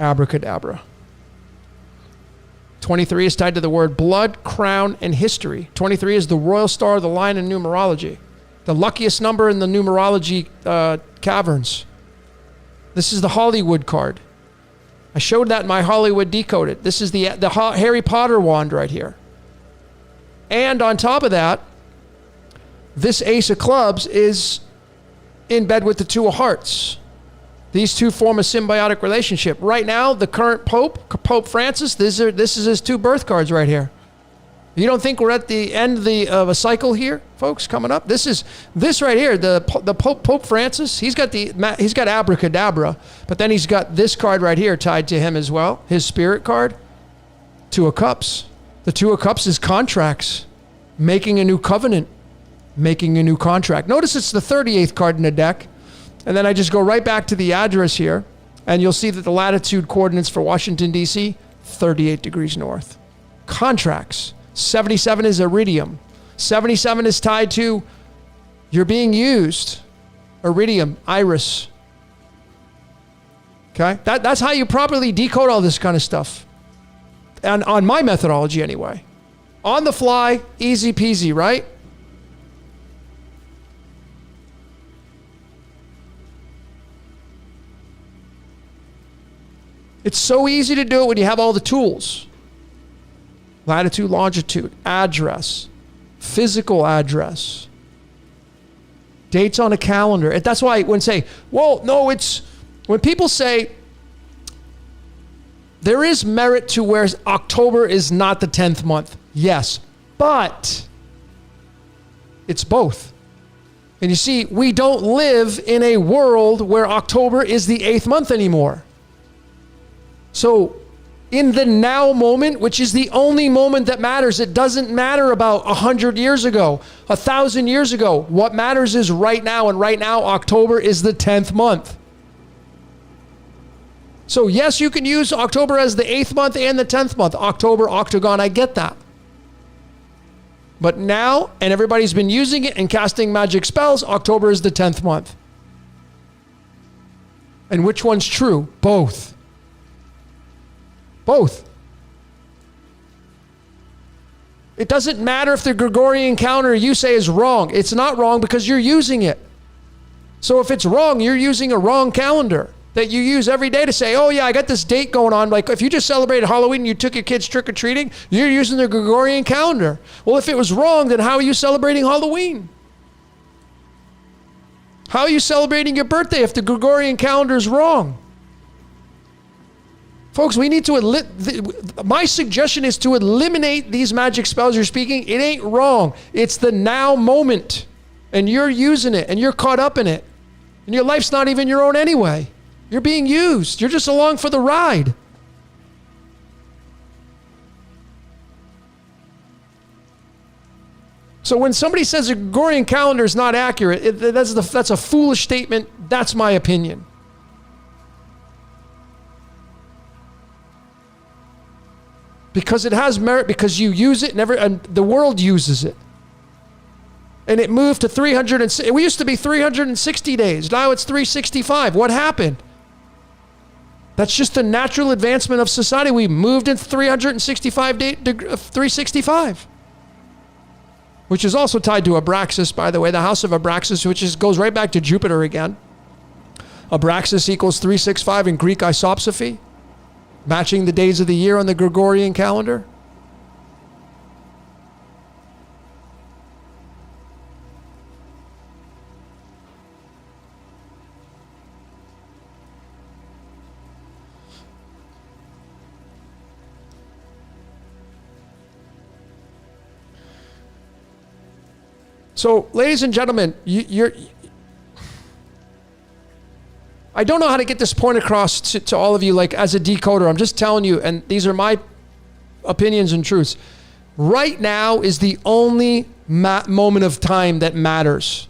Abracadabra. 23 is tied to the word blood, crown, and history. 23 is the royal star of the lion in numerology. The luckiest number in the numerology caverns. This is the Hollywood card. I showed that in my Hollywood Decoded. This is the Harry Potter wand right here. And on top of that, this Ace of Clubs is in bed with the Two of Hearts. These two form a symbiotic relationship. Right now, the current Pope, Pope Francis, this is his two birth cards right here. You don't think we're at the end of a cycle here, folks, coming up? This right here, the Pope Francis, he's got Abracadabra, but then he's got this card right here tied to him as well, his spirit card, Two of Cups. The Two of Cups is contracts, making a new covenant, making a new contract. Notice it's the 38th card in the deck, and then I just go right back to the address here, and you'll see that the latitude coordinates for Washington, D.C., 38 degrees north. Contracts. 77 is iridium. 77 is tied to you're being used. Iridium, iris. Okay? That's how you properly decode all this kind of stuff. And on my methodology anyway. On the fly, easy peasy, right? It's so easy to do it when you have all the tools. Latitude, longitude, address, physical address, dates on a calendar. That's why when say, well, no, when people say there is merit to where October is not the 10th month. Yes, but it's both. And you see, we don't live in a world where October is the 8th month anymore. So in the now moment, which is the only moment that matters, it doesn't matter about 100 years ago, 1,000 years ago. What matters is right now, and right now, October is the 10th month. So yes, you can use October as the 8th month and the 10th month. October, octagon, I get that. But now, and everybody's been using it and casting magic spells, October is the 10th month. And which one's true? Both. Both. It doesn't matter if the Gregorian calendar you say is wrong. It's not wrong because you're using it. So if it's wrong, you're using a wrong calendar that you use every day to say, oh yeah, I got this date going on. Like if you just celebrated Halloween and you took your kids trick-or-treating, you're using the Gregorian calendar. Well, if it was wrong, then how are you celebrating Halloween? How are you celebrating your birthday if the Gregorian calendar is wrong? Folks, we need to, my suggestion is to eliminate these magic spells you're speaking. It ain't wrong. It's the now moment. And you're using it and you're caught up in it. And your life's not even your own anyway. You're being used. You're just along for the ride. So when somebody says the Gregorian calendar is not accurate, that's a foolish statement. That's my opinion. Because it has merit, because you use it, and the world uses it. And it moved to 300, we used to be 360 days. Now it's 365. What happened? That's just the natural advancement of society. We moved into 365, which is also tied to Abraxas, by the way, the house of Abraxas, which goes right back to Jupiter again. Abraxas equals 365 in Greek isopsophy, matching the days of the year on the Gregorian calendar. So, ladies and gentlemen, I don't know how to get this point across to all of you, like as a decoder. I'm just telling you, and these are my opinions and truths. Right now is the only moment of time that matters.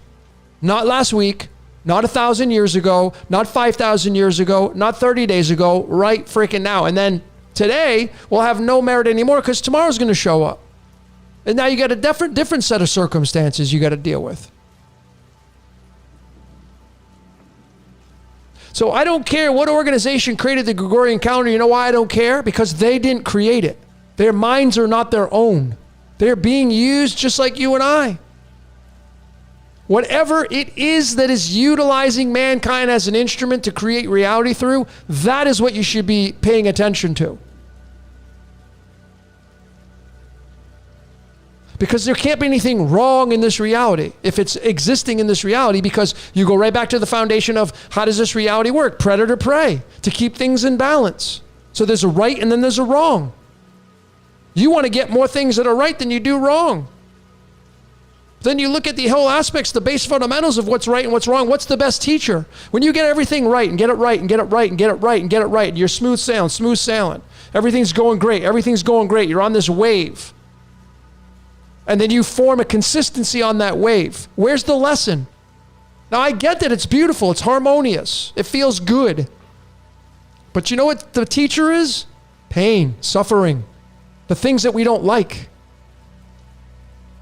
Not last week, Not 1,000 years ago, not 5,000 years ago, not 30 days ago, right freaking now. And then today will have no merit anymore because tomorrow's going to show up. And now you got a different set of circumstances you got to deal with. So I don't care what organization created the Gregorian calendar. You know why I don't care? Because they didn't create it. Their minds are not their own. They're being used just like you and I. Whatever it is that is utilizing mankind as an instrument to create reality through, that is what you should be paying attention to. Because there can't be anything wrong in this reality if it's existing in this reality, because you go right back to the foundation of how does this reality work? Predator prey, to keep things in balance. So there's a right and then there's a wrong. You want to get more things that are right than you do wrong. Then you look at the whole aspects, the base fundamentals of what's right and what's wrong. What's the best teacher? When you get everything right and get it right and get it right and get it right and get it right, you're smooth sailing. Everything's going great. You're on this wave. And then you form a consistency on that wave. Where's the lesson? Now, I get that it's beautiful. It's harmonious. It feels good. But you know what the teacher is? Pain, suffering, the things that we don't like.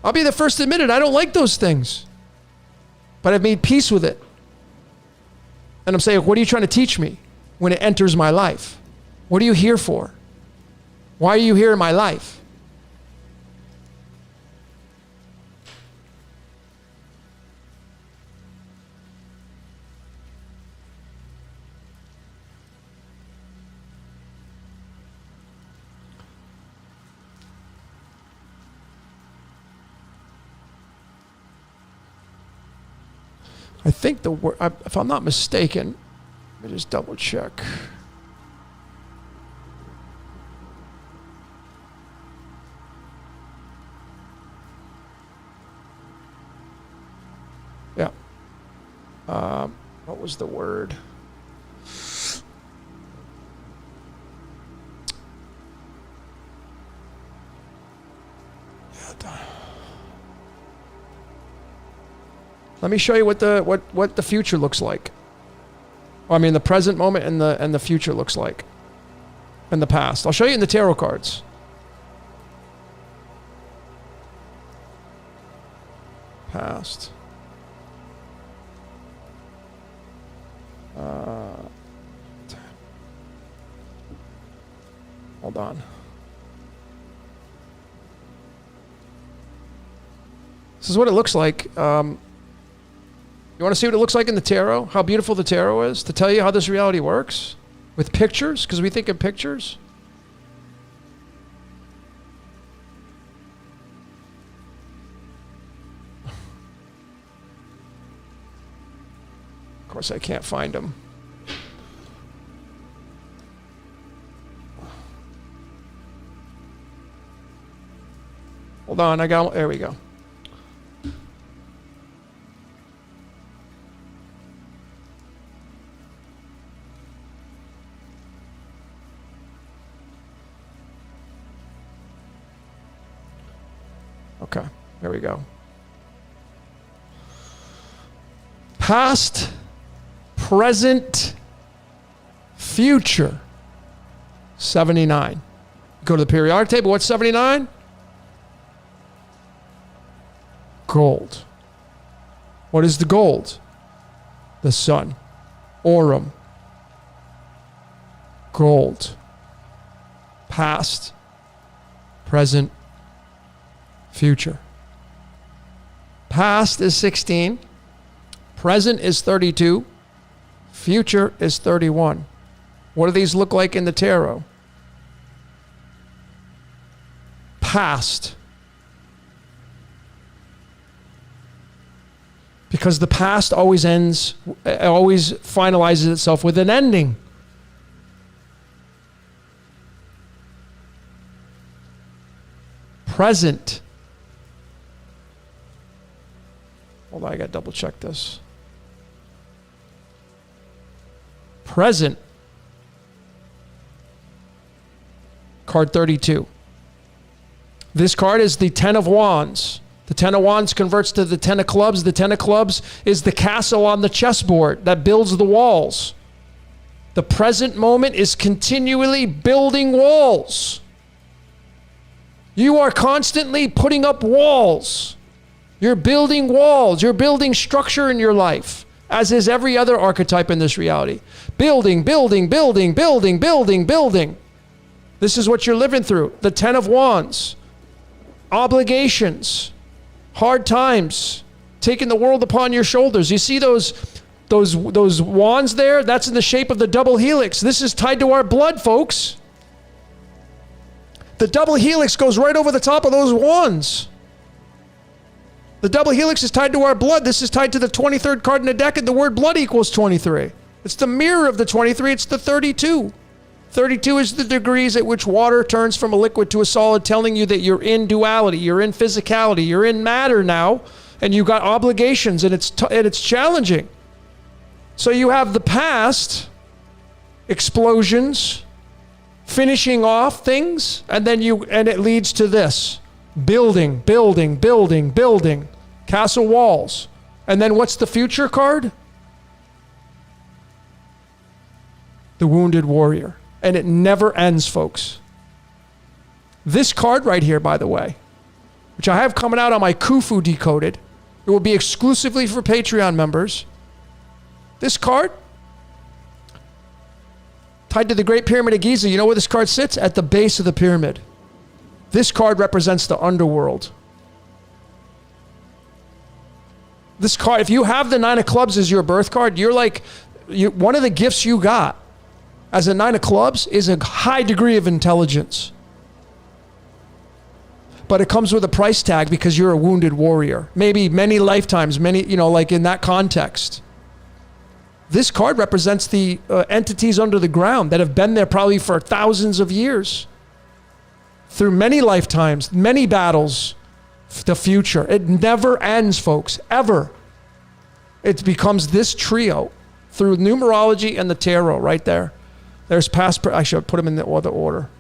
I'll be the first to admit it. I don't like those things. But I've made peace with it. And I'm saying, what are you trying to teach me when it enters my life? What are you here for? Why are you here in my life? I think the word, if I'm not mistaken, let me just double check. Yeah. What was the word? Let me show you what the future looks like. I mean, the present moment and the future looks like, and the past. I'll show you in the tarot cards. Past. Hold on. This is what it looks like. You want to see what it looks like in the tarot? How beautiful the tarot is? To tell you how this reality works? With pictures? Because we think in pictures. Of course, I can't find them. Hold on, there we go. Okay, there we go. Past, present, future. 79. Go to the periodic table. What's 79? Gold. What is the gold? The sun. Aurum. Gold. Past, present, future. Past is 16. Present is 32. Future is 31. What do these look like in the tarot? Past. Because the past always finalizes itself with an ending. Present. Hold on, I got to double check this. Present. Card 32. This card is the Ten of Wands. The 10 of Wands converts to the 10 of Clubs. The 10 of Clubs is the castle on the chessboard that builds the walls. The present moment is continually building walls. You are constantly putting up walls. You're building walls. You're building structure in your life, as is every other archetype in this reality. Building, building, building, building, building, building. This is what you're living through. The 10 of Wands. Obligations. Hard times. Taking the world upon your shoulders. You see those wands there? That's in the shape of the double helix. This is tied to our blood, folks. The double helix goes right over the top of those wands. The double helix is tied to our blood. This is tied to the 23rd card in the deck, and the word blood equals 23. It's the mirror of the 23. It's the 32. 32 is the degrees at which water turns from a liquid to a solid, telling you that you're in duality, you're in physicality, you're in matter now, and you got obligations, and it's challenging. So you have the past, explosions, finishing off things, and it leads to this. Building, building, building, building. Castle walls. And then what's the future card? The Wounded Warrior. And it never ends, folks. This card right here, by the way, which I have coming out on my Khufu Decoded, it will be exclusively for Patreon members. This card, tied to the Great Pyramid of Giza. You know where this card sits? At the base of the pyramid. This card represents the underworld. This card, if you have the 9 of Clubs as your birth card, one of the gifts you got as a 9 of Clubs is a high degree of intelligence. But it comes with a price tag because you're a wounded warrior. Maybe many lifetimes, like in that context. This card represents the entities under the ground that have been there probably for thousands of years. Through many lifetimes, many battles, the future. It never ends, folks, ever. It becomes this trio through numerology and the tarot right there. There's past, I should put them in the other order.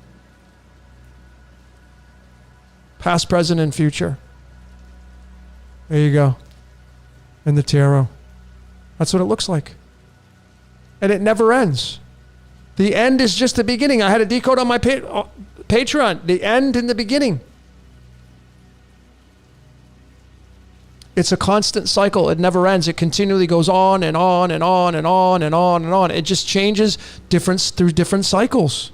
Past, present, and future. There you go. And the tarot. That's what it looks like. And it never ends. The end is just the beginning. I had a decode on my Patreon. The end and the beginning. It's a constant cycle. It never ends. It continually goes on and on and on and on and on and on. It just changes through different cycles.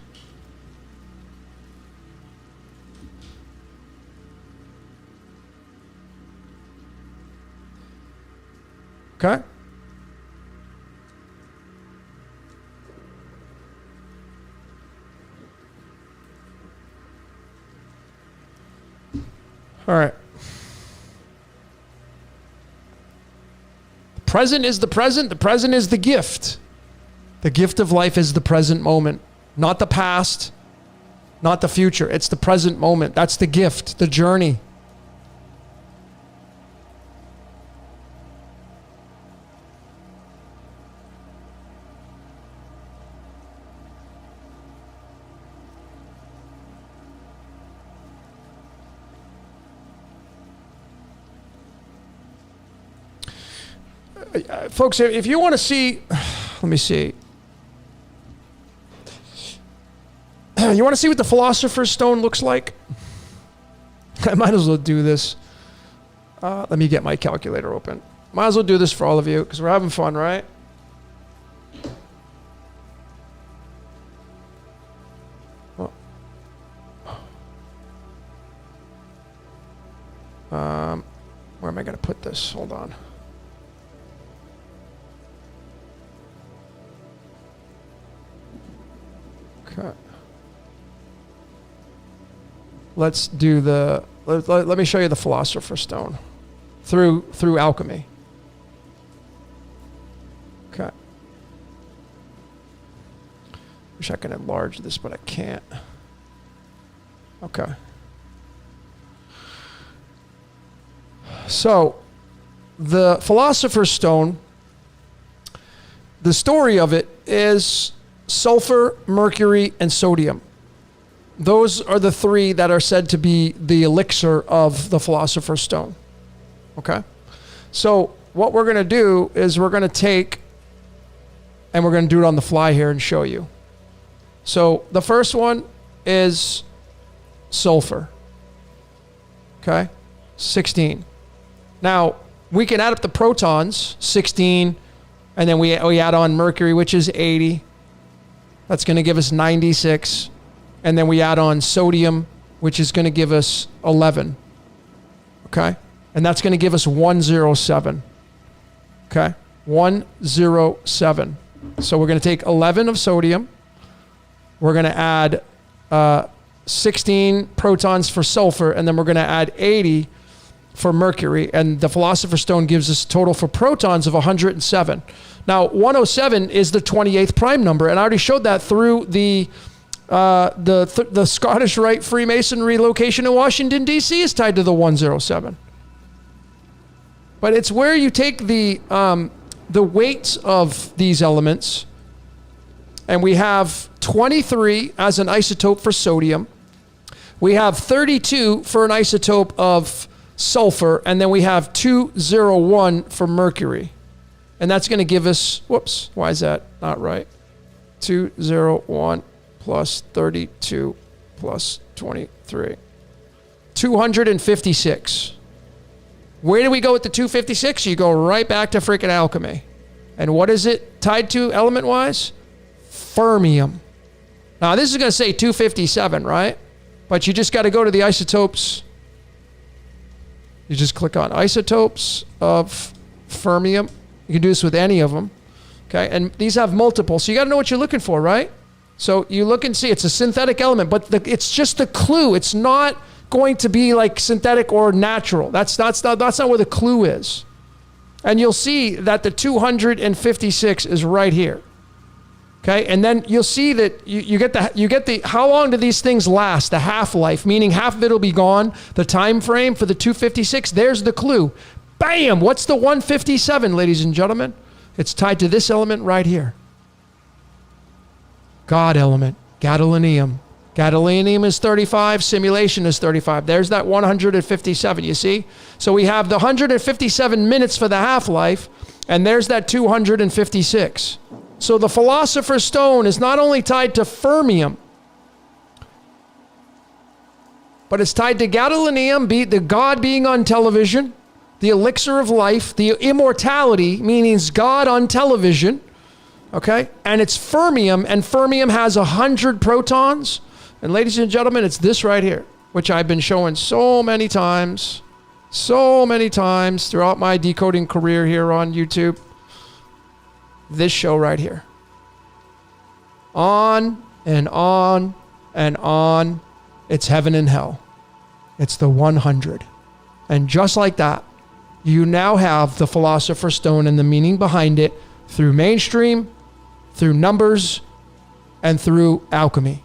Okay? All right. The present is the present. The present is the gift. The gift of life is the present moment, not the past, not the future. It's the present moment. That's the gift, the journey. Folks, if you want to see, let me see. You want to see what the Philosopher's Stone looks like? I might as well do this. Let me get my calculator open. Might as well do this for all of you because we're having fun, right? Where am I going to put this? Hold on. Okay. Let's do let me show you the Philosopher's Stone through alchemy. Okay. Wish I could enlarge this, but I can't. Okay. So, the Philosopher's Stone, the story of it is sulfur, mercury, and sodium. Those are the three that are said to be the elixir of the Philosopher's Stone. Okay? So what we're going to do is we're going to take, and we're going to do it on the fly here and show you. So the first one is sulfur. Okay? 16. Now, we can add up the protons, 16, and then we add on mercury, which is 80. That's going to give us 96. And then we add on sodium, which is going to give us 11. Okay? And that's going to give us 107. Okay? 107. So we're going to take 11 of sodium. We're going to add 16 protons for sulfur, and then we're going to add 80 for mercury. And the Philosopher's Stone gives us a total for protons of 107. Now, 107 is the 28th prime number, and I already showed that through the Scottish Rite Freemasonry location in Washington, D.C. is tied to the 107. But it's where you take the weights of these elements, and we have 23 as an isotope for sodium. We have 32 for an isotope of sulfur, and then we have 201 for mercury. And that's going to give us, whoops, why is that not right? 201 plus 32 plus 23. 256. Where do we go with the 256? You go right back to freaking alchemy. And what is it tied to element-wise? Fermium. Now, this is going to say 257, right? But you just got to go to the isotopes. You just click on isotopes of fermium. You can do this with any of them. Okay, and these have multiple. So you got to know what you're looking for, right? So you look and see. It's a synthetic element, but it's just the clue. It's not going to be like synthetic or natural. That's not where the clue is. And you'll see that the 256 is right here. Okay, and then you'll see that you get the how long do these things last? The half-life, meaning half of it will be gone. The time frame for the 256, there's the clue. Bam! What's the 157, ladies and gentlemen? It's tied to this element right here. God element, gadolinium. Gadolinium is 35, simulation is 35. There's that 157, you see? So we have the 157 minutes for the half-life, and there's that 256. So the Philosopher's Stone is not only tied to fermium, but it's tied to gadolinium, the God being on television, the elixir of life, the immortality, meaning God on television, okay? And it's fermium, and fermium has 100 protons. And ladies and gentlemen, it's this right here, which I've been showing so many times throughout my decoding career here on YouTube. This show right here. On and on and on. It's heaven and hell. It's the 100. And just like that, you now have the Philosopher's Stone and the meaning behind it through mainstream, through numbers, and through alchemy.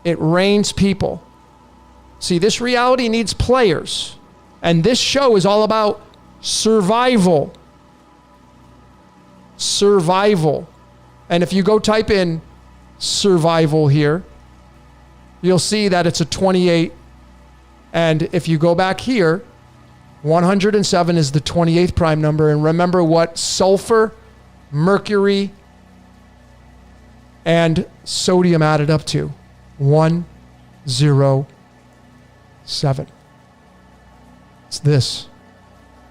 It reigns people. See, this reality needs players. And this show is all about survival. Survival. And if you go type in survival here, you'll see that it's a 28. And if you go back here, 107 is the 28th prime number. And remember what sulfur, mercury, and sodium added up to. 107. It's this.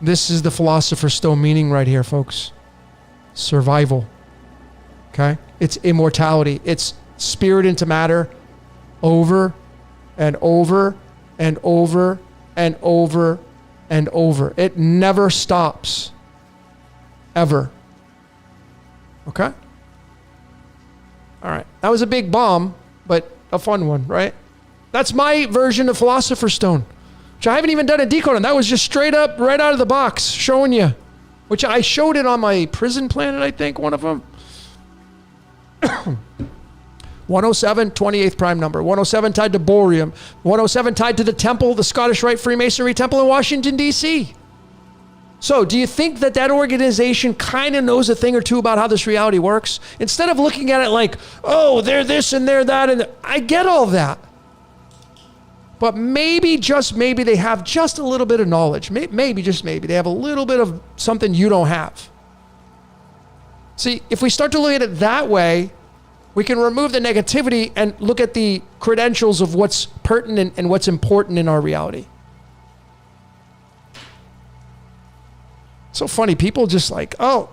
This is the Philosopher's Stone meaning right here, folks. Survival. Okay? It's immortality. It's spirit into matter over and over and over and over and over. It never stops. Ever. Okay? All right. That was a big bomb, but a fun one, right? That's my version of Philosopher's Stone, which I haven't even done a decode on. That was just straight up right out of the box showing you, which I showed it on my prison planet, I think, one of them. 107, 28th prime number. 107 tied to borium. 107 tied to the temple, the Scottish Rite Freemasonry Temple in Washington, D.C. So do you think that organization kind of knows a thing or two about how this reality works? Instead of looking at it like, oh, they're this and they're that, and I get all that. But maybe, just maybe, they have just a little bit of knowledge. Maybe, just maybe, they have a little bit of something you don't have. See, if we start to look at it that way, we can remove the negativity and look at the credentials of what's pertinent and what's important in our reality. So funny, people just like, oh,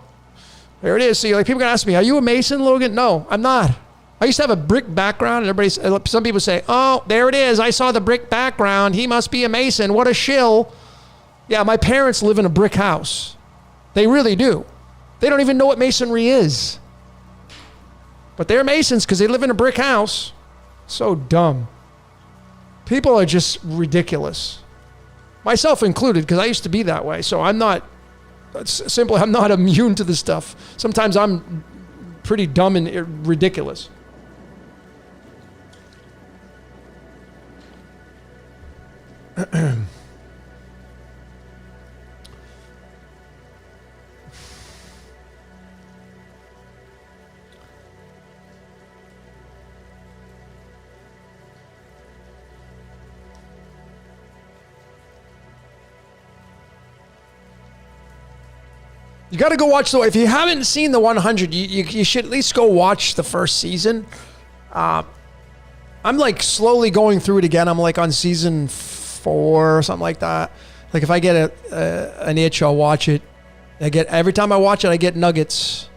there it is. See, like, people can ask me, are you a Mason, Logan? No, I'm not. I used to have a brick background, and some people say, oh, there it is. I saw the brick background. He must be a Mason. What a shill. Yeah, my parents live in a brick house. They really do. They don't even know what Masonry is. But they're Masons because they live in a brick house. So dumb. People are just ridiculous. Myself included, because I used to be that way. So I'm not immune to this stuff. Sometimes I'm pretty dumb and ridiculous. You got to go watch if you haven't seen the 100, you should at least go watch the first season. I'm like slowly going through it again. I'm like on season 4 or something like that. Like if I get an itch, I'll watch it. Every time I watch it, I get nuggets.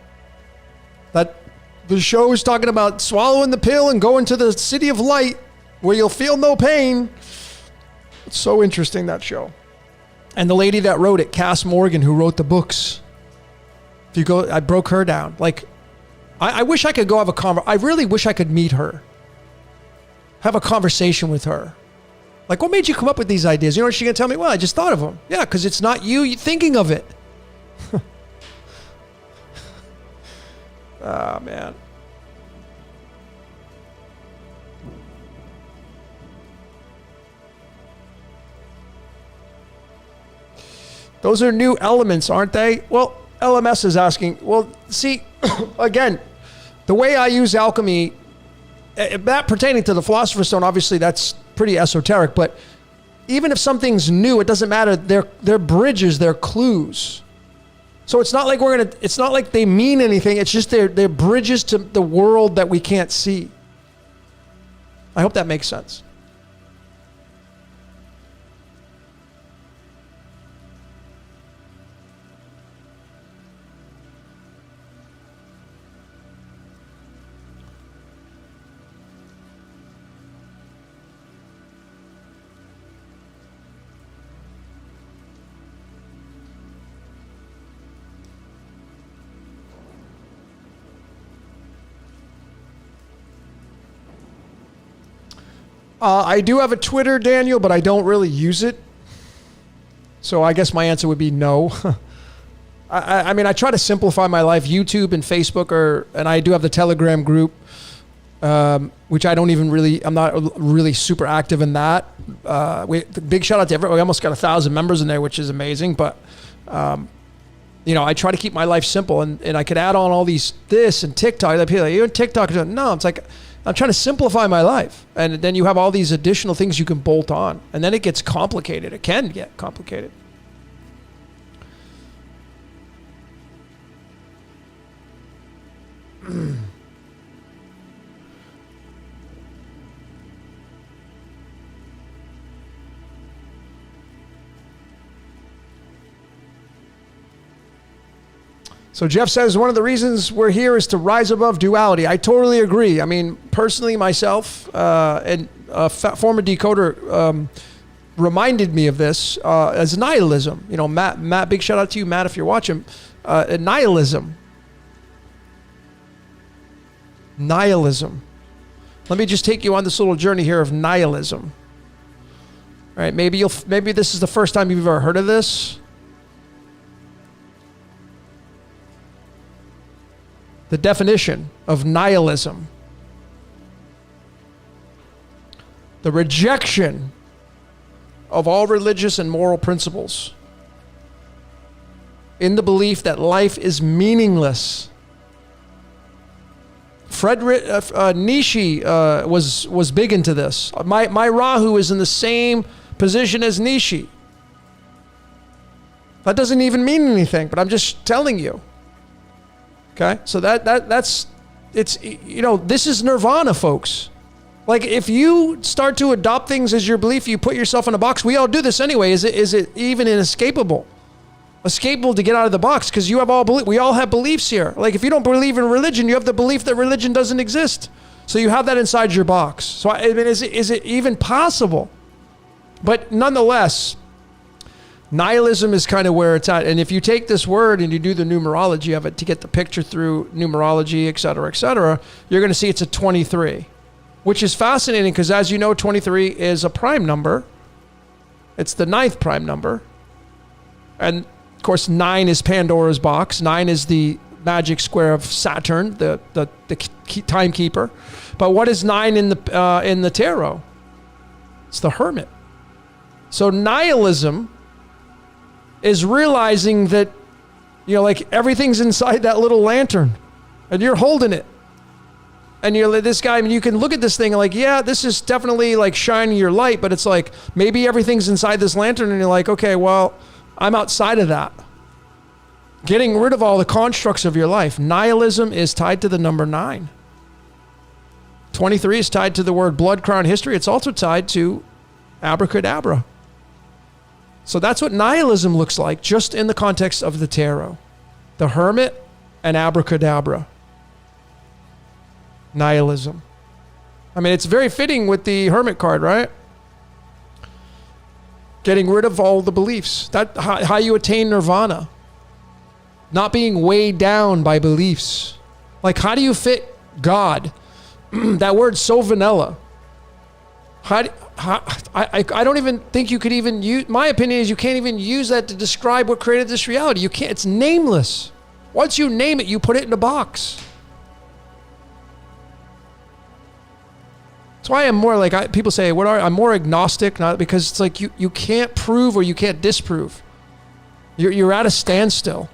That the show is talking about swallowing the pill and going to the city of light where you'll feel no pain. It's so interesting, that show. And the lady that wrote it, Cass Morgan, who wrote the books. If you go, I broke her down. Like, I wish I could go have a I really wish I could meet her. Have a conversation with her. Like, what made you come up with these ideas? You know what she's going to tell me? Well, I just thought of them. Yeah, because it's not you thinking of it. Ah, man. Those are new elements, aren't they? Well, LMS is asking, well, see, again, the way I use alchemy, that pertaining to the Philosopher's Stone, obviously that's pretty esoteric, but even if something's new, it doesn't matter. They're bridges, they're clues. So it's not like it's not like they mean anything. It's just they're bridges to the world that we can't see. I hope that makes sense. I do have a Twitter, Daniel, but I don't really use it. So I guess my answer would be no. I mean, I try to simplify my life. YouTube and Facebook and I do have the Telegram group, which I don't even really, I'm not really super active in that. Big shout out to everyone. We almost got 1,000 members in there, which is amazing. But, you know, I try to keep my life simple, and I could add on all this and TikTok. People are like, you're on TikTok. No, it's like, I'm trying to simplify my life. And then you have all these additional things you can bolt on. And then it gets complicated. It can get complicated. So Jeff says one of the reasons we're here is to rise above duality. I totally agree. I mean, personally, myself and a former decoder reminded me of this as nihilism. You know, Matt, big shout out to you, Matt, if you're watching. Nihilism. Nihilism. Let me just take you on this little journey here of nihilism. All right, maybe this is the first time you've ever heard of this. The definition of nihilism: the rejection of all religious and moral principles in the belief that life is meaningless, Nietzsche was big into this. My Rahu is in the same position as Nietzsche. That doesn't even mean anything, but I'm just telling you. Okay, so that's it's, you know, this is nirvana, folks. Like, if you start to adopt things as your belief, you put yourself in a box. We all do this anyway. Is it even inescapable? Escapable to get out of the box, because you have we all have beliefs here. Like, if you don't believe in religion, you have the belief that religion doesn't exist. So you have that inside your box. So I mean, is it even possible? But nonetheless, nihilism is kind of where it's at. And if you take this word and you do the numerology of it to get the picture through numerology, et cetera, you're going to see it's a 23, which is fascinating because, as you know, 23 is a prime number. It's the 9th prime number. And of course, 9 is Pandora's box. 9 is the magic square of Saturn, the timekeeper. But what is 9 in the tarot? It's the Hermit. So nihilism is realizing that, you know, like, everything's inside that little lantern and you're holding it. And you're like, this guy, I mean, you can look at this thing and like, yeah, this is definitely like shining your light, but it's like, maybe everything's inside this lantern and you're like, okay, well, I'm outside of that. Getting rid of all the constructs of your life. Nihilism is tied to the number 9. 23 is tied to the word blood, crown, history. It's also tied to abracadabra. So that's what nihilism looks like, just in the context of the tarot. The Hermit and abracadabra. Nihilism. I mean, it's very fitting with the Hermit card, right? Getting rid of all the beliefs. That's how you attain nirvana. Not being weighed down by beliefs. Like, how do you fit God? That word's so vanilla. I don't even think you could even use, my opinion is you can't even use that to describe what created this reality. You can't, it's nameless. Once you name it, you put it in a box. That's why I'm more like, people say, I'm more agnostic, not because it's like you can't prove or you can't disprove. You're at a standstill.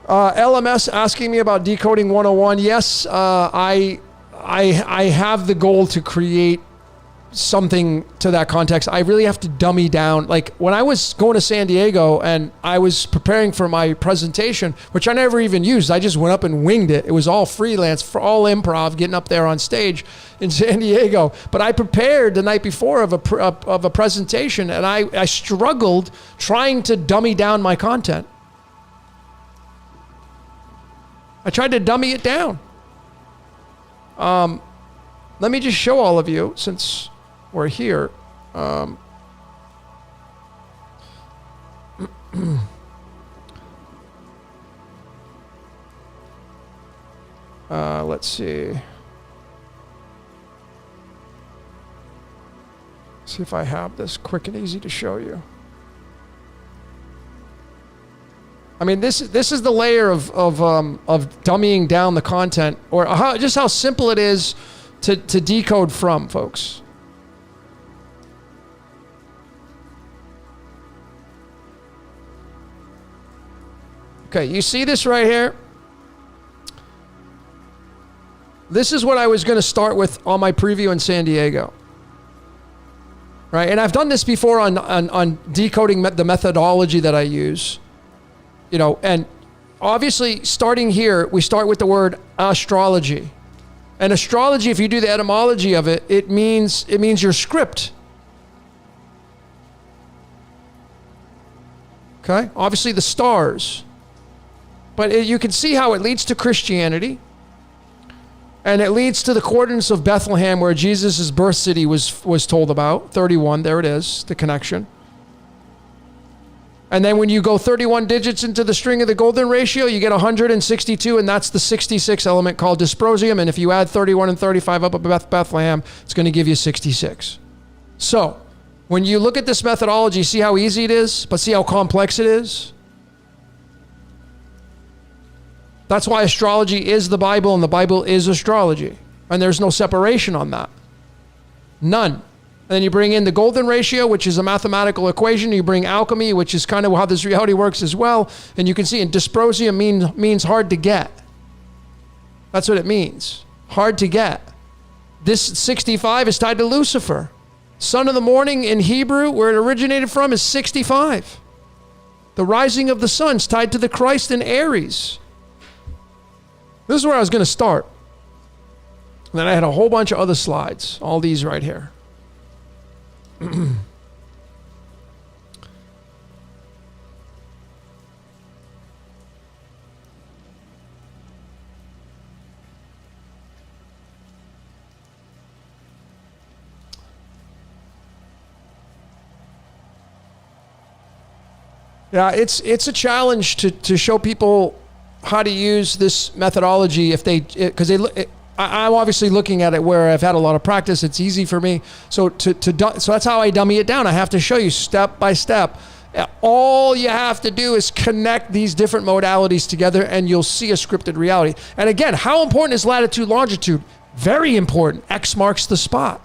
LMS asking me about decoding 101. Yes, I have the goal to create something to that context. I really have to dummy down. Like, when I was going to San Diego and I was preparing for my presentation, which I never even used, I just went up and winged it. It was all freelance, for all improv, getting up there on stage in San Diego. But I prepared the night before of a presentation, and I struggled trying to dummy down my content. I tried to dummy it down. Let me just show all of you, since we're here. Let's see. See if I have this quick and easy to show you. I mean, this is the layer of dummying down the content, or just how simple it is to decode from, folks. Okay, you see this right here? This is what I was going to start with on my preview in San Diego. Right? And I've done this before on decoding the methodology that I use. You know, and obviously starting here, we start with the word astrology. And astrology, if you do the etymology of it, it means your script. Okay? Obviously the stars. But you can see how it leads to Christianity. And it leads to the coordinates of Bethlehem, where Jesus' birth city was told about. 31, there it is, the connection. And then when you go 31 digits into the string of the golden ratio, you get 162, and that's the 66 element called dysprosium. And if you add 31 and 35 up at Bethlehem, it's going to give you 66. So when you look at this methodology, see how easy it is, but see how complex it is? That's why astrology is the Bible and the Bible is astrology. And there's no separation on that. None. And then you bring in the golden ratio, which is a mathematical equation. You bring alchemy, which is kind of how this reality works as well. And you can see, and dysprosia means hard to get. That's what it means. Hard to get. This 65 is tied to Lucifer. Son of the morning in Hebrew, where it originated from, is 65. The rising of the sun is tied to the Christ in Aries. This is where I was going to start. And then I had a whole bunch of other slides. All these right here. Yeah, it's a challenge to show people how to use this methodology if they, because I'm obviously looking at it where I've had a lot of practice. It's easy for me. So so that's how I dummy it down. I have to show you step by step. All you have to do is connect these different modalities together and you'll see a scripted reality. And again, how important is latitude, longitude? Very important. X marks the spot.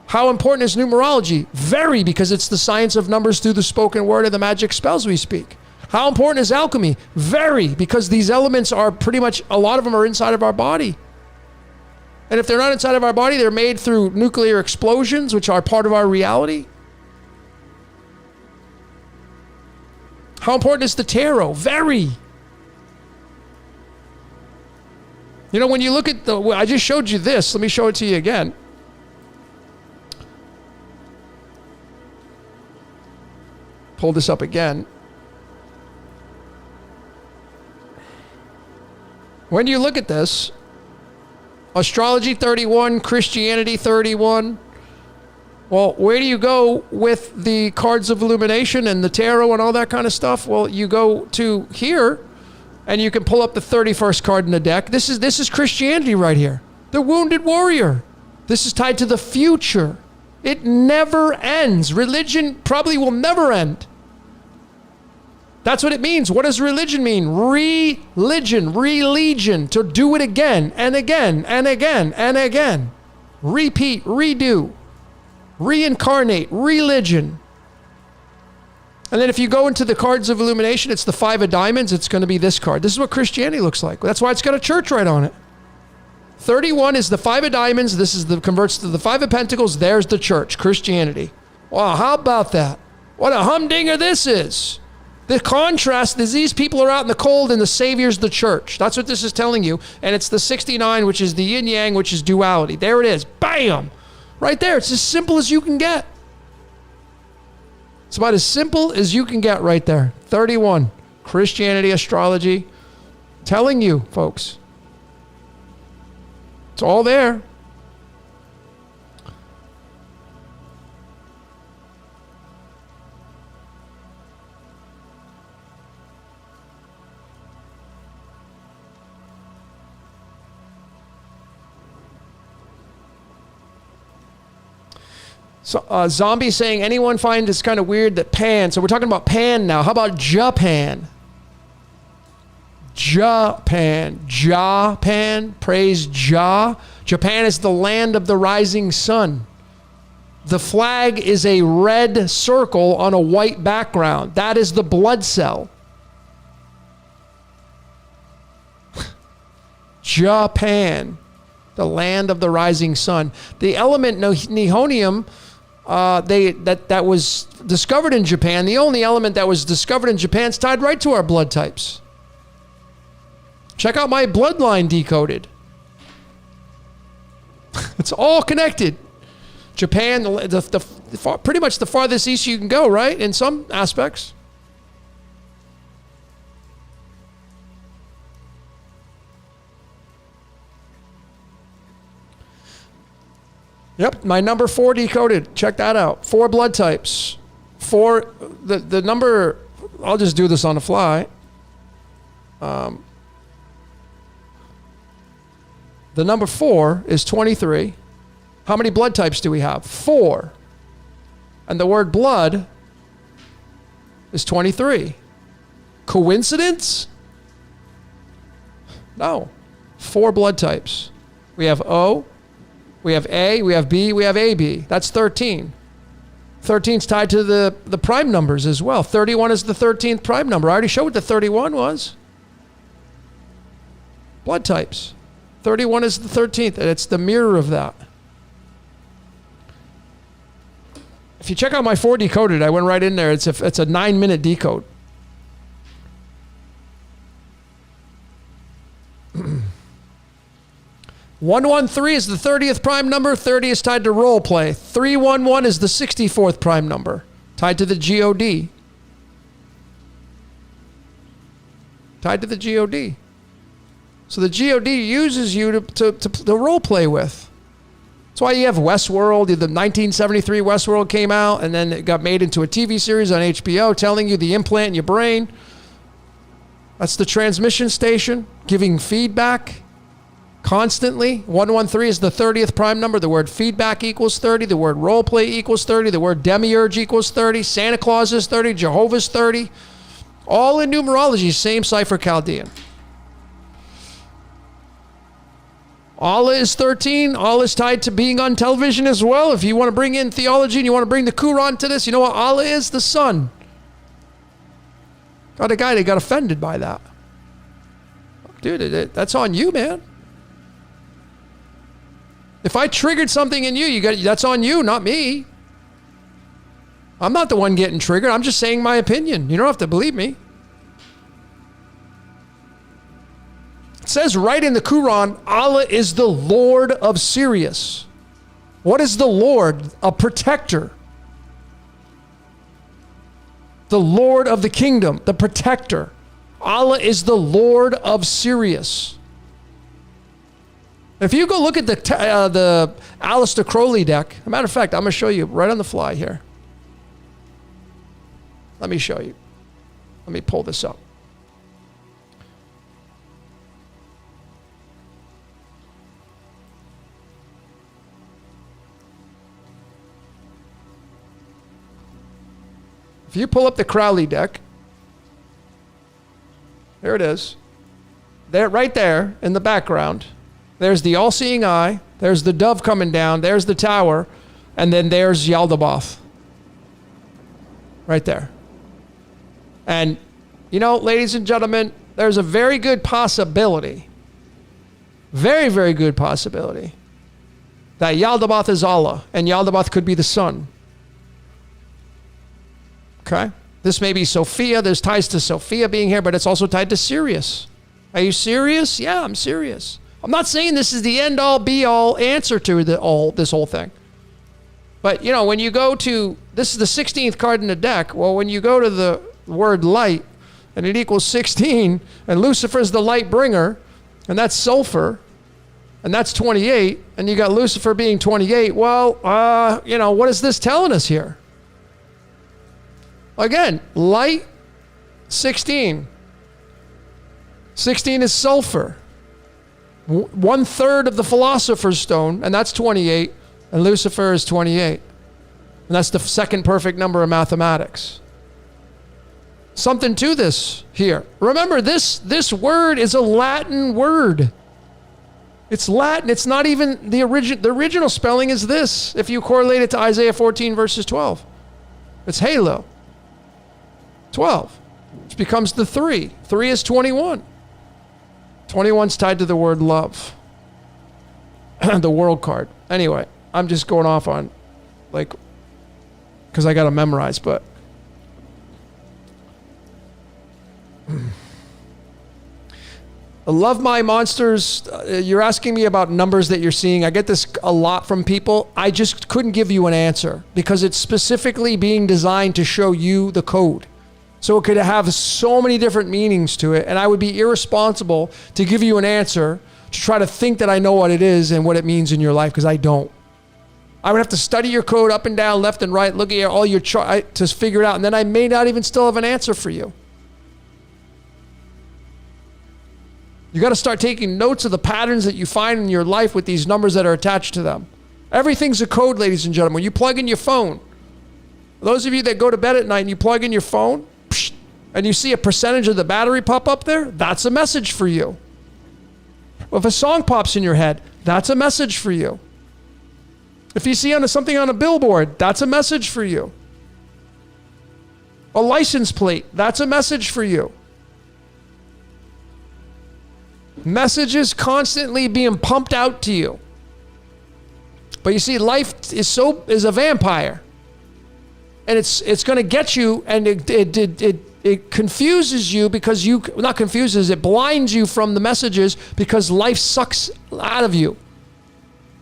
How important is numerology? Very, because it's the science of numbers through the spoken word and the magic spells we speak. How important is alchemy? Very, because these elements are pretty much, a lot of them are inside of our body. And if they're not inside of our body, they're made through nuclear explosions, which are part of our reality. How important is the tarot? Very. You know, when you look at I just showed you this. Let me show it to you again. Pull this up again. When you look at this, astrology 31, Christianity 31. Well, where do you go with the cards of illumination and the tarot and all that kind of stuff? Well, you go to here and you can pull up the 31st card in the deck. This is Christianity right here. The wounded warrior. This is tied to the future. It never ends. Religion probably will never end. That's what it means. What does religion mean? Religion, to do it again and again and again and again. Repeat, redo, reincarnate, religion. And then if you go into the cards of illumination, it's the 5 of diamonds. It's going to be this card. This is what Christianity looks like. That's why it's got a church right on it. 31 is the 5 of diamonds. This is converts to the 5 of pentacles. There's the church, Christianity. Wow, how about that? What a humdinger this is. The contrast is these people are out in the cold and the Savior's the church. That's what this is telling you. And it's the 69, which is the yin yang, which is duality. There it is. Bam! Right there. It's as simple as you can get. It's about as simple as you can get right there. 31. Christianity, astrology. Telling you, folks. It's all there. So, Zombie saying, anyone find this kind of weird that Pan, so we're talking about Pan now. How about Japan? Japan. Praise Jah. Japan is the land of the rising sun. The flag is a red circle on a white background. That is the blood cell. Japan, the land of the rising sun. The element nihonium, that was discovered in Japan, the only element that was discovered in Japan is tied right to our blood types. Check out my bloodline decoded. It's all connected. Japan, pretty much the farthest east you can go, right? In some aspects. Yep, my number 4 decoded. Check that out. 4 blood types. 4, the number, I'll just do this on the fly. The number 4 is 23. How many blood types do we have? 4. And the word blood is 23. Coincidence? No. 4 blood types. We have O. We have A, we have B, we have AB. That's 13. 13 is tied to the prime numbers as well. 31 is the 13th prime number. I already showed what the 31 was. Blood types. 31 is the 13th, and it's the mirror of that. If you check out my 4 decoded, I went right in there. It's a 9-minute decode. (113) is the 30th prime number. 30 is tied to role play. 311 is the 64th prime number, tied to the God. Tied to the God. So the God uses you to role play with. That's why you have Westworld. The 1973 Westworld came out, and then it got made into a TV series on HBO telling you the implant in your brain. That's the transmission station giving feedback constantly. 113 is the 30th prime number. The word feedback equals 30. The word role play equals 30. The word demiurge equals 30. Santa Claus is 30. Jehovah's 30. All in numerology, same cipher Chaldean. Allah is 13. Allah is tied to being on television as well. If you want to bring in theology and you want to bring the Quran to this, you know what Allah is? The sun. Got a guy that got offended by that. Dude, that's on you, man. If I triggered something in you, that's on you, not me. I'm not the one getting triggered. I'm just saying my opinion. You don't have to believe me. It says right in the Quran, Allah is the Lord of Sirius. What is the Lord? A protector. The Lord of the kingdom, the protector. Allah is the Lord of Sirius. If you go look at the Aleister Crowley deck, as a matter of fact, I'm going to show you right on the fly here. Let me show you. Let me pull this up. If you pull up the Crowley deck, there it is. There, right there in the background, there's the all-seeing eye, there's the dove coming down, there's the tower, and then there's Yaldabaoth. Right there. And, you know, ladies and gentlemen, there's a very good possibility, very, very good possibility, that Yaldabaoth is Allah, and Yaldabaoth could be the sun. Okay? This may be Sophia. There's ties to Sophia being here, but it's also tied to Sirius. Are you serious? Yeah, I'm serious. I'm not saying this is the end-all, be-all answer to this whole thing. But, you know, when you go to, this is the 16th card in the deck. Well, when you go to the word light, and it equals 16, and Lucifer's the light bringer, and that's sulfur, and that's 28, and you got Lucifer being 28. Well, you know, what is this telling us here? Again, light, 16. 16 is sulfur. 1/3 of the philosopher's stone, and that's 28, and Lucifer is 28. And that's the second perfect number of mathematics. Something to this here. Remember, this word is a Latin word. It's Latin. It's not even the original spelling is this, if you correlate it to Isaiah 14 verses 12. It's halo. 12, which becomes the 3. 3 is 21. 21's tied to the word love. The world card. Anyway, I'm just going off on, like, because I got to memorize, but. Love My Monsters, you're asking me about numbers that you're seeing. I get this a lot from people. I just couldn't give you an answer because it's specifically being designed to show you the code. So it could have so many different meanings to it, and I would be irresponsible to give you an answer to try to think that I know what it is and what it means in your life, because I don't. I would have to study your code up and down, left and right, look at all your chart to figure it out, and then I may not even still have an answer for you. You got to start taking notes of the patterns that you find in your life with these numbers that are attached to them. Everything's a code, ladies and gentlemen. When you plug in your phone, those of you that go to bed at night and you plug in your phone, and you see a percentage of the battery pop up there, that's a message for you. If a song pops in your head, that's a message for you. If you see something on a billboard, that's a message for you. A license plate, that's a message for you. Messages constantly being pumped out to you. But you see, life is a vampire. And it's going to get you, and it confuses you because it blinds you from the messages because life sucks out of you.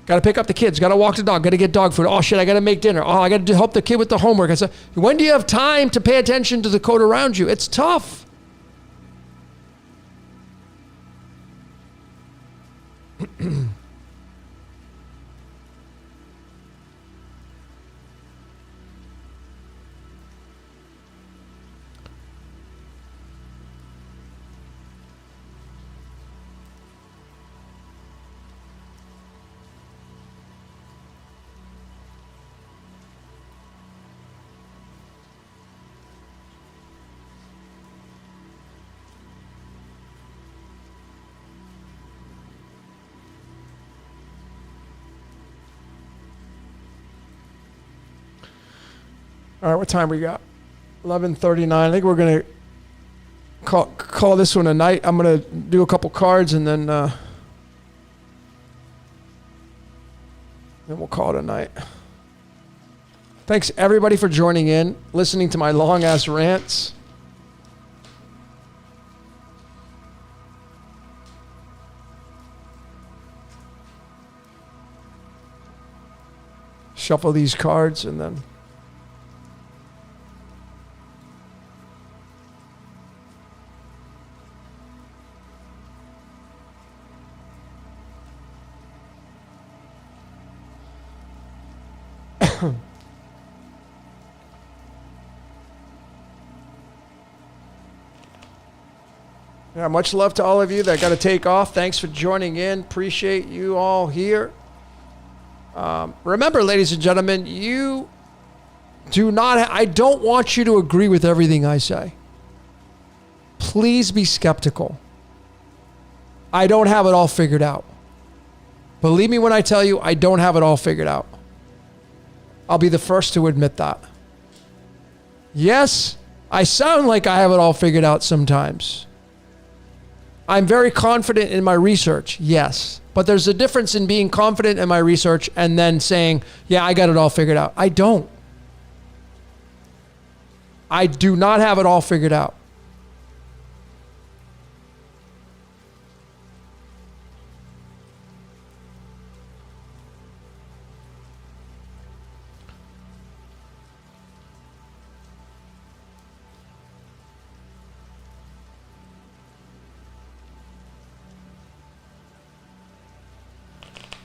Got to pick up the kids, got to walk the dog, got to get dog food. Oh shit, I got to make dinner. Oh, I got to help the kid with the homework. I said, when do you have time to pay attention to the code around you? It's tough. All right, what time we got? 11:39. I think we're going to call this one a night. I'm going to do a couple cards and then we'll call it a night. Thanks, everybody, for joining in, listening to my long-ass rants. Shuffle these cards and then... Yeah, much love to all of you that got to take off. Thanks for joining in. Appreciate you all here. Remember, ladies and gentlemen, you do not... I don't want you to agree with everything I say. Please be skeptical. I don't have it all figured out. Believe me when I tell you, I don't have it all figured out. I'll be the first to admit that. Yes, I sound like I have it all figured out sometimes. I'm very confident in my research, yes. But there's a difference in being confident in my research and then saying, yeah, I got it all figured out. I don't. I do not have it all figured out.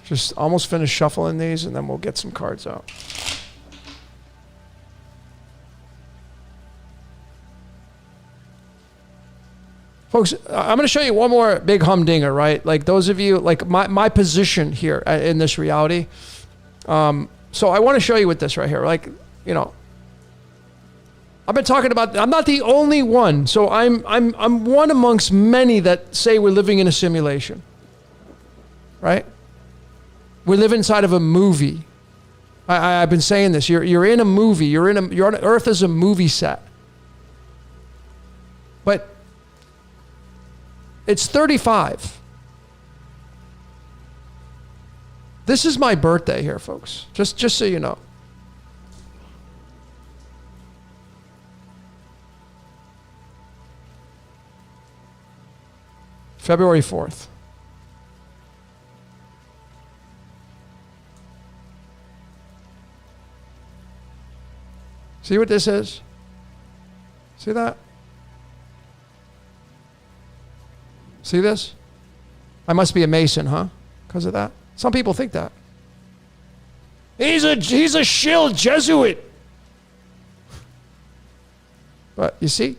Just almost finished shuffling these, and then we'll get some cards out. Folks, I'm going to show you one more big humdinger, right? Like those of you, like my position here in this reality. So I want to show you with this right here. Like, you know, I've been talking about, I'm not the only one. So I'm one amongst many that say we're living in a simulation, right? We live inside of a movie. I've been saying this. You're in a movie. You're on Earth as a movie set. But it's 35. This is my birthday here, folks. Just so you know. February 4th. See what this is? See that? See this? I must be a Mason, huh? Because of that? Some people think that. He's a shill Jesuit. But you see?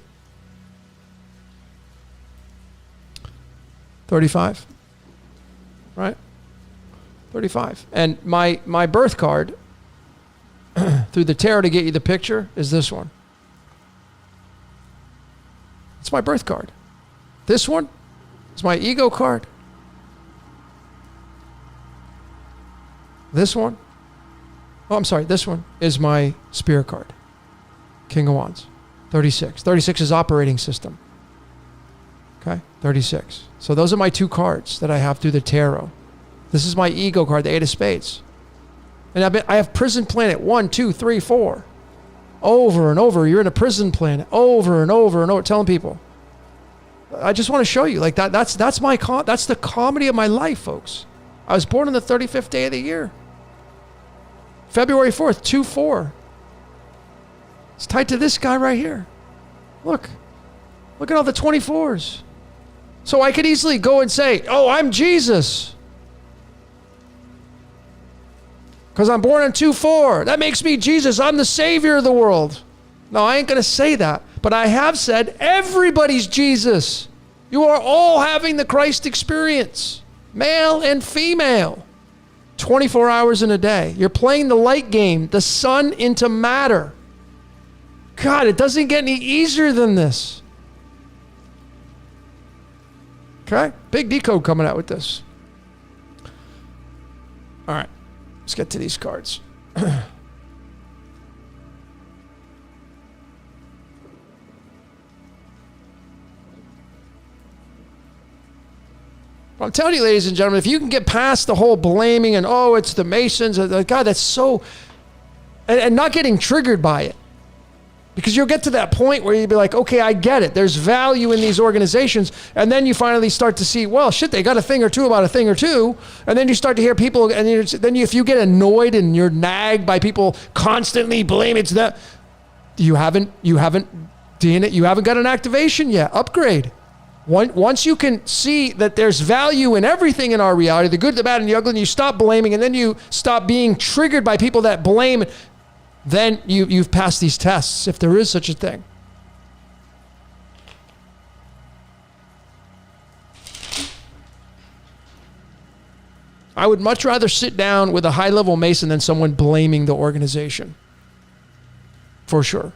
35. Right? 35. And my birth card through the tarot to get you the picture is this one. It's my birth card. This one is my ego card. This one Oh, I'm sorry. This one is my spirit card. King of Wands. 36. 36 is operating system. Okay, 36. So those are my two cards that I have through the tarot. This is my ego card, the Eight of Spades. And I have prison planet 1, 2, 3, 4. Over and over. You're in a prison planet. Over and over and over. Telling people. I just want to show you. Like that's the comedy of my life, folks. I was born on the 35th day of the year. February 4th, 2-4. It's tied to this guy right here. Look at all the 24s. So I could easily go and say, oh, I'm Jesus. Because I'm born on 2-4. That makes me Jesus. I'm the savior of the world. No, I ain't going to say that. But I have said everybody's Jesus. You are all having the Christ experience. Male and female. 24 hours in a day. You're playing the light game. The sun into matter. God, it doesn't get any easier than this. Okay? Big decode coming out with this. All right. Let's get to these cards. I'm telling you, ladies and gentlemen, if you can get past the whole blaming and, oh, it's the Masons, God, that's so... And not getting triggered by it. Because you'll get to that point where you'll be like, okay, I get it. There's value in these organizations. And then you finally start to see, well, shit, they got a thing or two about a thing or two. And then you start to hear people, and if you get annoyed and you're nagged by people constantly blaming, it's that you haven't got an activation yet. Upgrade. Once you can see that there's value in everything in our reality, the good, the bad, and the ugly, and you stop blaming, and then you stop being triggered by people that blame, then you've passed these tests, if there is such a thing. I would much rather sit down with a high-level Mason than someone blaming the organization. For sure.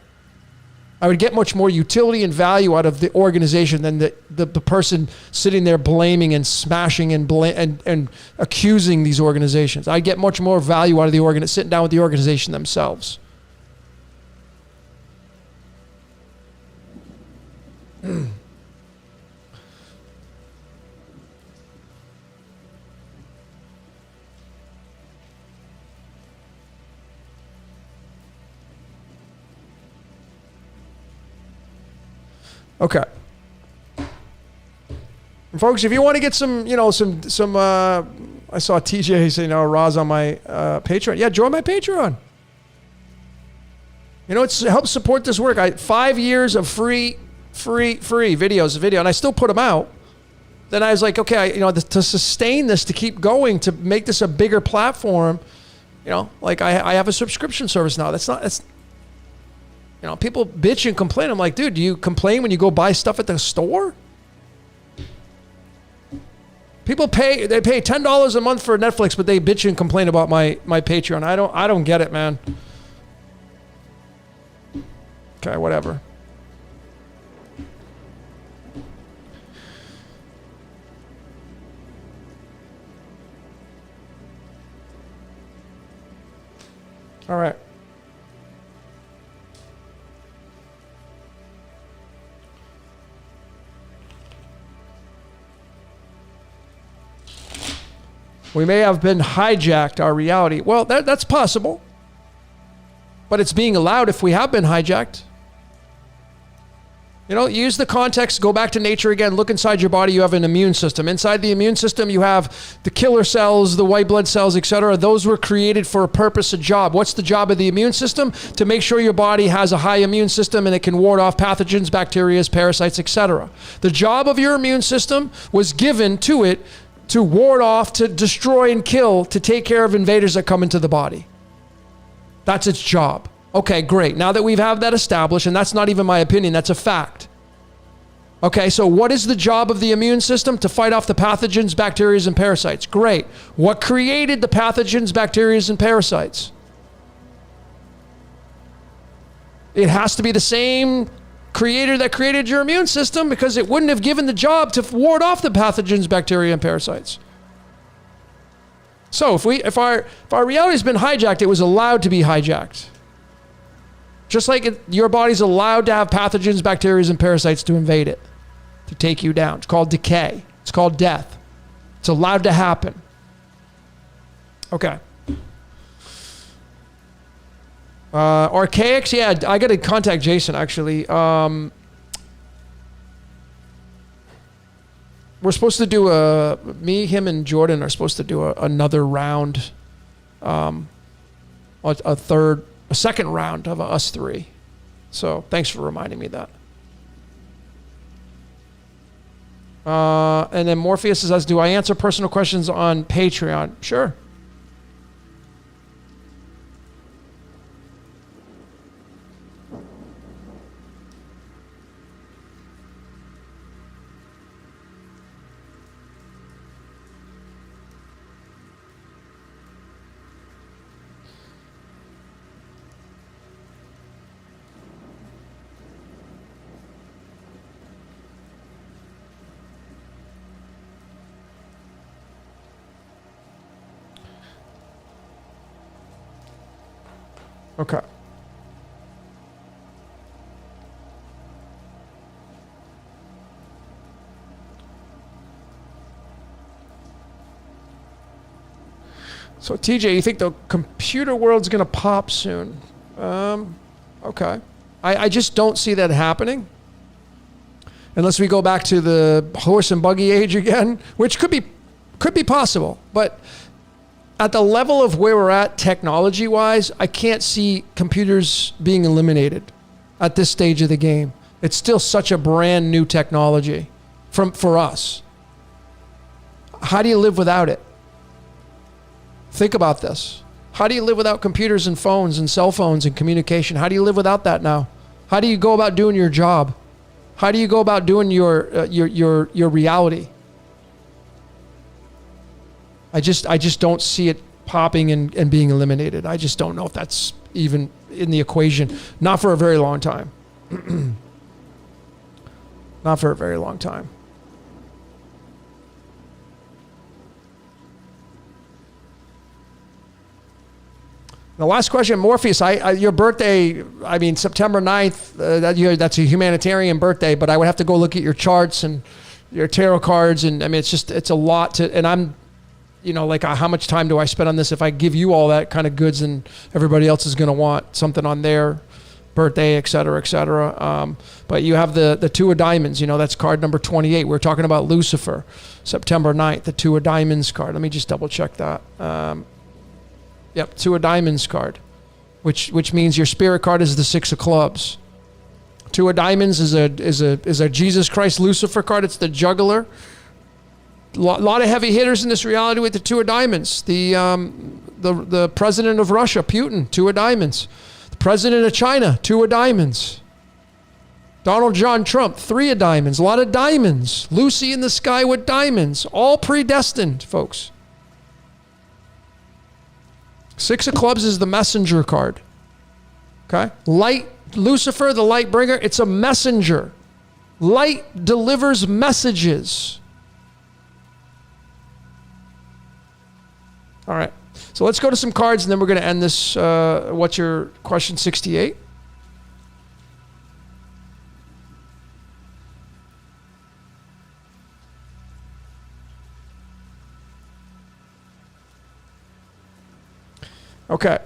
I would get much more utility and value out of the organization than the person sitting there blaming and smashing and accusing these organizations. I get much more value out of sitting down with the organization themselves. Okay. And folks, if you want to get some, I saw TJ saying, Roz on my Patreon. Yeah, join my Patreon. It helps support this work. 5 years of free videos, and I still put them out. Then I was like, okay, to sustain this, to keep going, to make this a bigger platform, I have a subscription service now. People bitch and complain. I'm like, dude, do you complain when you go buy stuff at the store? People pay $10 a month for Netflix, but they bitch and complain about my Patreon. I don't get it, man. Okay, whatever. All right. We may have been hijacked, our reality. Well, that's possible. But it's being allowed if we have been hijacked. Use the context, go back to nature again, look inside your body, you have an immune system. Inside the immune system, you have the killer cells, the white blood cells, etc. Those were created for a purpose, a job. What's the job of the immune system? To make sure your body has a high immune system and it can ward off pathogens, bacteria, parasites, etc. The job of your immune system was given to it to ward off, to destroy and kill, to take care of invaders that come into the body. That's its job. Okay, great. Now that we have that established, and that's not even my opinion, that's a fact. Okay, so what is the job of the immune system? To fight off the pathogens, bacteria, and parasites. Great. What created the pathogens, bacteria, and parasites? It has to be the same creator that created your immune system, because it wouldn't have given the job to ward off the pathogens, bacteria, and parasites. So if our reality has been hijacked, it was allowed to be hijacked. Just like your body's allowed to have pathogens, bacteria, and parasites to invade it, to take you down. It's called decay. It's called death. It's allowed to happen. Okay. Archaics, yeah, I got to contact Jason, actually. We're supposed to do me, him, and Jordan are supposed to do another round, a second round of us three. So thanks for reminding me that. And then Morpheus says, do I answer personal questions on Patreon? Sure. Okay. So TJ, you think the computer world's going to pop soon? Okay. I just don't see that happening. Unless we go back to the horse and buggy age again, which could be possible. But at the level of where we're at technology-wise, I can't see computers being eliminated at this stage of the game. It's still such a brand new technology for us. How do you live without it? Think about this. How do you live without computers and phones and cell phones and communication? How do you live without that now? How do you go about doing your job? How do you go about doing your reality? I just don't see it popping and being eliminated. I just don't know if that's even in the equation. Not for a very long time. Not for a very long time. The last question, Morpheus, your birthday, I mean, September 9th, that's a humanitarian birthday, but I would have to go look at your charts and your tarot cards. And I mean, it's a lot to, and I'm, like how much time do I spend on this? If I give you all that kind of goods, and everybody else is going to want something on their birthday, et cetera, et cetera. But you have the Two of Diamonds, that's card number 28. We're talking about Lucifer, September 9th, the Two of Diamonds card. Let me just double check that. Yep, Two of Diamonds card, which means your spirit card is the Six of Clubs. Two of Diamonds is a Jesus Christ Lucifer card. It's the juggler. Lot of heavy hitters in this reality with the Two of Diamonds. The president of Russia, Putin, Two of Diamonds. The president of China, Two of Diamonds. Donald John Trump, Three of Diamonds. A lot of diamonds. Lucy in the sky with diamonds. All predestined, folks. Six of Clubs is the messenger card. Okay? Light, Lucifer, the light bringer, it's a messenger. Light delivers messages. All right. So let's go to some cards, and then we're going to end this. What's your question 68? Okay.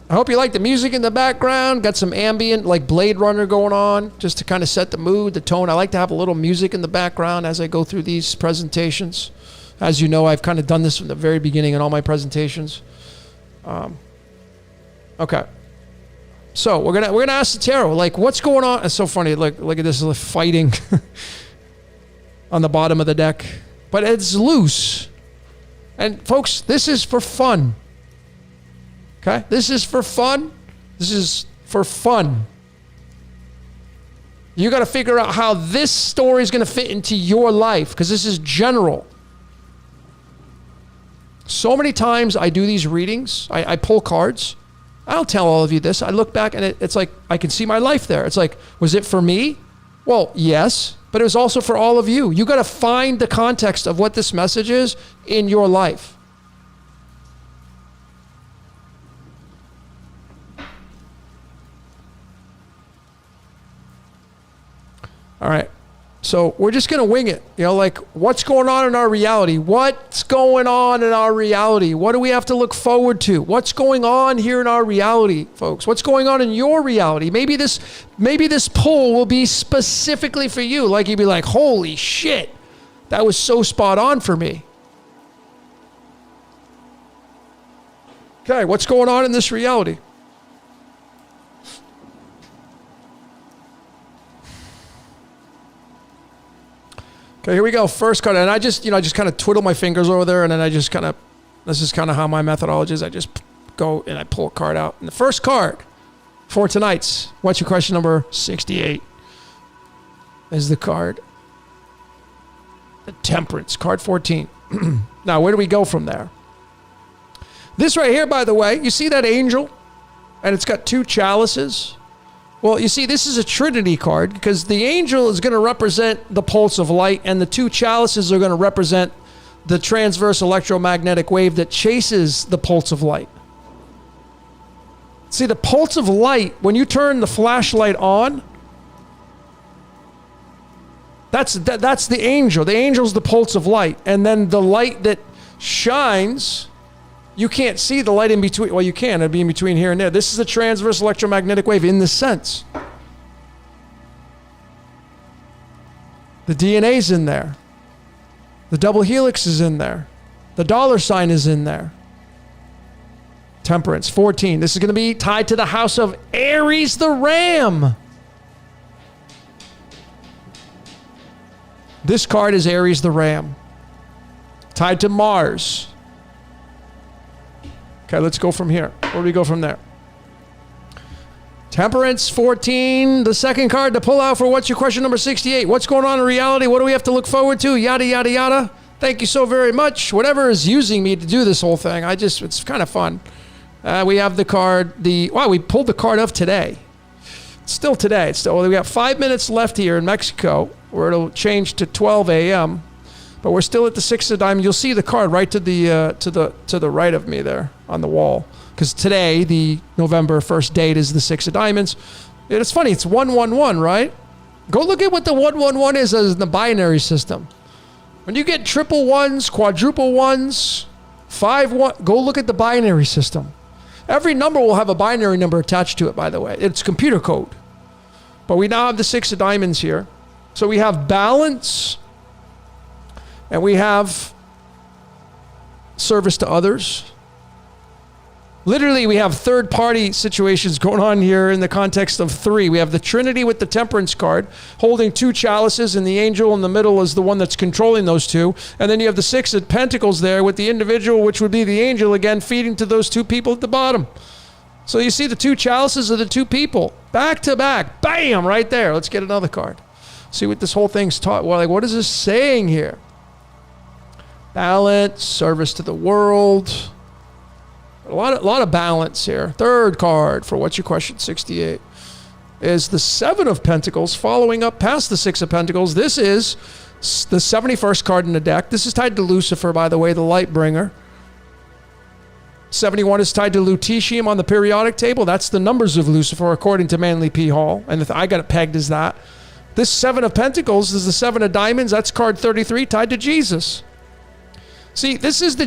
I hope you like the music in the background. Got some ambient, like Blade Runner going on, just to kind of set the mood, the tone. I like to have a little music in the background as I go through these presentations. As you know, I've kind of done this from the very beginning in all my presentations. Okay. So we're gonna ask the tarot, like, what's going on? It's so funny. Look at this, like, fighting on the bottom of the deck, but it's loose. And folks, this is for fun. Okay? This is for fun. This is for fun. You got to figure out how this story is going to fit into your life, because this is general. So many times I do these readings. I pull cards. I'll tell all of you this. I look back and it's like I can see my life there. It's like, was it for me? Well, yes, but it was also for all of you. You got to find the context of what this message is in your life. All right. So we're just going to wing it. You know, like, what's going on in our reality? What's going on in our reality? What do we have to look forward to? What's going on here in our reality, folks? What's going on in your reality? Maybe this poll will be specifically for you. Like, you'd be like, holy shit, that was so spot on for me. Okay, what's going on in this reality? Okay, here we go. First card. And I just kind of twiddle my fingers over there, and then this is kind of how my methodology is. I just go and I pull a card out. And the first card for tonight's What's Your Question number 68 is the card, the Temperance, card 14. Now, where do we go from there? This right here, by the way, you see that angel? And it's got 2 chalices. Well, you see, this is a Trinity card because the angel is going to represent the pulse of light, and the 2 chalices are going to represent the transverse electromagnetic wave that chases the pulse of light. See, the pulse of light, when you turn the flashlight on, that's the angel. The angel's the pulse of light. And then the light that shines, you can't see the light in between. Well, you can. It'd be in between here and there. This is a transverse electromagnetic wave in this sense. The DNA's in there. The double helix is in there. The dollar sign is in there. Temperance, 14. This is going to be tied to the house of Aries the Ram. This card is Aries the Ram. Tied to Mars. Okay, let's go from here. Where do we go from there? Temperance, 14. The second card to pull out for What's Your Question number 68. What's going on in reality? What do we have to look forward to? Yada, yada, yada. Thank you so very much. Whatever is using me to do this whole thing, it's kind of fun. We have the card, we pulled the card of today. It's still today. We got 5 minutes left here in Mexico, where it'll change to 12 a.m., but we're still at the 6 of diamonds. You'll see the card right to the right of me there on the wall. Because today, the November 1st date, is the 6 of diamonds. It's funny, it's 111, right? Go look at what the 111 is in the binary system. When you get triple ones, quadruple ones, 5-1, go look at the binary system. Every number will have a binary number attached to it, by the way. It's computer code. But we now have the 6 of diamonds here. So we have balance, and we have service to others. Literally, we have third-party situations going on here in the context of 3. We have the Trinity with the Temperance card, holding 2 chalices, and the angel in the middle is the one that's controlling those 2. And then you have the 6 of Pentacles there with the individual, which would be the angel, again, feeding to those 2 people at the bottom. So you see the 2 chalices of the 2 people, back to back. Bam! Right there. Let's get another card. See what this whole thing's taught. Well, like, what is this saying here? Balance, service to the world. A lot of balance here. Third card for What's Your Question 68 is the 7 of Pentacles, following up past the 6 of Pentacles. This is the 71st card in the deck. This is tied to Lucifer, by the way, the light bringer. 71 is tied to lutetium on the periodic table. That's the numbers of Lucifer, according to Manly P. Hall. And I got it pegged as that. This 7 of Pentacles is the 7 of Diamonds. That's card 33, tied to Jesus. See, this is the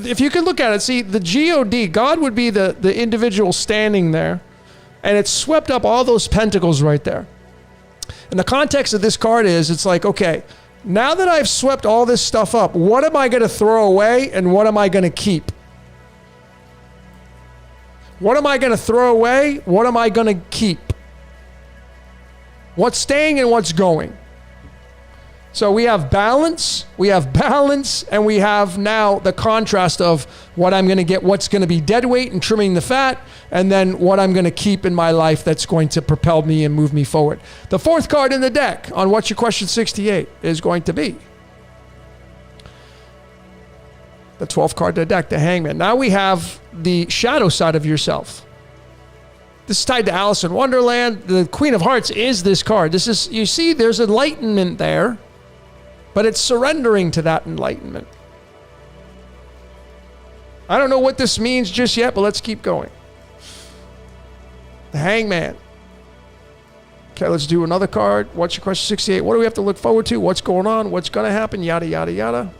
if you can look at it, see, the God, God would be the individual standing there, and it's swept up all those pentacles right there. And the context of this card is, it's like, okay, now that I've swept all this stuff up, what am I going to throw away and what am I going to keep? What am I going to throw away? What am I going to keep? What's staying and what's going? So we have balance, and we have now the contrast of what I'm going to get, what's going to be dead weight and trimming the fat, and then what I'm going to keep in my life that's going to propel me and move me forward. The 4th card in the deck on What's Your Question 68 is going to be the 12th card in the deck, the Hangman. Now we have the shadow side of yourself. This is tied to Alice in Wonderland. The Queen of Hearts is this card. This is, you see, there's enlightenment there, but it's surrendering to that enlightenment. I don't know what this means just yet, but let's keep going. The Hangman. Okay, let's do another card. What's your question 68? What do we have to look forward to? What's going on? What's going to happen? Yada, yada, yada.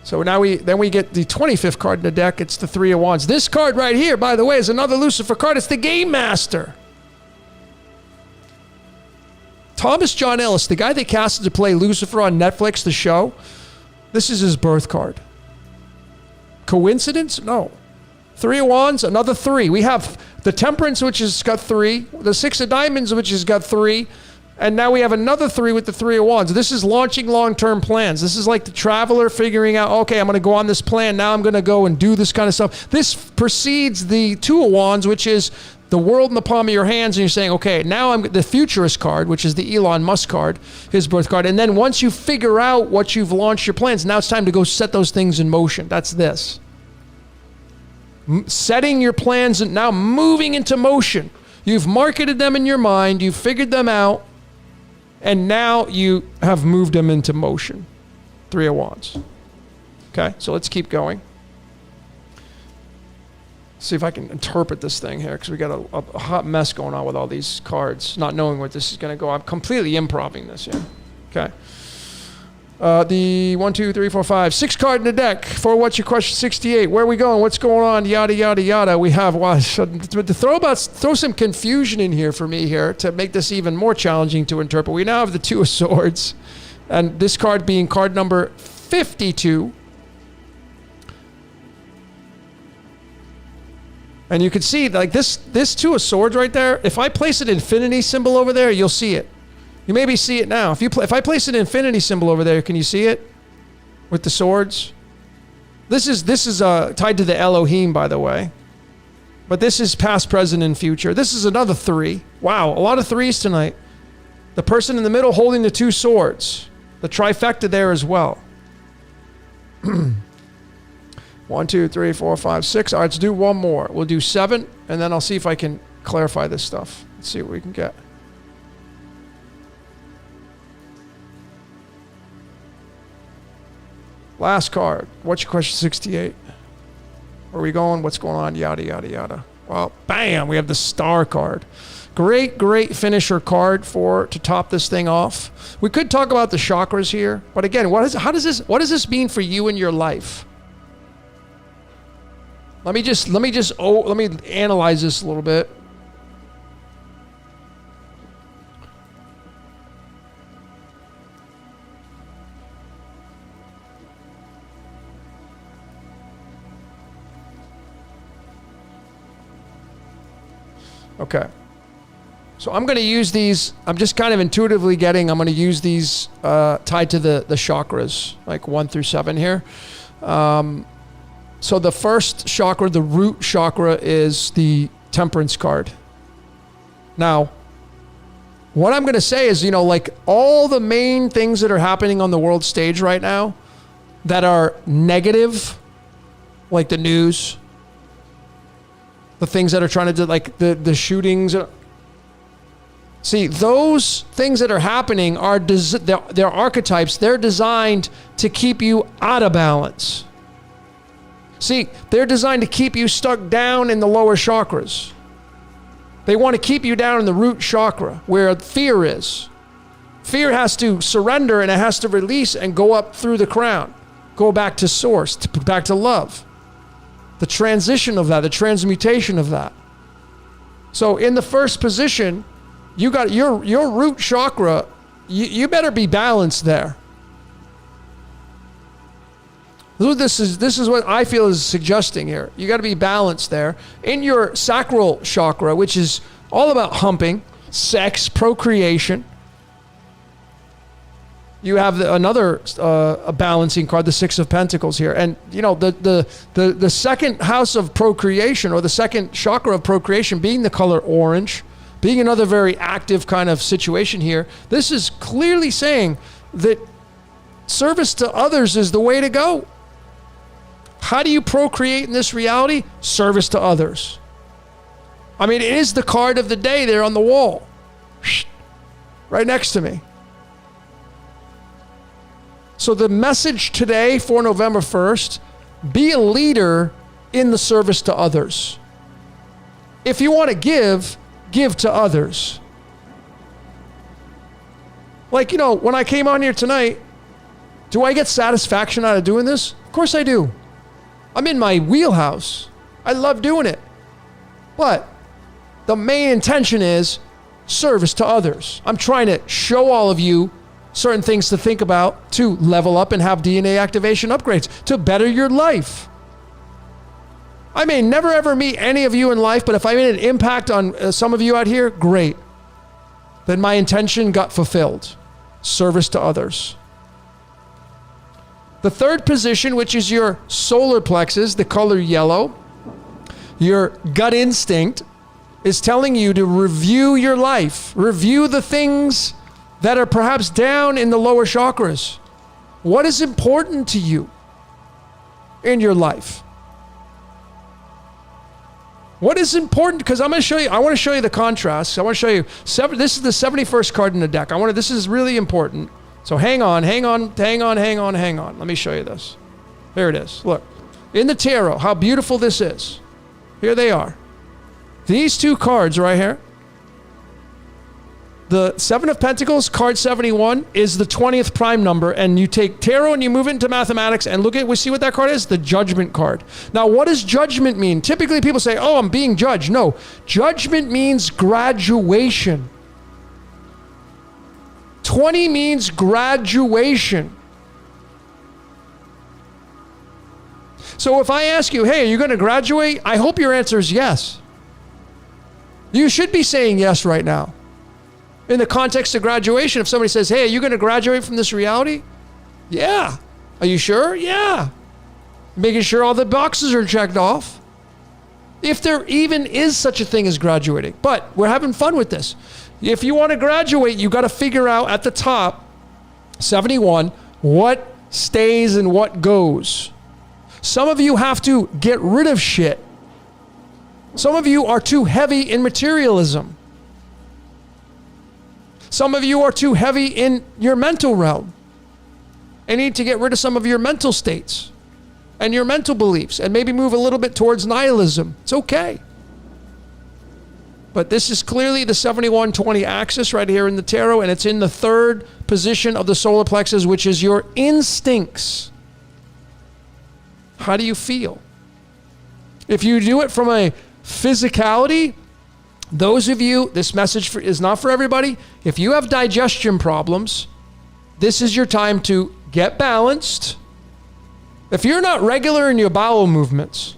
So now we get the 25th card in the deck. It's the Three of Wands. This card right here, by the way, is another Lucifer card. It's the Game Master. Thomas John Ellis, the guy they casted to play Lucifer on Netflix, the show. This is his birth card. Coincidence? No. Three of Wands, another 3. We have the Temperance, which has got 3. The 6 of Diamonds, which has got 3. And now we have another 3 with the Three of Wands. This is launching long-term plans. This is like the traveler figuring out, okay, I'm going to go on this plan. Now I'm going to go and do this kind of stuff. This precedes the Two of Wands, which is the world in the palm of your hands. And you're saying, okay, now I'm the Futurist card, which is the Elon Musk card, his birth card. And then once you figure out what you've launched your plans, now it's time to go set those things in motion. That's this. Setting your plans and now moving into motion. You've marketed them in your mind. You've figured them out. And now you have moved them into motion. Three of Wands. Okay, so let's keep going. See if I can interpret this thing here, because we got a hot mess going on with all these cards, not knowing where this is going to go. I'm completely improvising this here. Okay. The 1, 2, 3, 4, 5, 6 card in the deck for what's your question 68. Where are we going? What's going on? Yada, yada, yada. We have to throw some confusion in here for me here to make this even more challenging to interpret. We now have the Two of Swords, and this card being card number 52. And you can see like this Two of Swords right there. If I place an infinity symbol over there, you'll see it. You maybe see it now. If I place an infinity symbol over there, can you see it? With the swords? This is tied to the Elohim, by the way. But this is past, present, and future. This is another 3. Wow, a lot of 3s tonight. The person in the middle holding the 2 swords. The trifecta there as well. 1, 2, 3, 4, 5, 6. All right, let's do one more. We'll do 7, and then I'll see if I can clarify this stuff. Let's see what we can get. Last card. What's your question 68? Where are we going? What's going on? Yada, yada, yada. Well, bam, we have the Star card. Great, great finisher card to top this thing off. We could talk about the chakras here, but again, what does this mean for you in your life? Let me analyze this a little bit. Okay. So I'm going to use these. I'm just kind of intuitively getting, I'm going to use these tied to the chakras, like 1 through 7 here. So the first chakra, the root chakra, is the Temperance card. Now, what I'm going to say is, like all the main things that are happening on the world stage right now that are negative, like the news, the things that are trying to do, like the shootings. See, those things that are happening are they're archetypes. They're designed to keep you out of balance. See, they're designed to keep you stuck down in the lower chakras. They want to keep you down in the root chakra where fear is. Fear has to surrender and it has to release and go up through the crown. Go back to source, back to love. The transition of that, the transmutation of that. So in the first position, you got your root chakra, you better be balanced there. This is what I feel is suggesting here. You got to be balanced there. In your sacral chakra, which is all about humping, sex, procreation, you have another a balancing card, the 6 of Pentacles here. And, the second house of procreation, or the second chakra of procreation, being the color orange, being another very active kind of situation here, this is clearly saying that service to others is the way to go. How do you procreate in this reality? Service to others. I mean, it is the card of the day there on the wall, right next to me. So the message today for November 1st, be a leader in the service to others. If you want to give to others. Like, when I came on here tonight, do I get satisfaction out of doing this? Of course I do. I'm in my wheelhouse. I love doing it. But the main intention is service to others. I'm trying to show all of you certain things to think about to level up and have DNA activation upgrades to better your life. I may never ever meet any of you in life, but if I made an impact on some of you out here, great. Then my intention got fulfilled. Service to others. The third position, which is your solar plexus, the color yellow, your gut instinct, is telling you to review your life. Review the things that are perhaps down in the lower chakras. What is important to you in your life? What is important? Because I'm going to show you, I want to show you the contrasts. I want to show you, this is the 71st card in the deck. This is really important. So hang on. Let me show you this. There it is. Look, in the tarot, how beautiful this is. Here they are. These two cards right here. The Seven of Pentacles, card 71, is the 20th prime number, and you take tarot and you move it into mathematics and we see what that card is? The Judgment card. Now, what does judgment mean? Typically, people say, oh, I'm being judged. No, judgment means graduation. 20 means graduation. So if I ask you, hey, are you going to graduate? I hope your answer is yes. You should be saying yes right now. In the context of graduation, if somebody says, hey, are you going to graduate from this reality? Yeah. Are you sure? Yeah. Making sure all the boxes are checked off. If there even is such a thing as graduating. But we're having fun with this. If you want to graduate, you got to figure out at the top, 71, what stays and what goes. Some of you have to get rid of shit. Some of you are too heavy in materialism. Some of you are too heavy in your mental realm and need to get rid of some of your mental states and your mental beliefs and maybe move a little bit towards nihilism. It's okay. But this is clearly the 71-20 axis right here in the tarot, and it's in the third position of the solar plexus, which is your instincts. How do you feel? If you do it from a physicality, those of you, this message is not for everybody. If you have digestion problems, this is your time to get balanced. If you're not regular in your bowel movements,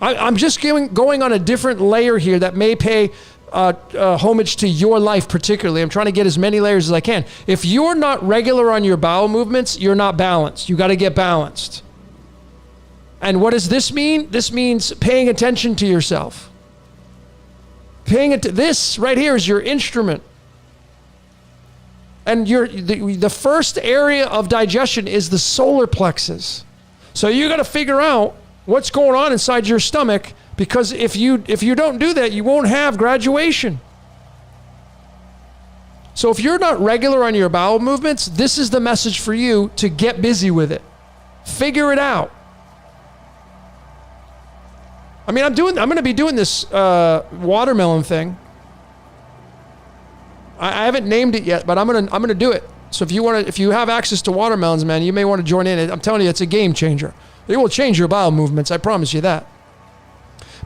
I'm just going on a different layer here that may pay homage to your life particularly. I'm trying to get as many layers as I can. If you're not regular on your bowel movements, you're not balanced. You got to get balanced. And what does this mean? This means paying attention to yourself. This right here is your instrument. And the first area of digestion is the solar plexus. So you got to figure out what's going on inside your stomach, because if you don't do that, you won't have graduation. So if you're not regular on your bowel movements, this is the message for you to get busy with it. Figure it out. I mean, I'm going to be doing this watermelon thing. I haven't named it yet, but I'm going to do it. So if you have access to watermelons, man, you may want to join in. I'm telling you, it's a game changer. It will change your bowel movements. I promise you that.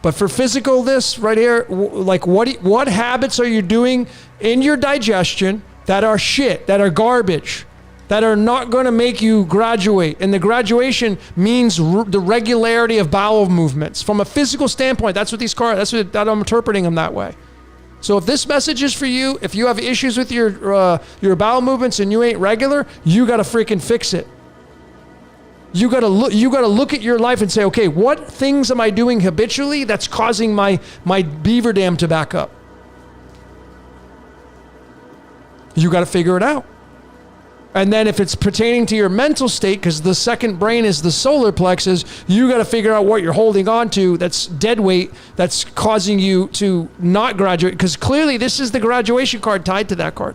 But for physical, this right here, like what habits are you doing in your digestion that are shit, that are garbage, that are not going to make you graduate? And the graduation means the regularity of bowel movements. From a physical standpoint, that's what these cards, that I'm interpreting them that way. So if this message is for you, if you have issues with your bowel movements and you ain't regular, you got to freaking fix it. You got to look at your life and say, okay, what things am I doing habitually that's causing my beaver dam to back up? You got to figure it out. And then if it's pertaining to your mental state, because the second brain is the solar plexus, you got to figure out what you're holding on to that's dead weight, that's causing you to not graduate, because clearly this is the graduation card tied to that card.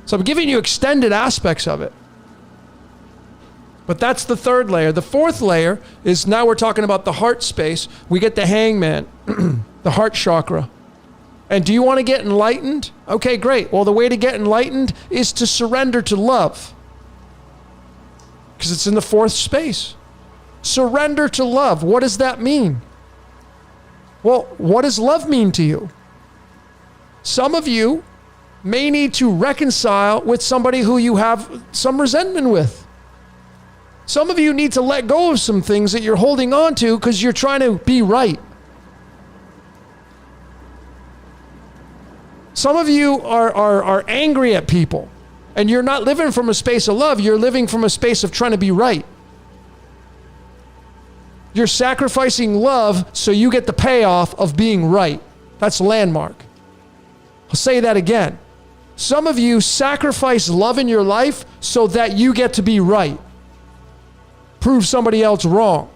So I'm giving you extended aspects of it. But that's the third layer. The fourth layer is now we're talking about the heart space. We get the hangman, the heart chakra. And do you want to get enlightened? Okay, great. Well, the way to get enlightened is to surrender to love, because it's in the fourth space. Surrender to love. What does that mean? Well, what does love mean to you? Some of you may need to reconcile with somebody who you have some resentment with. Some of you need to let go of some things that you're holding on to because you're trying to be right. Some of you are angry at people, and you're not living from a space of love. You're living from a space of trying to be right. You're sacrificing love so you get the payoff of being right. That's landmark. I'll say that again. Some of you sacrifice love in your life so that you get to be right. Prove somebody else wrong.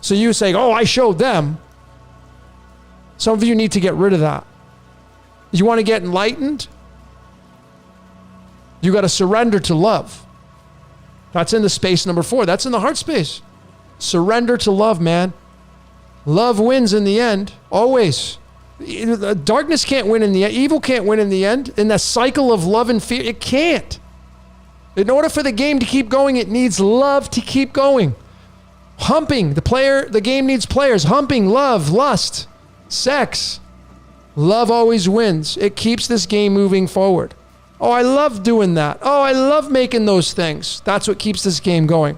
So you say, oh, I showed them. Some of you need to get rid of that. You want to get enlightened? You got to surrender to love. That's in the space number 4. That's in the heart space. Surrender to love, man. Love wins in the end, always. Darkness can't win in the end. Evil can't win in the end. In that cycle of love and fear, it can't. In order for the game to keep going, it needs love to keep going. Humping, the game needs players. Humping, love, lust, sex. Love always wins. It keeps this game moving forward. Oh, I love doing that. Oh, I love making those things. That's what keeps this game going.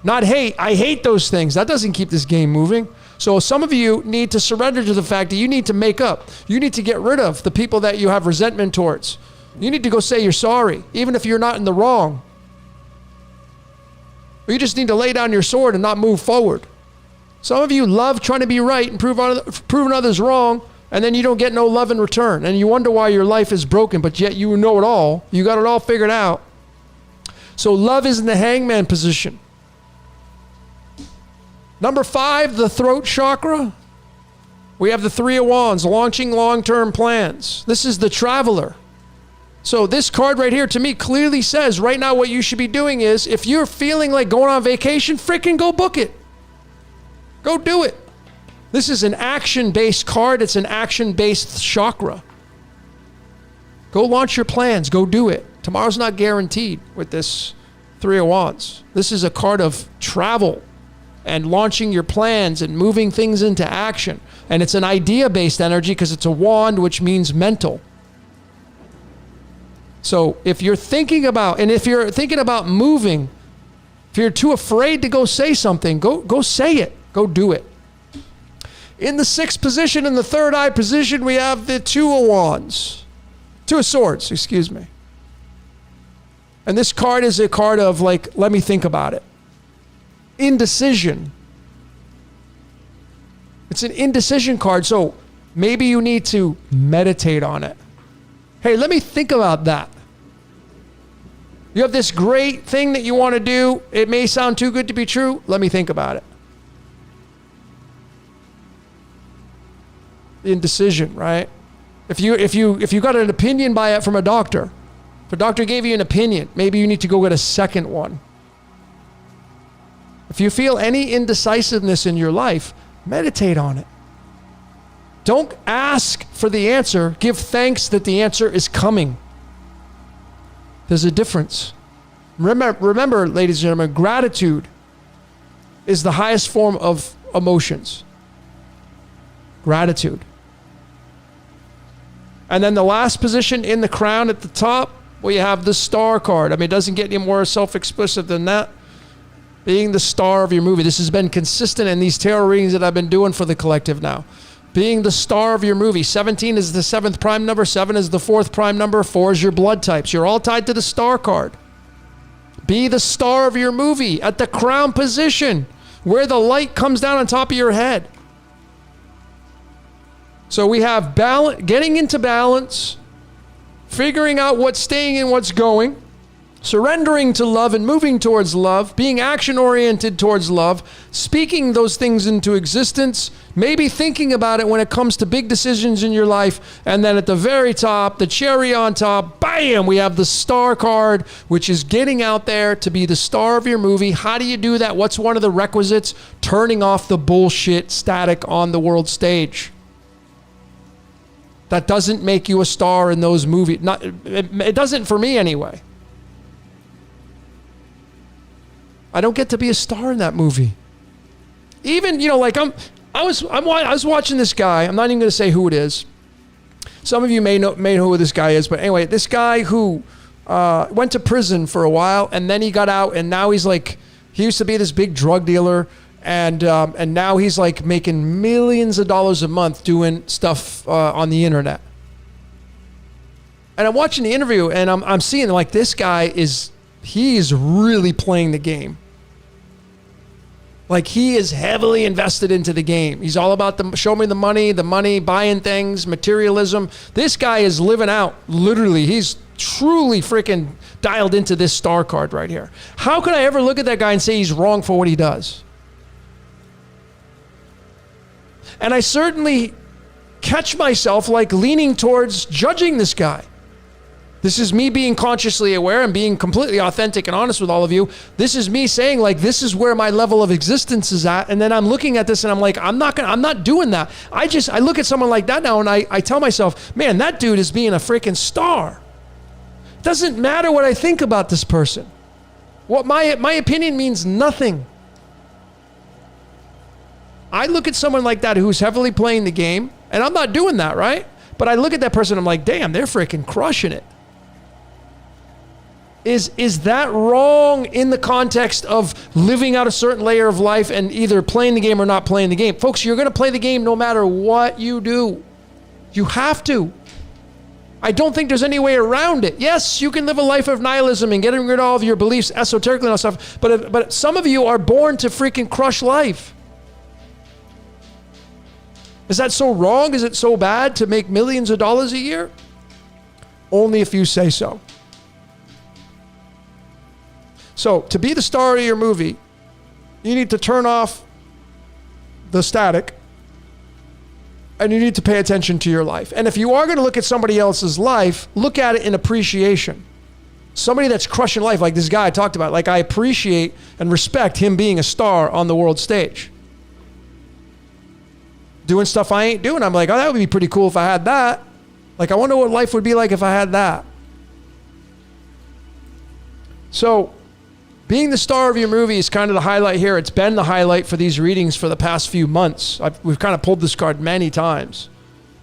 Not hate. I hate those things. That doesn't keep this game moving. So some of you need to surrender to the fact that you need to make up. You need to get rid of the people that you have resentment towards. You need to go say you're sorry, even if you're not in the wrong. Or you just need to lay down your sword and not move forward. Some of you love trying to be right and proving others wrong, and then you don't get no love in return. And you wonder why your life is broken, but yet you know it all. You got it all figured out. So love is in the hangman position. Number 5, the throat chakra. We have the 3 of Wands, launching long-term plans. This is the traveler. So this card right here to me clearly says right now what you should be doing is, if you're feeling like going on vacation, freaking go book it. Go do it. This is an action-based card. It's an action-based chakra. Go launch your plans. Go do it. Tomorrow's not guaranteed with this 3 of Wands. This is a card of travel and launching your plans and moving things into action. And it's an idea-based energy because it's a wand, which means mental. So if you're thinking about, and if you're thinking about moving, if you're too afraid to go say something, go say it. Go do it. In the 6th position, in the third eye position, we have the 2 of Wands. 2 of Swords, excuse me. And this card is a card of like, let me think about it. Indecision. It's an indecision card, so maybe you need to meditate on it. Hey, let me think about that. You have this great thing that you want to do. It may sound too good to be true. Let me think about it. Indecision, right? If you got an opinion from a doctor, if a doctor gave you an opinion, maybe you need to go get a second one. If you feel any indecisiveness in your life, meditate on it. Don't ask for the answer. Give thanks that the answer is coming. There's a difference. Remember, ladies and gentlemen, gratitude is the highest form of emotions. Gratitude. And then the last position in the crown at the top, we have the star card. I mean, it doesn't get any more self-explicit than that. Being the star of your movie. This has been consistent in these tarot readings that I've been doing for the collective now. Being the star of your movie. 17 is the 7th prime number. 7 is the 4th prime number. 4 is your blood types. You're all tied to the star card. Be the star of your movie at the crown position where the light comes down on top of your head. So we have balance, getting into balance, figuring out what's staying and what's going, surrendering to love and moving towards love, being action-oriented towards love, speaking those things into existence, maybe thinking about it when it comes to big decisions in your life, and then at the very top, the cherry on top, bam, we have the star card, which is getting out there to be the star of your movie. How do you do that? What's one of the requisites? Turning off the bullshit static on the world stage. That doesn't make you a star in those movies. It doesn't for me anyway. I don't get to be a star in that movie. Even, I was watching this guy. I'm not even going to say who it is. Some of you may know who this guy is, but anyway, this guy who went to prison for a while, and then he got out, and now he's like, he used to be this big drug dealer, and now he's like making millions of dollars a month doing stuff on the internet. And I'm watching the interview, and I'm seeing like this guy he's really playing the game. Like he is heavily invested into the game. He's all about show me the money, buying things, materialism. This guy is living out. Literally, he's truly freaking dialed into this star card right here. How could I ever look at that guy and say he's wrong for what he does? And I certainly catch myself like leaning towards judging this guy. This is me being consciously aware and being completely authentic and honest with all of you. This is me saying like, this is where my level of existence is at. And then I'm looking at this and I'm like, I'm not doing that. I look at someone like that now and I tell myself, man, that dude is being a freaking star. Doesn't matter what I think about this person. What my opinion means nothing. I look at someone like that who's heavily playing the game, and I'm not doing that, right? But I look at that person and I'm like, damn, they're freaking crushing it. Is that wrong in the context of living out a certain layer of life and either playing the game or not playing the game? Folks, you're going to play the game no matter what you do. You have to. I don't think there's any way around it. Yes, you can live a life of nihilism and getting rid of all of your beliefs esoterically and all stuff, but some of you are born to freaking crush life. Is that so wrong? Is it so bad to make millions of dollars a year? Only if you say so. So, to be the star of your movie, you need to turn off the static and you need to pay attention to your life. And if you are going to look at somebody else's life, look at it in appreciation. Somebody that's crushing life, like this guy I talked about, like I appreciate and respect him being a star on the world stage. Doing stuff I ain't doing. I'm like, oh, that would be pretty cool if I had that. Like, I wonder what life would be like if I had that. So, being the star of your movie is kind of the highlight here. It's been the highlight for these readings for the past few months. We've kind of pulled this card many times.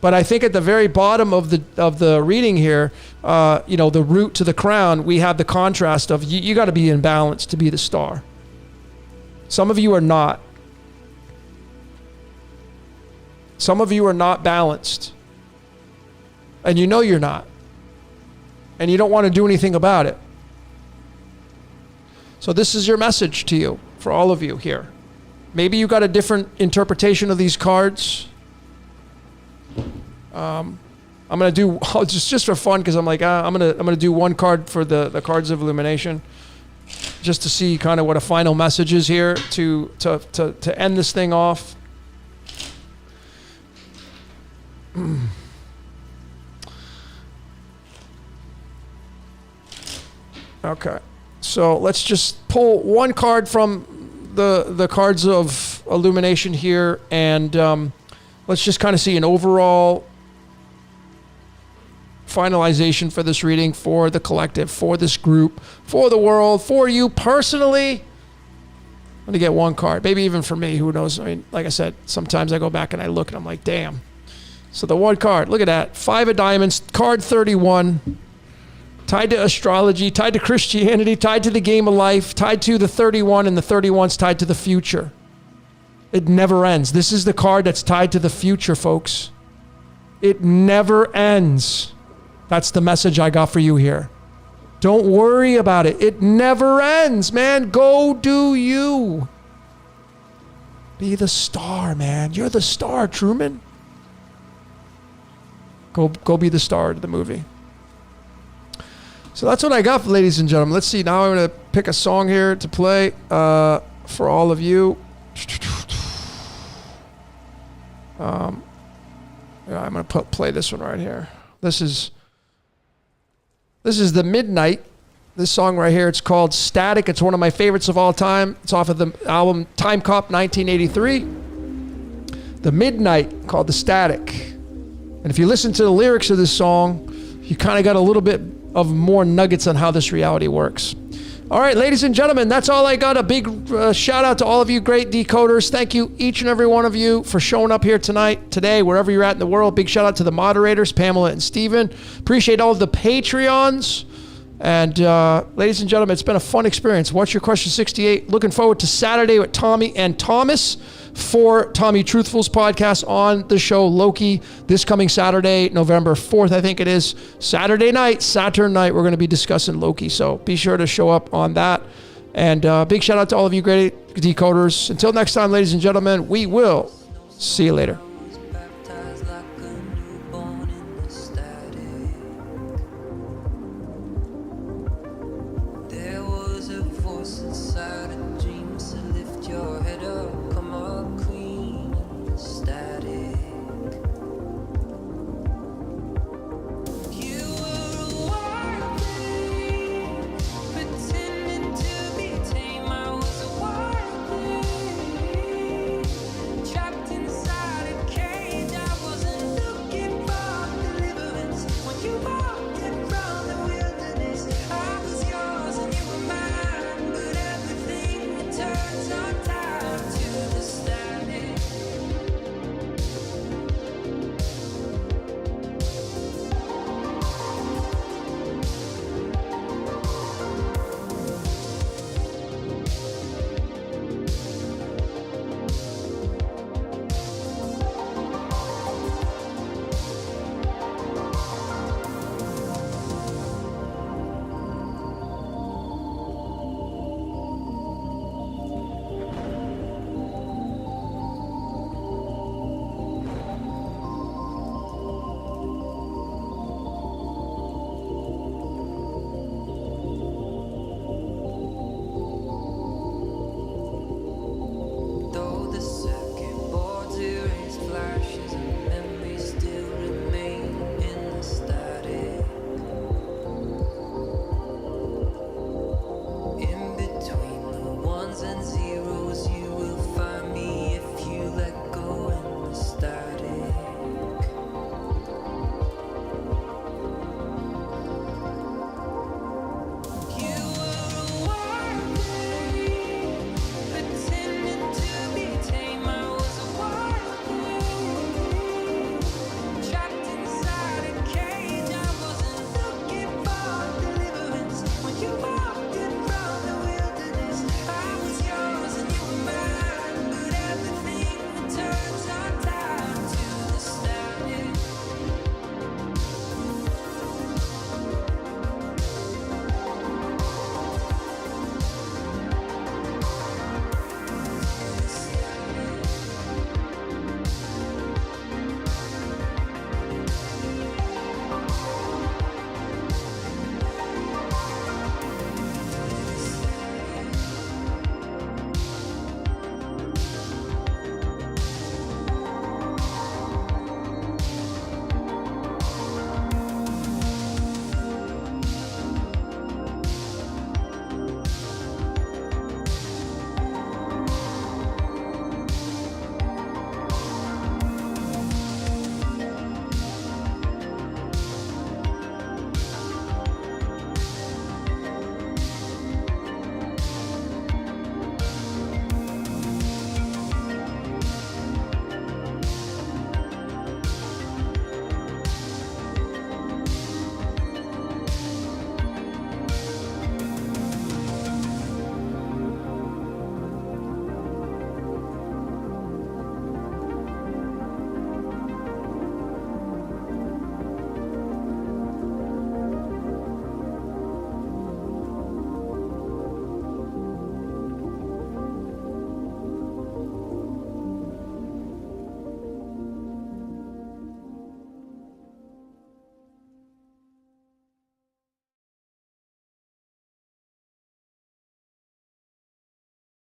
But I think at the very bottom of the reading here, the root to the crown, we have the contrast of you got to be in balance to be the star. Some of you are not. Some of you are not balanced. And you know you're not. And you don't want to do anything about it. So this is your message to you, for all of you here. Maybe you got a different interpretation of these cards. I'm gonna do just for fun because I'm like I'm gonna do one card for the cards of illumination, just to see kind of what a final message is here to end this thing off. Okay. So let's just pull one card from the cards of illumination here, and let's just kind of see an overall finalization for this reading, for the collective, for this group, for the world, for you personally. I'm going to get one card, maybe even for me, who knows? I mean, like I said, sometimes I go back and I look and I'm like, damn. So the one card, look at that, 5 of diamonds, card 31. Tied to astrology, tied to Christianity, tied to the game of life, tied to the 31, and the 31's tied to the future. It never ends. This is the card that's tied to the future, folks. It never ends. That's the message I got for you here. Don't worry about it. It never ends, man. Go do you. Be the star, man. You're the star, Truman. Go be the star of the movie. So that's what I got, ladies and gentlemen. Let's see. Now I'm going to pick a song here to play for all of you. I'm going to play this one right here. This is The Midnight. This song right here, it's called Static. It's one of my favorites of all time. It's off of the album Timecop 1983. The Midnight, called The Static. And if you listen to the lyrics of this song, you kind of got a little bit of more nuggets on how this reality works. All right, ladies and gentlemen, that's all I got. A big shout out to all of you great decoders. Thank you, each and every one of you, for showing up here today, wherever you're at in the world. Big shout out to the moderators, Pamela and Steven. Appreciate all of the Patreons. And ladies and gentlemen, it's been a fun experience. Watch Your Question 68. Looking forward to Saturday with Tommy and Thomas for Tommy Truthful's podcast on the show Loki this coming Saturday, November 4th, I think it is. Saturday night, Saturn night, we're going to be discussing Loki. So be sure to show up on that. And big shout out to all of you great decoders. Until next time, ladies and gentlemen, we will see you later. There was a voice inside